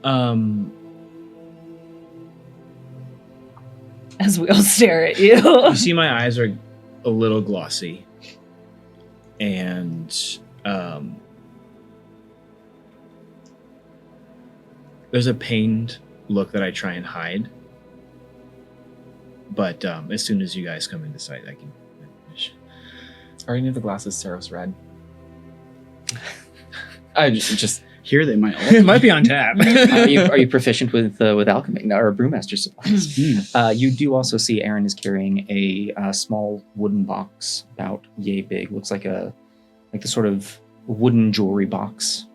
as we all stare at you. You see, my eyes are a little glossy, and there's a pained look that I try and hide. But as soon as you guys come into sight, I can finish. Are any of the glasses Ceros red? I just Here they might all It might be on tap. Are you proficient with alchemy or brewmaster supplies? You do also see Aaron is carrying a small wooden box, about yay big. Looks like the sort of wooden jewelry box.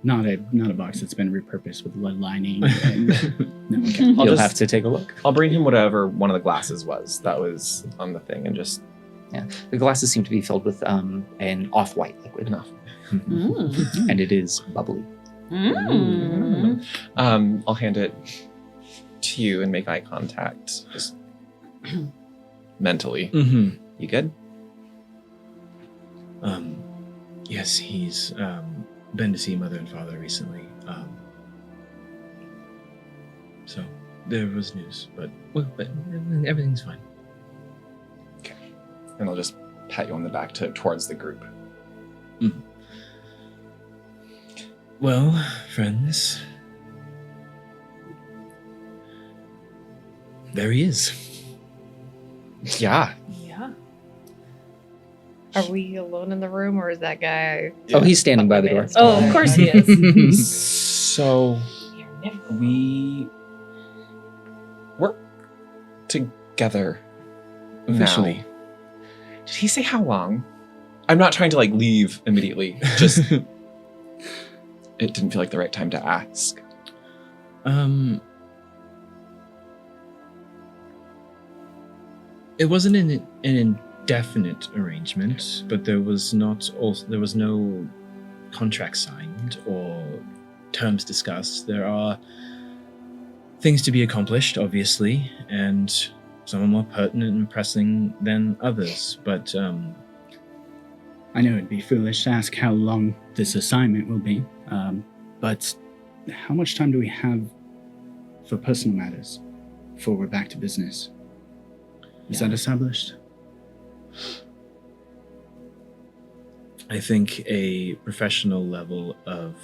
not a box that's been repurposed with lead lining. And, no, okay. You'll have to take a look. I'll bring him whatever one of the glasses was that was on the thing, and just The glasses seem to be filled with an off-white liquid, and it is bubbly. I'll hand it to you and make eye contact, just mentally. Mm-hmm. You good? Yes, he's been to see mother and father recently. So there was news, but everything's fine. And I'll just pat you on the back towards the group. Well, friends, there he is. Yeah. Yeah. Are we alone in the room, or is that guy? Oh, he's standing by the door. Oh, of course he is. So we work together Officially. now. Did he say how long? I'm not trying to leave immediately. Just it didn't feel like the right time to ask. It wasn't an indefinite arrangement, but there was no contract signed or terms discussed. There are things to be accomplished, obviously, and some are more pertinent and pressing than others. But I know it'd be foolish to ask how long this assignment will be, but how much time do we have for personal matters before we're back to business? Is that established? I think a professional level of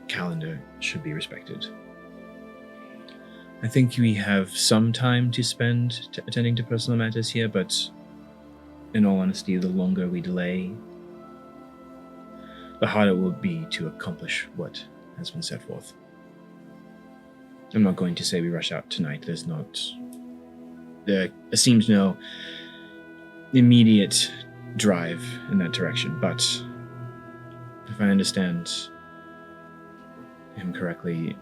calendar should be respected. I think we have some time to spend attending to personal matters here, but in all honesty, the longer we delay, the harder it will be to accomplish what has been set forth. I'm not going to say we rush out tonight. There seems no immediate drive in that direction, but if I understand him correctly,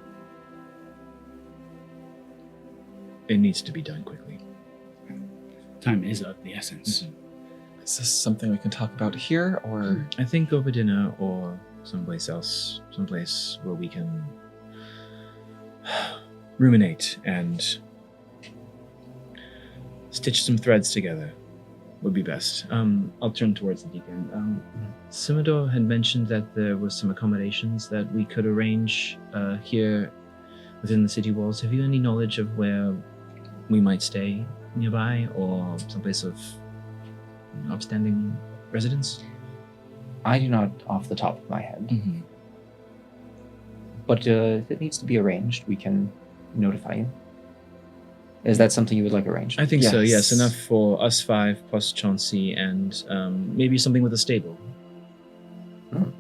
it needs to be done quickly. Time is of the essence. Is this something we can talk about here, or? I think over dinner or someplace else, someplace where we can ruminate and stitch some threads together would be best. I'll turn towards the deacon. Simidor had mentioned that there was some accommodations that we could arrange here within the city walls. Have you any knowledge of where we might stay nearby, or someplace of upstanding residence? I do not off the top of my head. Mm-hmm. But if it needs to be arranged, we can notify you. Is that something you would like arranged? I think so, Yes. yes. Enough for us 5 plus Chauncey, and maybe something with a stable. We'll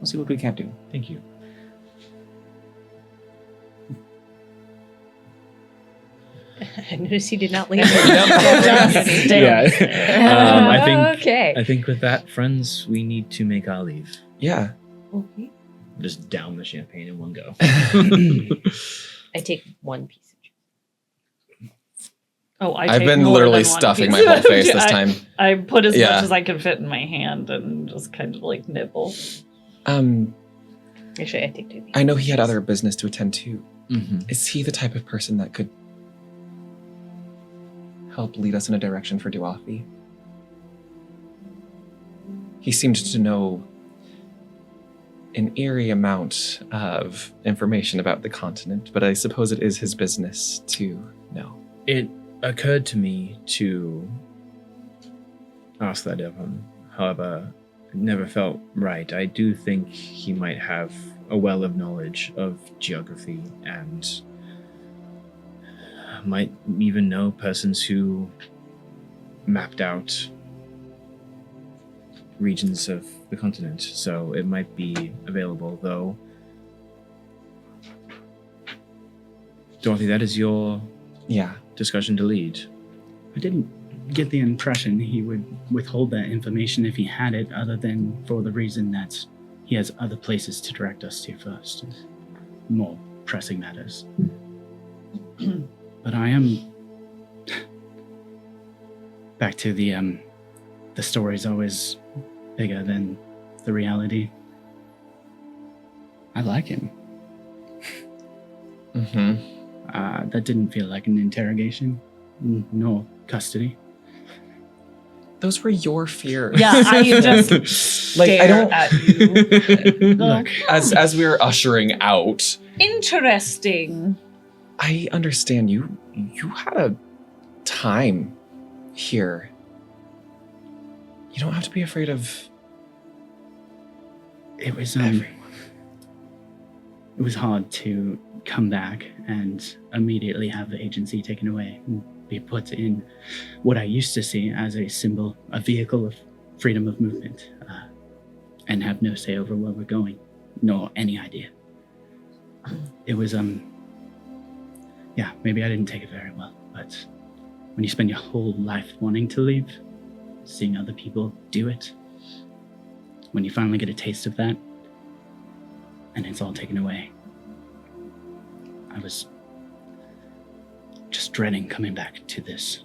see what we can do. Thank you. I noticed he did not leave. Yeah. Okay. I think with that, friends, we need to make our leave. Yeah. Okay. Just down the champagne in one go. I take one piece of Oh, I I've take been more literally than one stuffing piece. my whole face this time. I put as Yeah. much as I can fit in my hand and just kind of nibble. Actually, I take 2 pieces. I know he had other business to attend to. Mm-hmm. Is he the type of person that could help lead us in a direction for Duathi? He seemed to know an eerie amount of information about the continent, but I suppose it is his business to know. It occurred to me to ask that of him. However, it never felt right. I do think he might have a well of knowledge of geography and might even know persons who mapped out regions of the continent, so it might be available, though. Dorothy, that is your discussion to lead. I didn't get the impression he would withhold that information if he had it, other than for the reason that he has other places to direct us to first. More pressing matters. But I am back to the story's always bigger than the reality. I like him. That didn't feel like an interrogation, nor custody. Those were your fears. Yeah, I just like I don't at you. Look, as we were ushering out. Interesting. I understand you had a time here. You don't have to be afraid of it was everyone. It was hard to come back and immediately have the agency taken away and be put in what I used to see as a symbol, a vehicle of freedom of movement, and have no say over where we're going, nor any idea. It was, maybe I didn't take it very well, but when you spend your whole life wanting to leave, seeing other people do it, when you finally get a taste of that, and it's all taken away, I was just dreading coming back to this,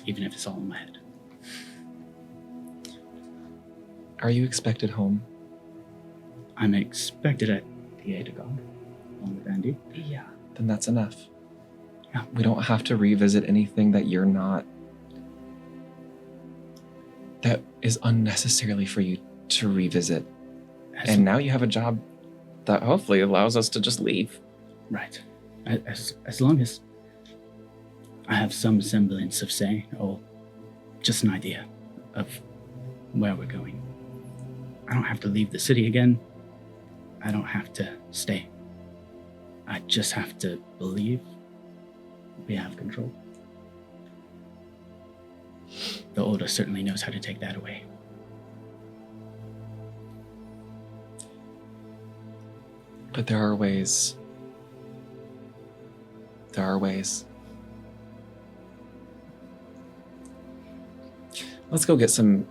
even if it's all in my head. Are you expected home? I'm expected at the Adagon, along with Andy. Yeah. Then that's enough. Yeah. We don't have to revisit anything that you're not, that is unnecessarily for you to revisit. And now you have a job that hopefully allows us to just leave. Right. As long as I have some semblance of say, or just an idea of where we're going. I don't have to leave the city again. I don't have to stay. I just have to believe we have control. The Order certainly knows how to take that away. But there are ways. There are ways. Let's go get some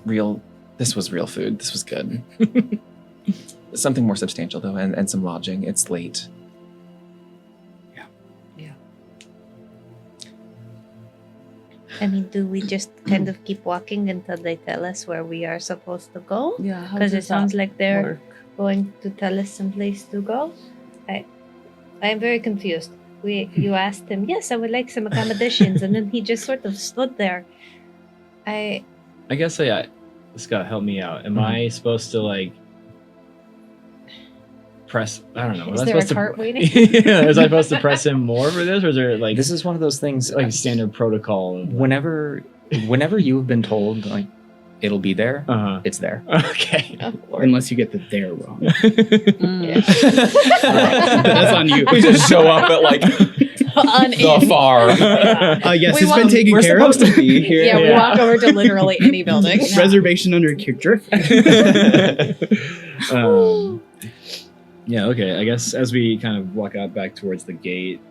real... This was real food. This was good. Something more substantial, though, and some lodging. It's late. I mean, do we just kind of keep walking until they tell us where we are supposed to go? Yeah, Because it sounds like they're going to tell us some place to go. I'm very confused. You asked him, yes, I would like some accommodations, and then he just sort of stood there. I guess, Scott, help me out. Am I supposed to, like, press... I don't know. Is there a cart waiting? Yeah, was I supposed to press him more for this? Or is there, like... This is one of those things, like, standard protocol of... whenever you have been told, like, it'll be there, it's there. Okay. Unless you get the there wrong. That's on you. We just show up at, like, the far. Yes, We it's been taken We're care supposed of. to be here. Yeah, we walk over to literally any building. Reservation under Kickdrift. Yeah, okay. I guess as we kind of walk out back towards the gate,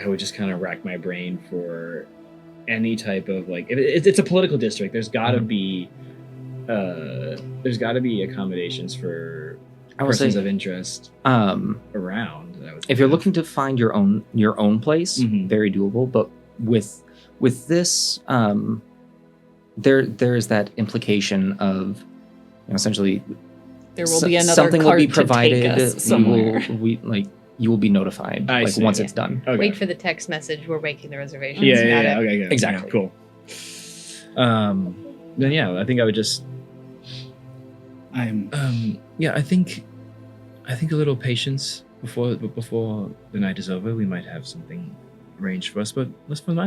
I would just kind of rack my brain for any type of, like, if it's a political district, there's got to be accommodations for I would persons say, of interest around. I would if you're looking to find your own place, very doable. But with this, there is that implication of, essentially, There will be another something will cart be to provided. take us somewhere. You will be notified I see. once it's done. Okay. Wait for the text message. We're making the reservations. Yeah. Got it. Okay, good. Exactly. Yeah, cool. Then I think I would just I'm Yeah, I think a little patience before the night is over. We might have something arranged for us. But let's grab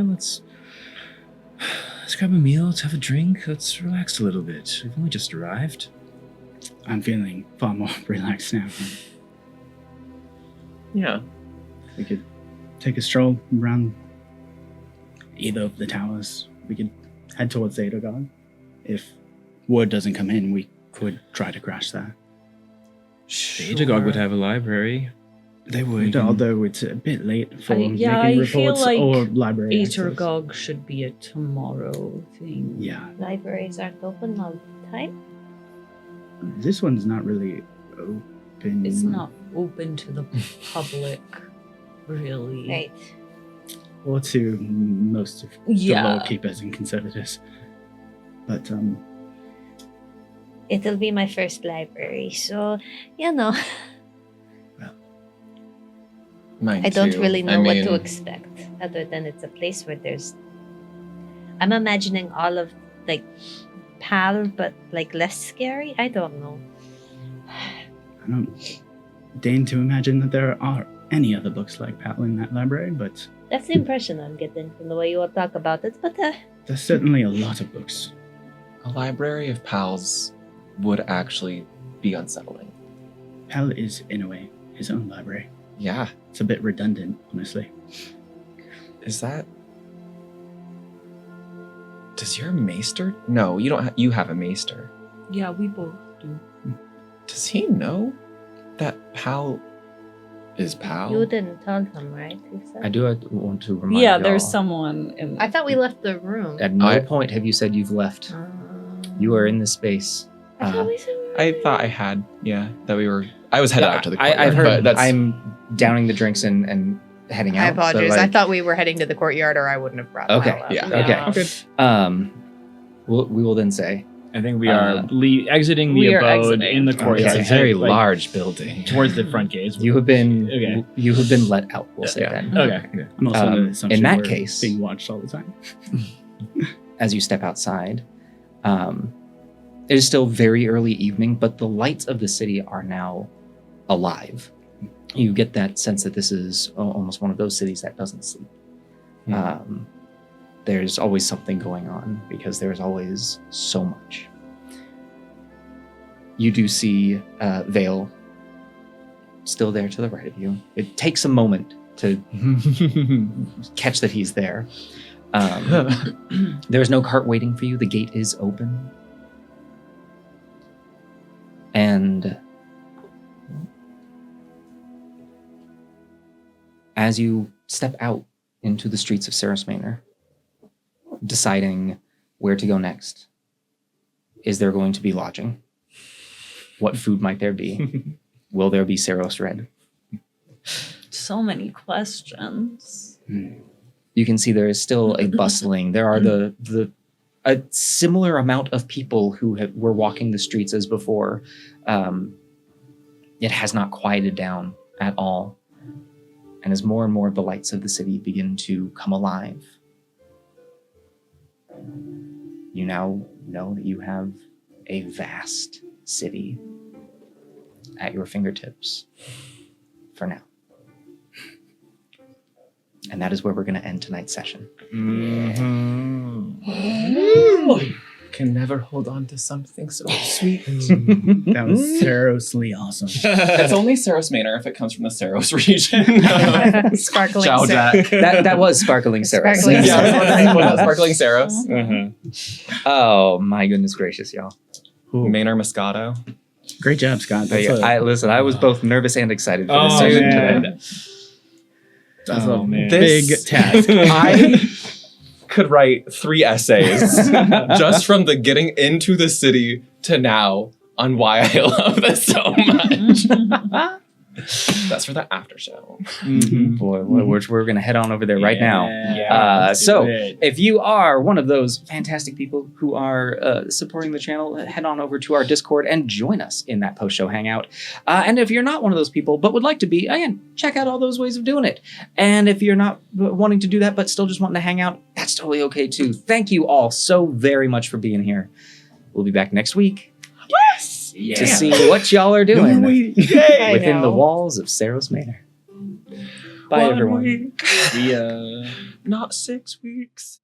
a meal. Let's have a drink. Let's relax a little bit. We've only just arrived. I'm feeling far more relaxed now. Yeah. We could take a stroll around either of the towers. We could head towards Zadogon. If word doesn't come in, we could try to crash there. Jaodek would have a library. They would, although it's a bit late for yeah, making I feel reports like or library access. Atergog should be a tomorrow thing. Yeah, Libraries aren't open all the time. this one's not really open. It's not open to the public, really. Right. Or to most of the law keepers and conservators. But, It'll be my first library, so, you know, Mine I don't too. really know I what mean, to expect, other than it's a place where there's. I'm imagining all of, like, PAL, but, like, less scary? I don't know. I don't deign to imagine that there are any other books like PAL in that library, but That's the impression I'm getting from the way you all talk about it, but, there's certainly a lot of books. A library of pals would actually be unsettling. PAL is, in a way, his own library. Yeah. It's a bit redundant, honestly. Is that... Does your maester... No, you don't. You have a maester. Yeah, we both do. Does he know that Pal is Pal? you didn't tell him, right? You said? I do want to remind Yeah, y'all, there's someone in. I thought we left the room. At no I- point have you said you've left. You are in this space. I thought we said we were I thought I had, that we were... I was headed out to the courtyard, I've heard. but that's... I'm downing the drinks and heading out. I but, apologize. I like, thought we were heading to the courtyard, or I wouldn't have brought Okay, Pal up. yeah. Okay. We will then say I think we are exiting the we are abode exiting. in the courtyard. It's a very like, large building. towards the front gates. You have been Okay. you have been let out. We'll say Yeah. then. Okay. I'm also under the In assumption that we're case- being watched all the time. As you step outside, it is still very early evening, but the lights of the city are now alive. You get that sense that this is almost one of those cities that doesn't sleep. There's always something going on because there's always so much. You do see Vale still there to the right of you. It takes a moment to catch that he's there. There is no cart waiting for you. The gate is open. And as you step out into the streets of Ceros Mainor, deciding where to go next, is there going to be lodging? What food might there be? Will there be Ceros Red? So many questions. You can see there is still a bustling. There are a similar amount of people who were walking the streets as before. It has not quieted down at all. And as more and more of the lights of the city begin to come alive, you now know that you have a vast city at your fingertips for now. And that is where we're going to end tonight's session. Can never hold on to something so sweet. That was seriously awesome. It's only Ceros Mainor if it comes from the Ceros region. Sparkling Jaodek. that was Sparkling Ceros. Sparkling Yeah, Sparkling Ceros. Oh, my goodness gracious, y'all. Mainor Moscato. Great job, Scott. But yeah, I was both nervous and excited for this Oh, session man. today. That's Oh, a man. big This- task. I could write 3 essays just from the getting into the city to now on why I love this so much. That's for the after show. Boy, we're going to head on over there right now. let's do So, it. if you are one of those fantastic people who are supporting the channel, head on over to our Discord and join us in that post-show hangout. And if you're not one of those people, but would like to be, again, check out all those ways of doing it. And if you're not wanting to do that, but still just wanting to hang out, that's totally okay too. Thank you all so very much for being here. We'll be back next week. Yes! to see what y'all are doing I within the know. walls of Ceros Mainor. Bye, everyone. Week, The not 6 weeks.